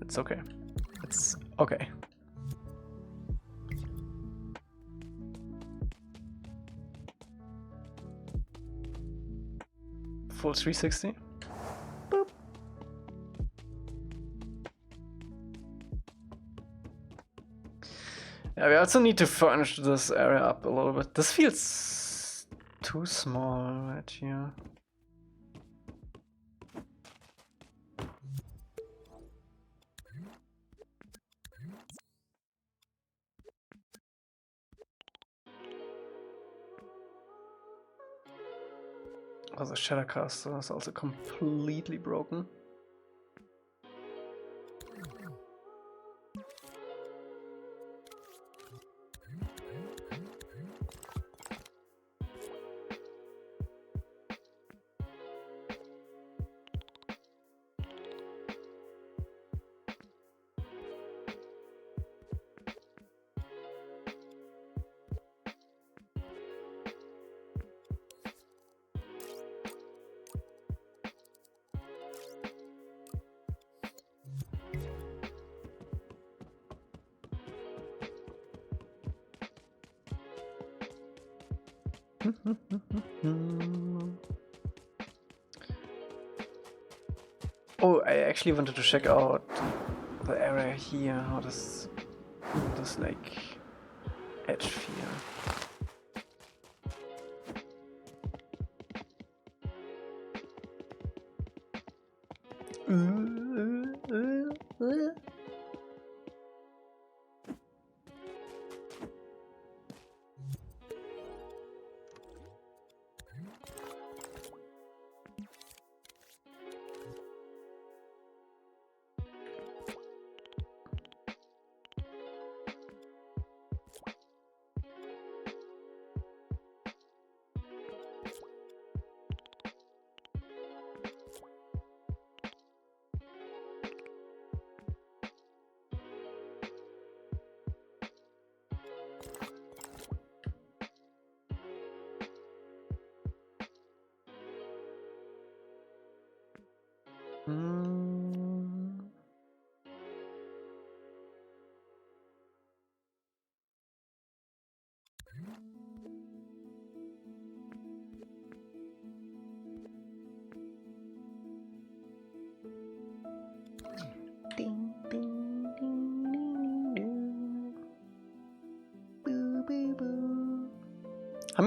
It's okay. It's okay. Full 360. Boop. Yeah, we also need to furnish this area up a little bit. This feels too small right here. Oh, the shadow caster is also completely broken. Oh, I actually wanted to check out the area here. How does this like edge feel?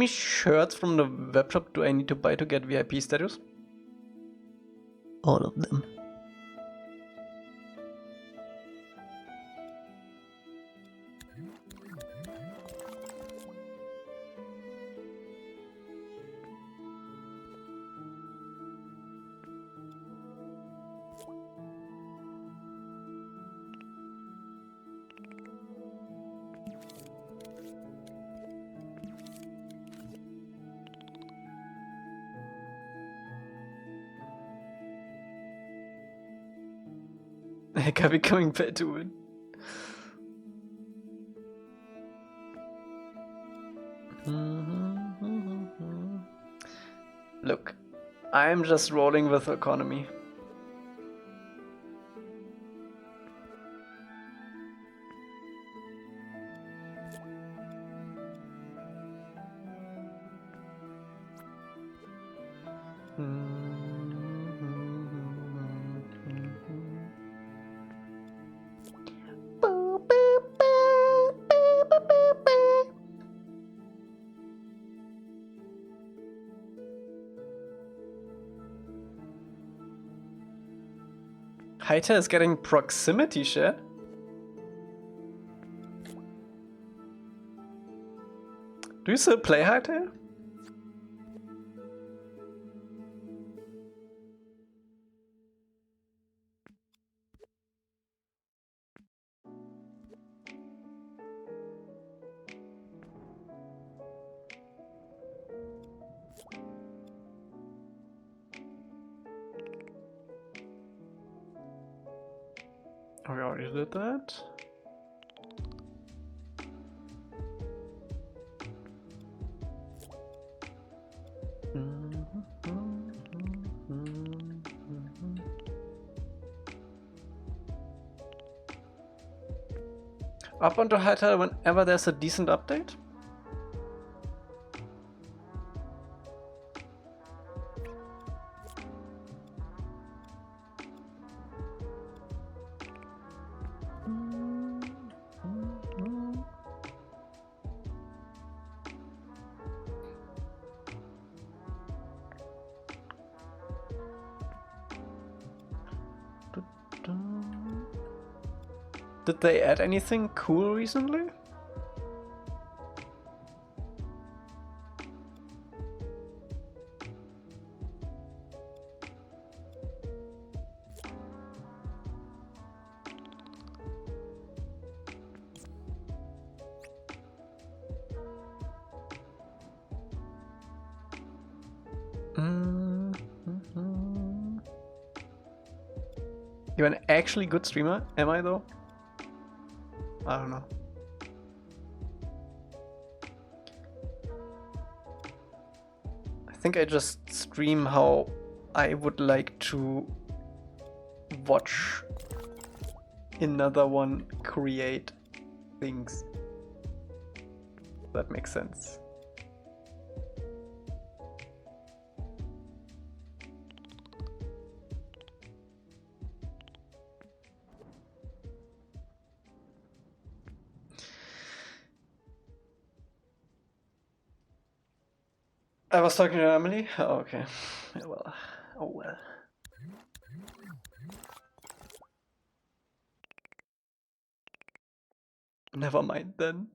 many shirts from the webshop do I need to buy to get VIP status? All of them. Heck, are we coming pay to win? Look, I'm just rolling with economy. Hyta is getting proximity share. Do you still play Hyta? We already did that. Up onto Hyta whenever there's a decent update. Did they add anything cool recently? You're an actually good streamer, am I though? I don't know. I think I just stream how I would like to watch another one create things. That makes sense. I was talking to Emily? Oh, okay. Yeah, well, oh well. Never mind then.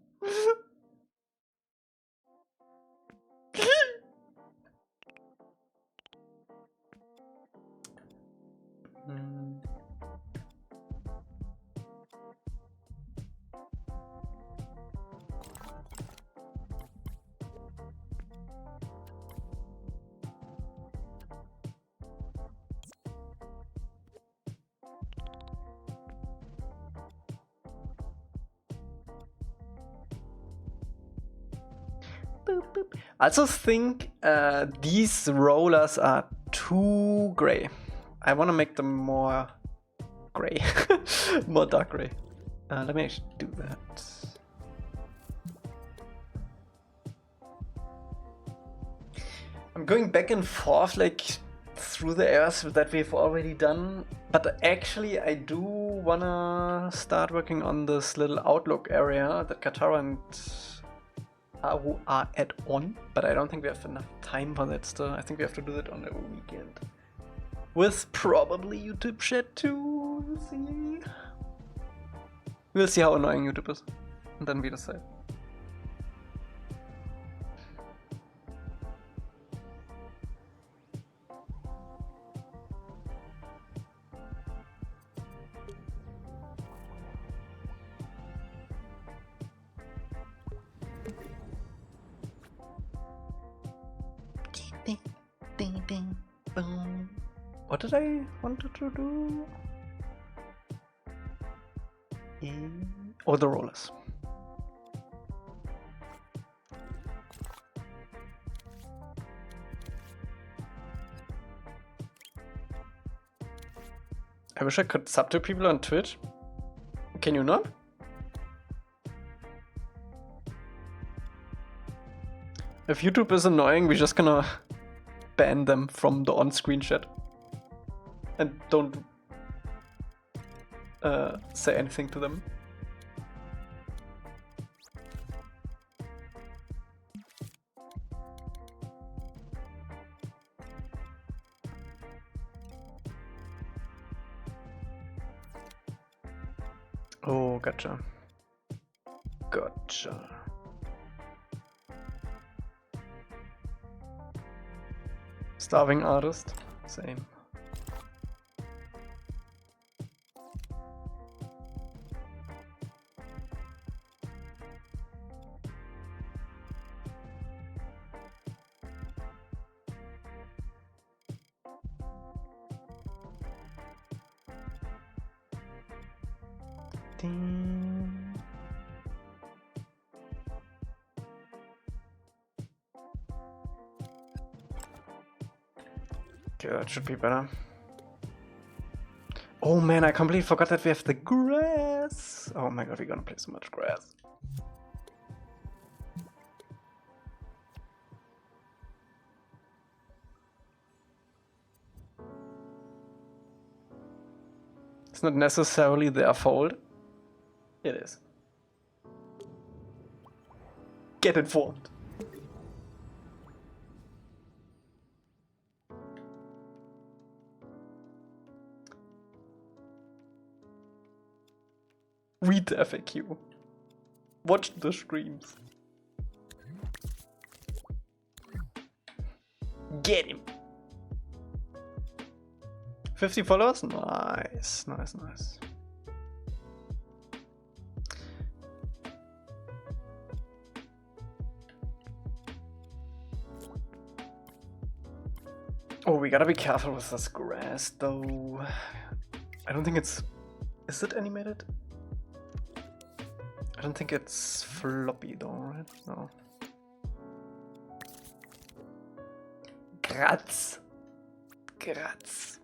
I also think these rollers are too gray. I want to make them more gray, more dark gray. Let me actually do that. I'm going back and forth like through the areas that we've already done, but actually I do wanna start working on this little outlook area that Katara and Haru add-on, but I don't think we have enough time for that still. I think we have to do that on a weekend. With probably YouTube chat too, we'll see. We'll see how annoying YouTube is, and then we decide. What did I wanted to do? Oh, the rollers. I wish I could sub to people on Twitch. Can you not? If YouTube is annoying, we're just gonna ban them from the on-screen chat. And don't say anything to them. Oh, gotcha. Gotcha. Starving artist? Same. Okay, that should be better. Oh man, I completely forgot that we have the grass. Oh my god, we're gonna play so much grass. It's not necessarily their fault. It is. Get informed. Read the FAQ. Watch the streams. Get him. 50 followers? Nice, nice, nice. Oh, we gotta be careful with this grass though. I don't think it's... Is it animated? I don't think it's floppy though, right? No. Graz. Graz.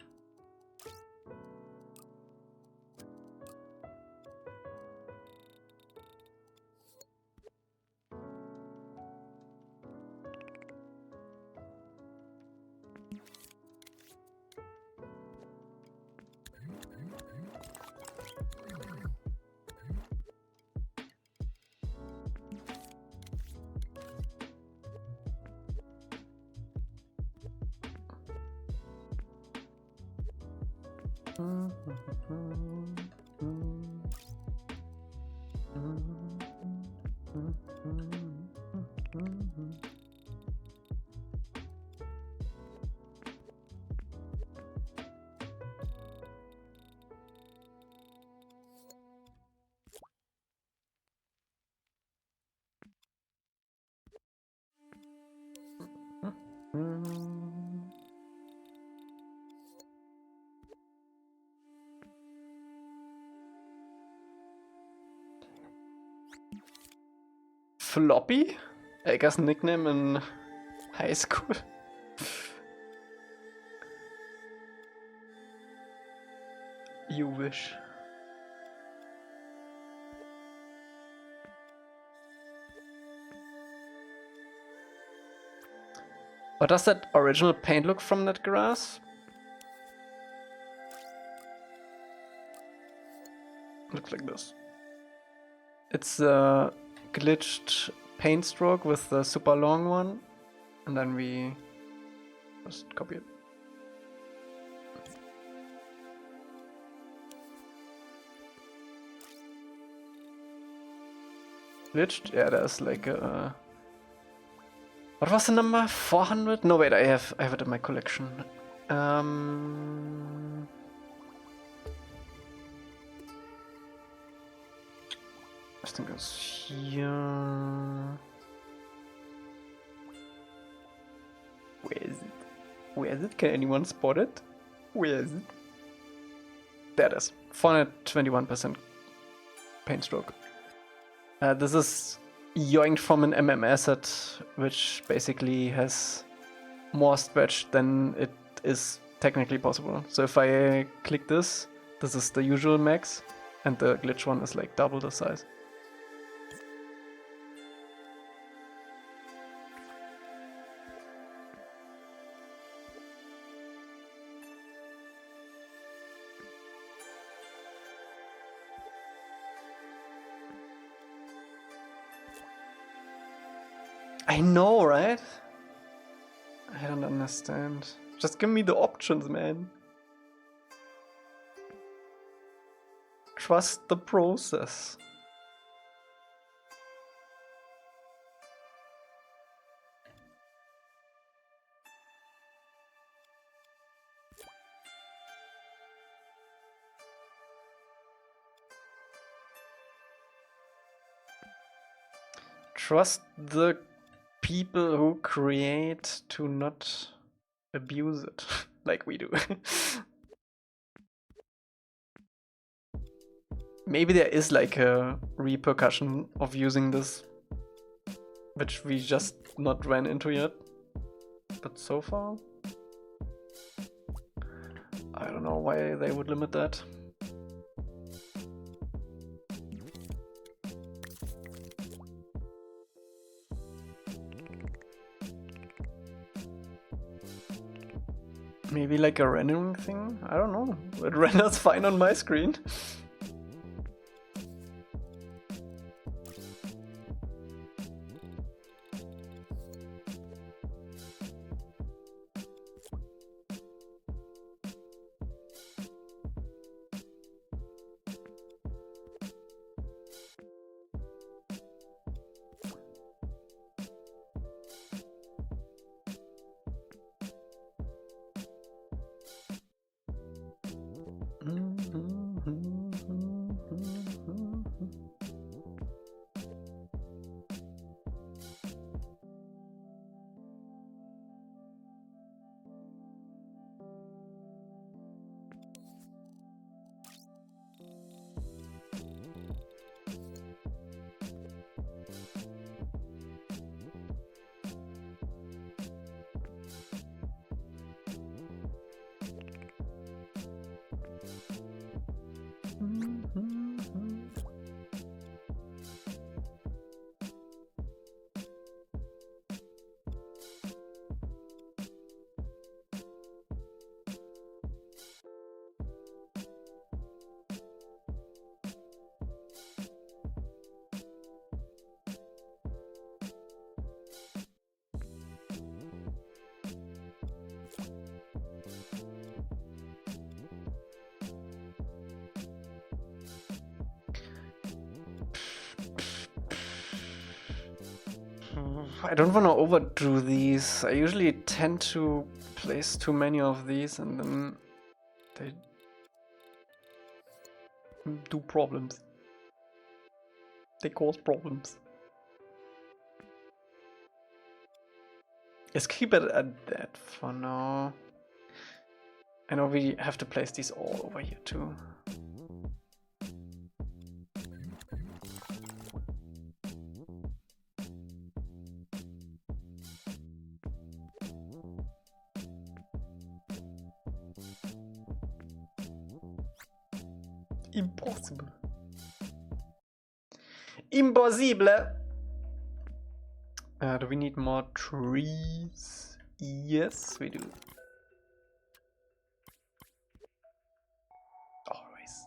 Floppy? Elca's nickname in high school. You wish. What does that original paint look from that grass? Looks like this. It's glitched paint stroke with the super long one, and then we just copy it. Glitched? Yeah, there's like a... What was the number? 400? No, wait, I have it in my collection. I think it's here. Where is it? Where is it? Can anyone spot it? Where is it? There it is. 421% paint stroke. This is yoinked from an MM asset, which basically has more stretch than it is technically possible. So if I click this, this is the usual max, and the glitch one is like double the size. I know, right? I don't understand. Just give me the options, man. Trust the process. Trust the people who create to not abuse it like we do. Maybe there is like a repercussion of using this, which we just not ran into yet. But so far, I don't know why they would limit that. Maybe like a rendering thing? I don't know. It renders fine on my screen. I don't want to overdo these. I usually tend to place too many of these and then they do problems. They cause problems. Let's keep it at that for now. I know we have to place these all over here too. Impossible. Impossible! Do we need more trees? Yes, we do. Always.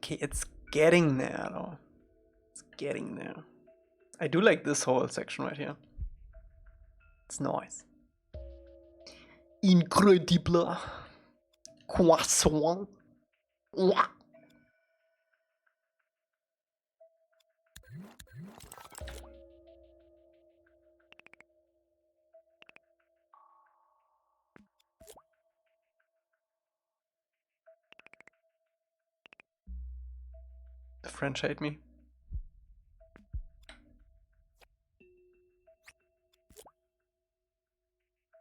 Okay, it's getting there though. It's getting there. I do like this whole section right here. It's nice. Incredible. Croissant. Mwah. The French hate me.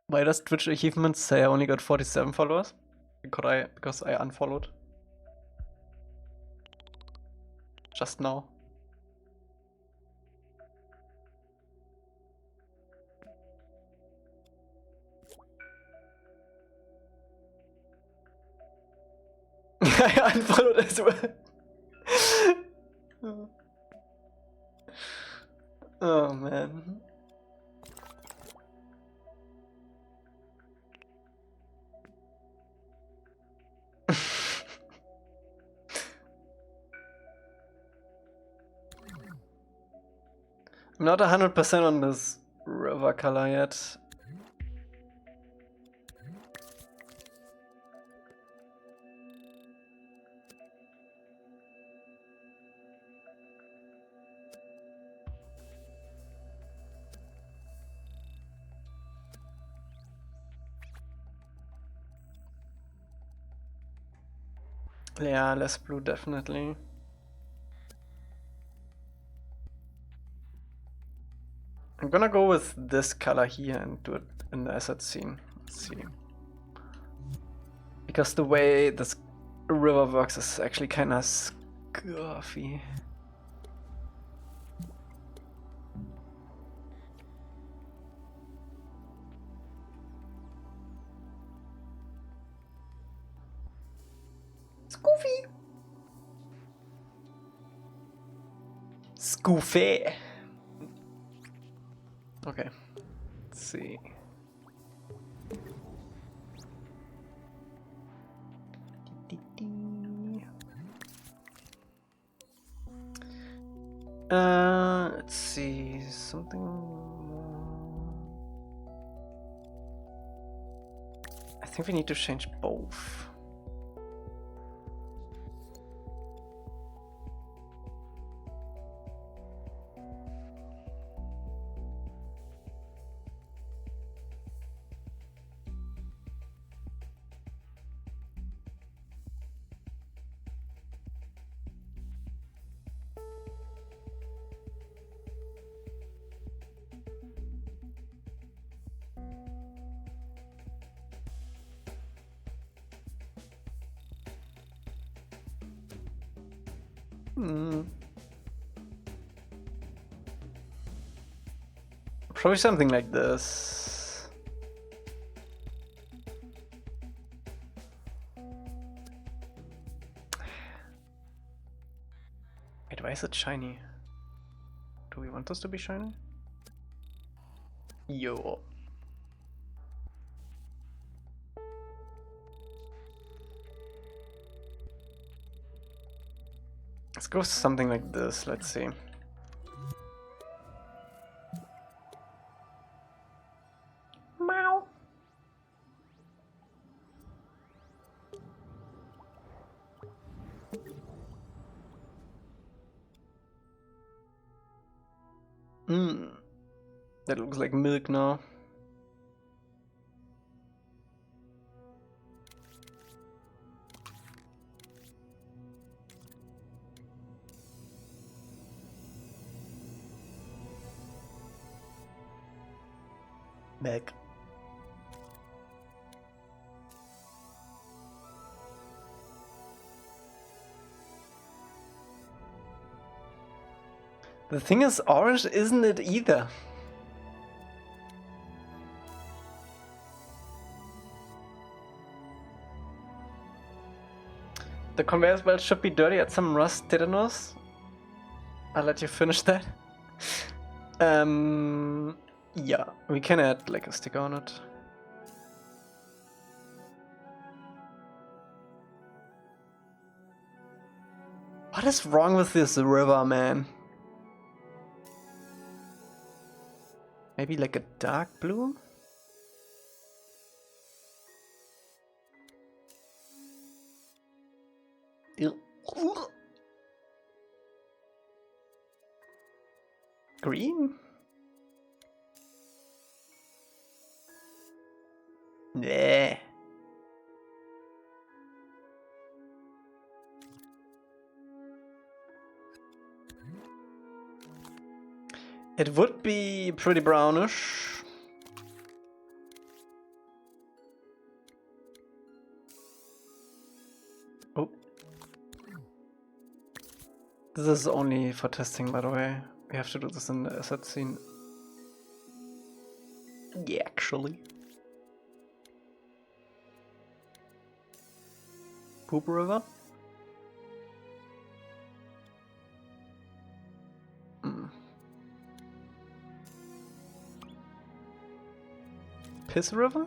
Why does Twitch achievements say I only got 47 followers? Because I unfollowed. Just now. I unfollowed as well. Oh man. I'm not 100% on this river color yet. Yeah, less blue definitely. I'm gonna go with this color here and do it in the asset scene. Let's see. Because the way this river works is actually kinda scuffy. Scoofy! Scoofy! Okay, let's see. Let's see, something more. I think we need to change both. Probably something like this. Wait, why is it shiny? Do we want this to be shiny? Yo. Let's go something like this, let's see. Meow. That looks like milk now. Back. The thing is, orange isn't it either. The conveyor belt should be dirty. Add some rust tetanus. I'll let you finish that. Yeah, we can add like a sticker on it. What is wrong with this river, man? Maybe like a dark blue? Ew. Green? Yeah. It would be pretty brownish. Oh. This is only for testing, by the way. We have to do this in the asset scene. Yeah, actually. Poop river? Piss river?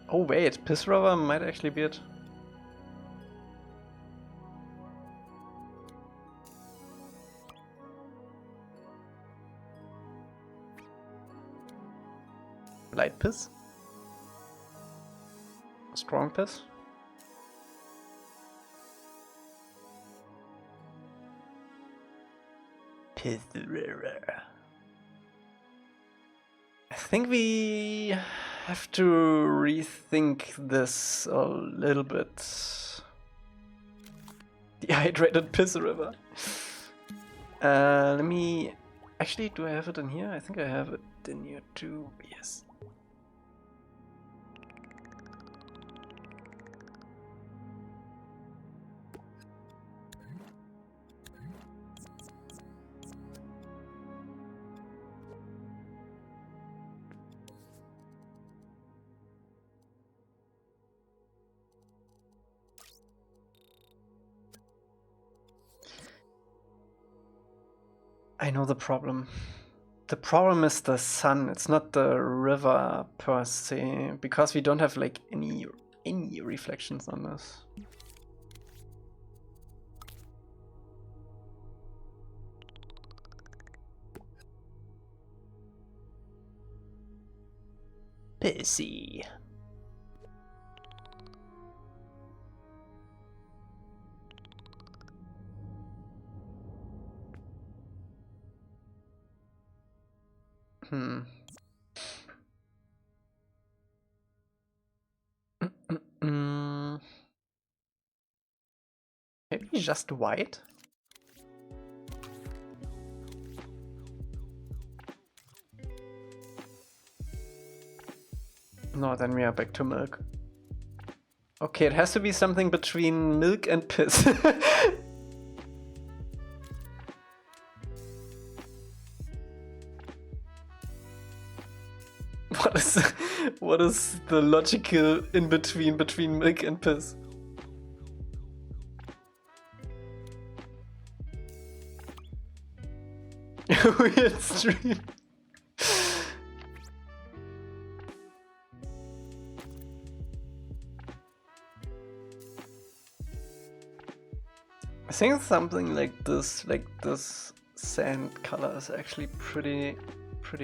Oh wait, piss river might actually be it. Light piss? Strong piss? Piss river. I think we have to rethink this a little bit. Dehydrated piss river. Let me... Actually, do I have it in here? I think I have it in here too. Yes. I know the problem. The problem is the sun. It's not the river per se, because we don't have like any reflections on this. Pissy. Maybe just white? No, then we are back to milk. Okay, it has to be something between milk and piss. What is the logical in between milk and piss? Weird stream. I think something like this sand color is actually pretty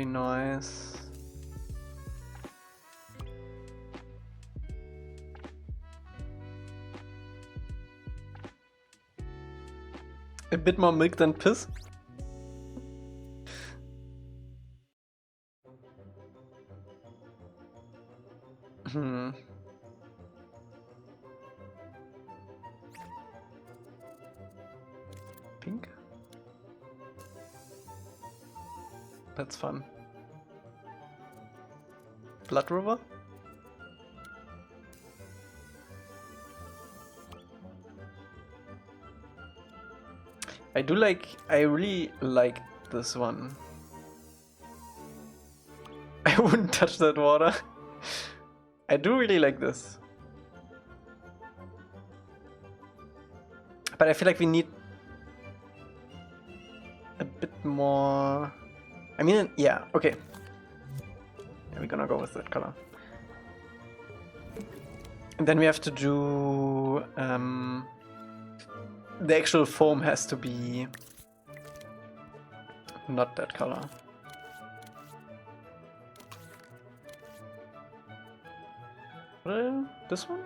nice. A bit more milk than piss. Pink? That's fun. Blood river? I really like this one. I wouldn't touch that water. I do really like this. But I feel like we need a bit more... I mean, yeah, okay. Yeah, we're gonna go with that color. And then we have to do the actual foam has to be not that color. This one?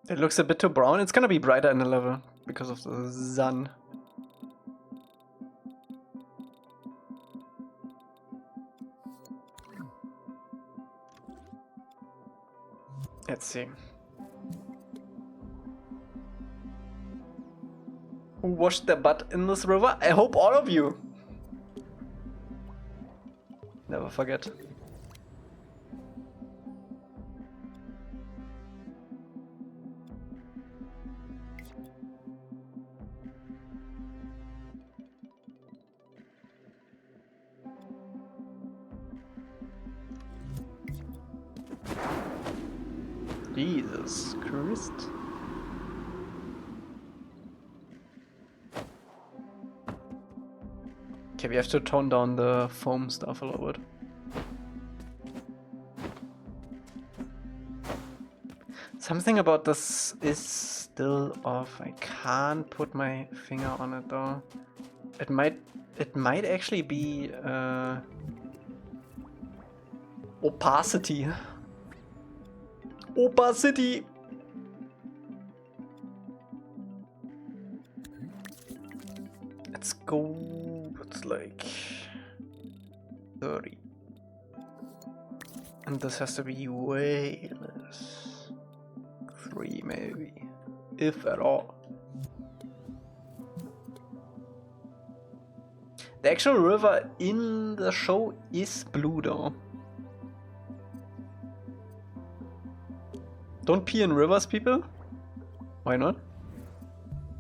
It looks a bit too brown. It's gonna be brighter in the level because of the sun. Let's see. Who washed their butt in this river? I hope all of you. Never forget. Jesus Christ. Okay, we have to tone down the foam stuff a little bit. Something about this is still off. I can't put my finger on it though. It might actually be opacity. Opacity. Let's go. It's like 30. And this has to be way less. 3 maybe. If at all. The actual river in the show is blue though. Don't pee in rivers, people. Why not?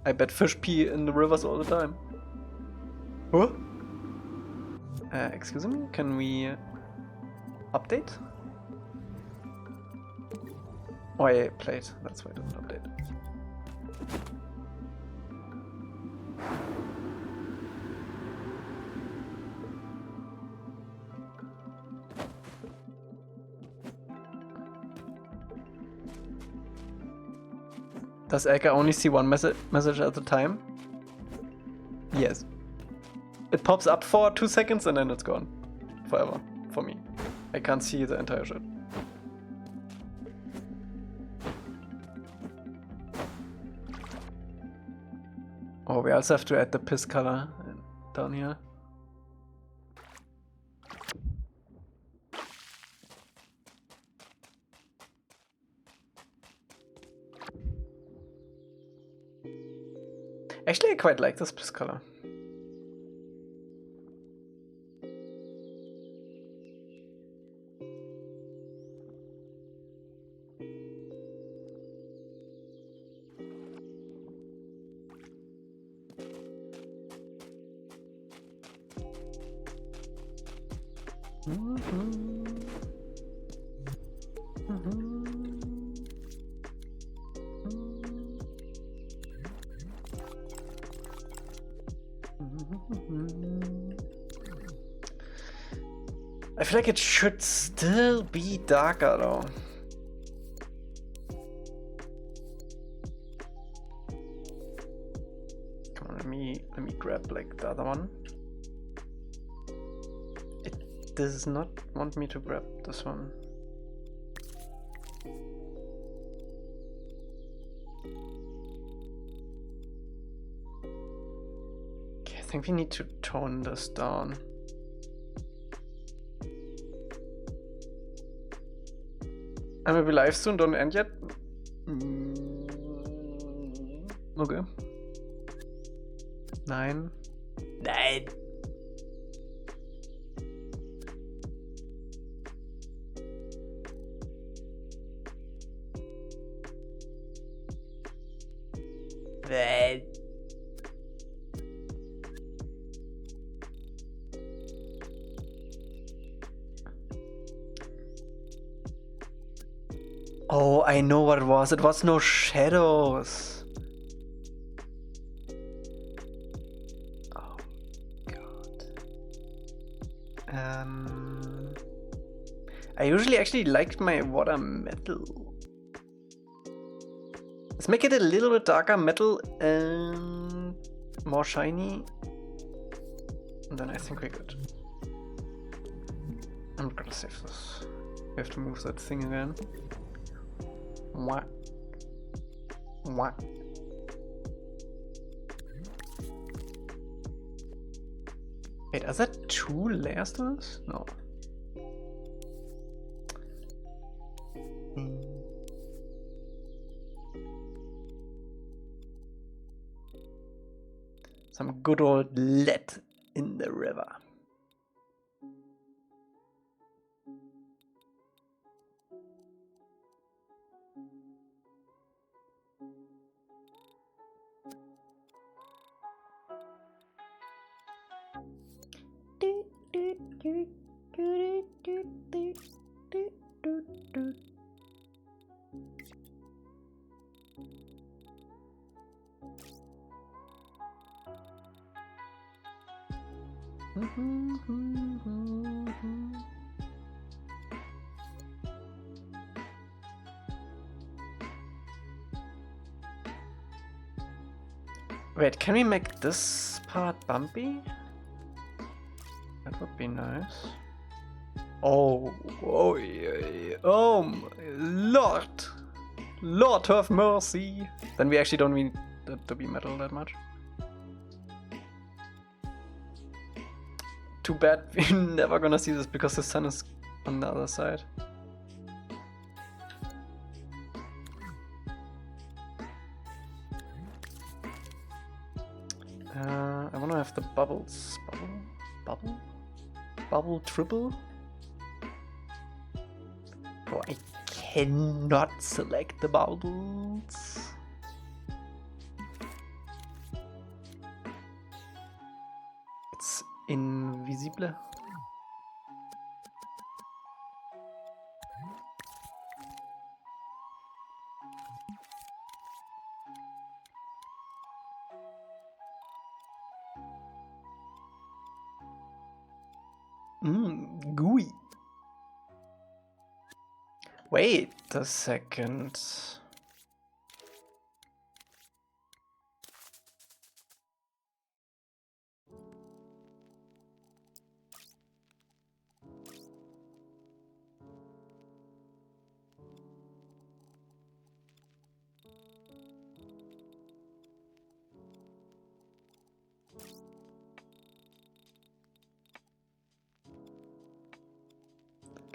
I bet fish pee in the rivers all the time. Huh? Excuse me, can we update? Oh, I played, that's why it doesn't update. Does Elca only see one message at a time? Yes. It pops up for 2 seconds and then it's gone. Forever. For me. I can't see the entire shit. Oh, we also have to add the piss color down here. Actually, I quite like this piss color. I feel like it should still be darker though. Come on, let me grab like the other one. It does not want me to grab this one. Okay, I think we need to tone this down. I may be live soon, don't end yet. Okay. 9. 9. Nine. Oh, I know what it was. It was no shadows. Oh, God. I usually actually liked my water metal. Let's make it a little bit darker metal and more shiny. And then I think we're good. I'm gonna save this. We have to move that thing again. Mwah. Mwah. Wait, are there 2 layers to this? No. Some good old lead in the river. Wait, can we make this part bumpy? That would be nice. Oh, oh, yeah, oh, Lord! Lord have mercy! Then we actually don't need that to be metal that much. Too bad we're never gonna see this because the sun is on the other side. I wanna have the bubbles. Bubble triple? Oh, I cannot select the bubbles. It's invisible. Gooey. Wait a second.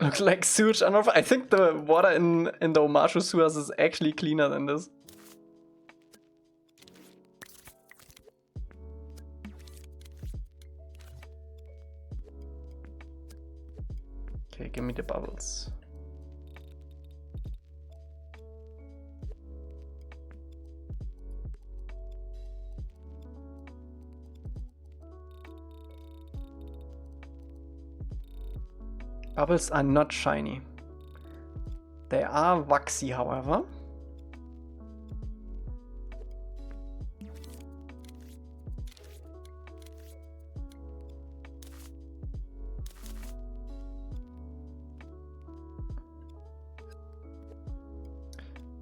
Looks like sewage on. I think the water in the Omashu sewers is actually cleaner than this. Okay, give me the bubbles. Bubbles are not shiny. They are waxy, however.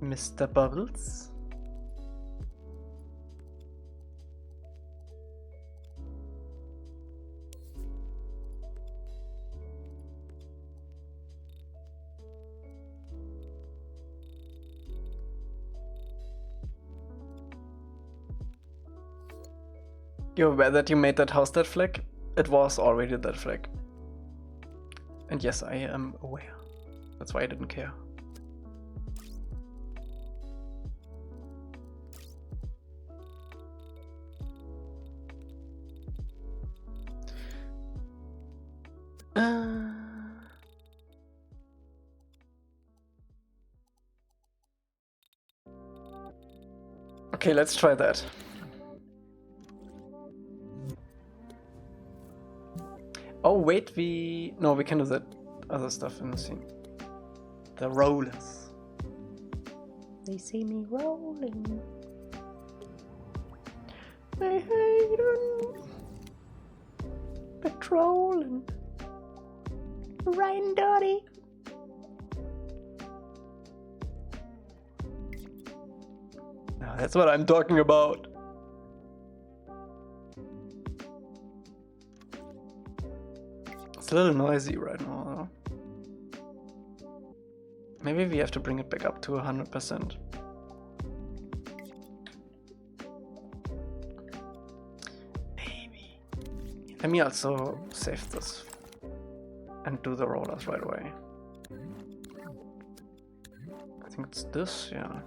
Mr. Bubbles. You're aware that you made that house that flag? It was already that flag. And yes, I am aware. That's why I didn't care. Okay, let's try that. Oh wait, no, we can do that other stuff in the scene. The rollers. They see me rolling. They hate them. Patrolling. Riding dirty. Now that's what I'm talking about. It's a little noisy right now. Maybe we have to bring it back up to 100%. Maybe. Let me also save this and do the rollers right away. I think it's this, yeah.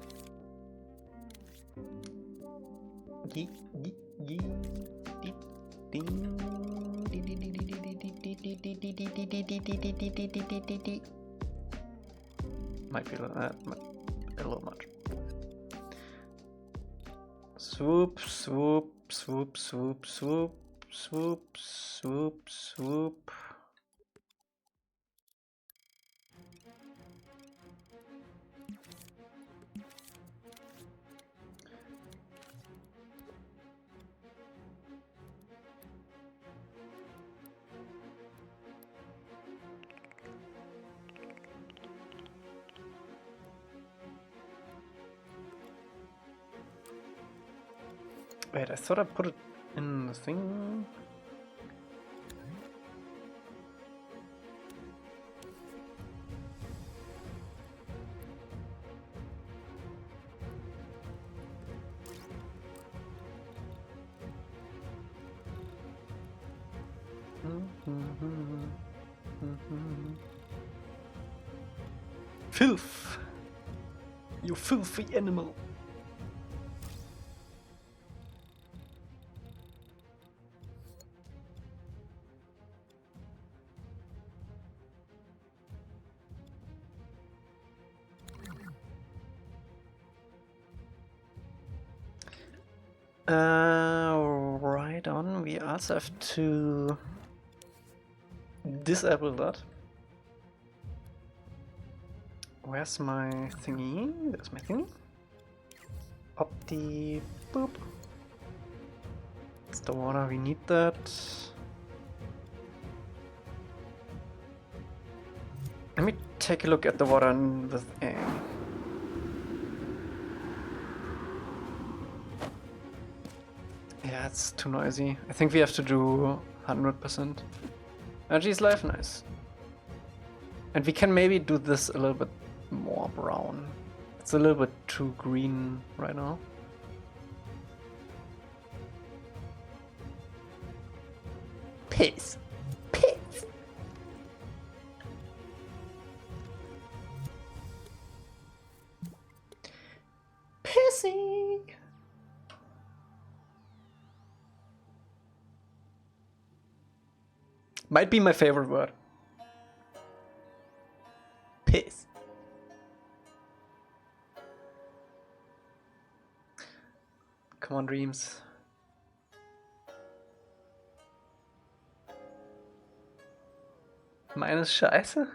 Might be a little much. Swoop, swoop, swoop, swoop, swoop, swoop, swoop, swoop. Wait, I thought I put it in the thing. Filth! You filthy animal! Right on. We also have to disable that. Where's my thingy? There's my thingy. Opti boop. It's the water, we need that. Let me take a look at the water with aim. Yeah, it's too noisy. I think we have to do 100%. Energy's life, nice. And we can maybe do this a little bit more brown. It's a little bit too green right now. Piss. Piss. Pissy. Might be my favorite word. Piss. Come on, Dreams. Meine Scheiße?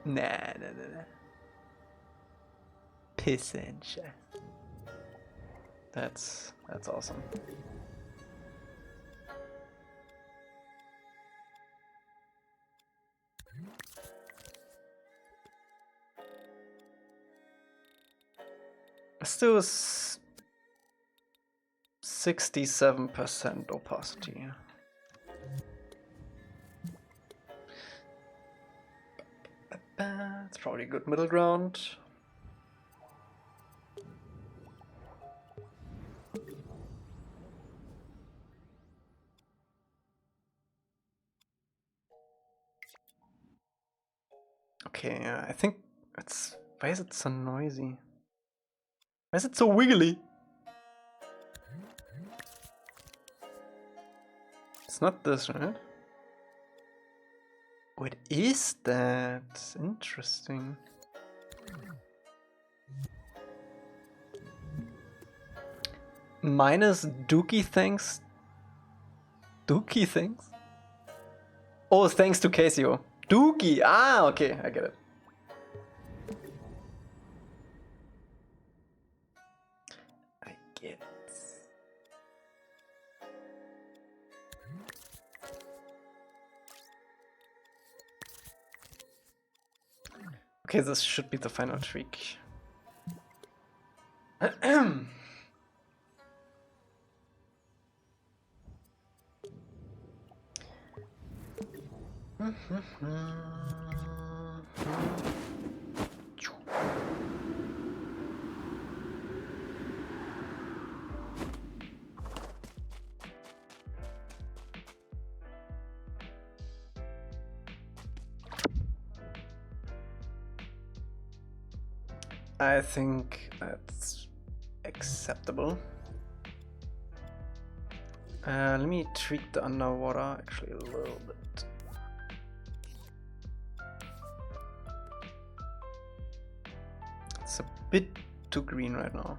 Nah. Piss and shit. That's awesome. Still 67% opacity. It's probably a good middle ground. Okay, I think it's... Why is it so noisy? Why is it so wiggly? It's not this, right? is that? Interesting. Minus Dookie thanks. Dookie thanks? Oh, thanks to Casio. Dookie! Ah, okay, I get it. I get it. Okay, this should be the final trick. I think that's acceptable. Let me tweak the underwater actually a little bit. It's a bit too green right now.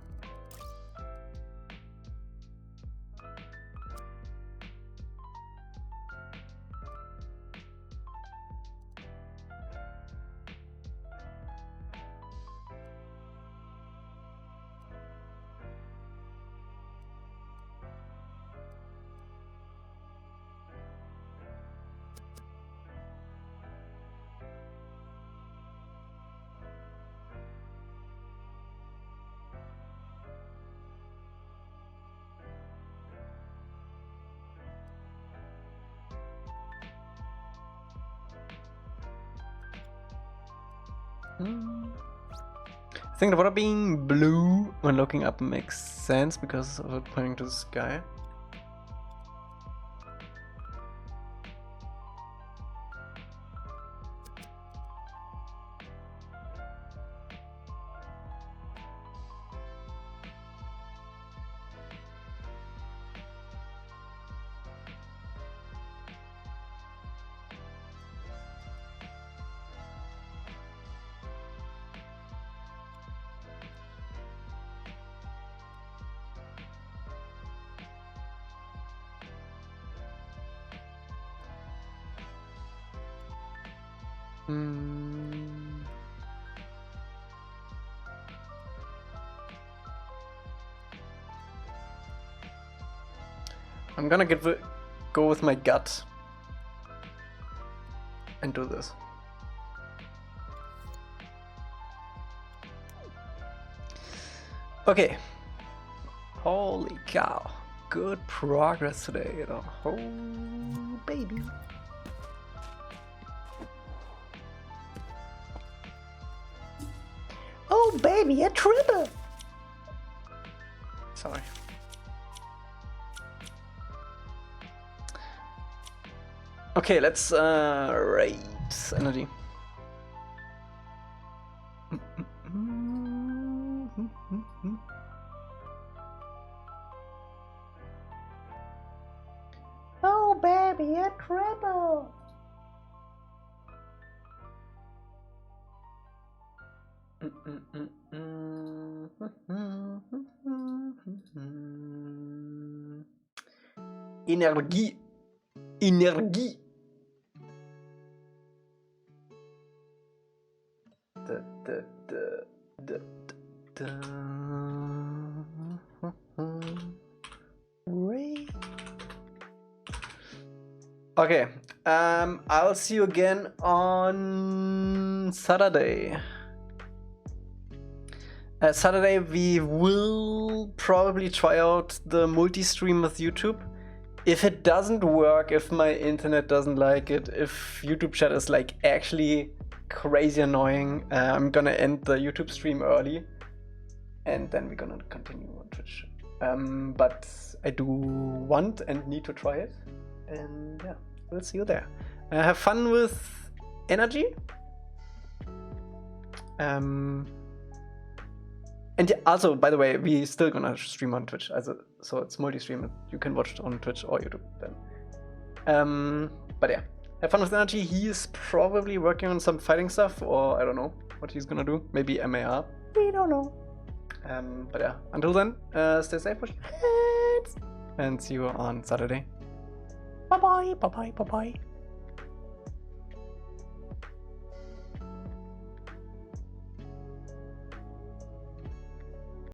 I think the water being blue when looking up makes sense because of it pointing to the sky. I'm gonna go with my gut and do this. Okay. Holy cow. Good progress today, you know. Oh, baby. Oh, baby, a triple. Sorry. Okay, let's rate energy. Oh, baby, a triple. Energie. Energie. Okay, I'll see you again on Saturday. Saturday we will probably try out the multi-stream with YouTube. If it doesn't work, if my internet doesn't like it, if YouTube chat is like actually crazy annoying, I'm gonna end the YouTube stream early and then we're gonna continue on Twitch. But I do want and need to try it, and yeah, we'll see you there. Have fun with energy. And yeah, also, by the way, we still gonna stream on Twitch, so it's multi-stream. You can watch it on Twitch or YouTube then. But yeah, have fun with energy. He is probably working on some fighting stuff, or I don't know what he's gonna do. Maybe MAR. We don't know. But yeah, until then, stay safe, push your hands, and see you on Saturday. Bye bye, bye bye, bye bye.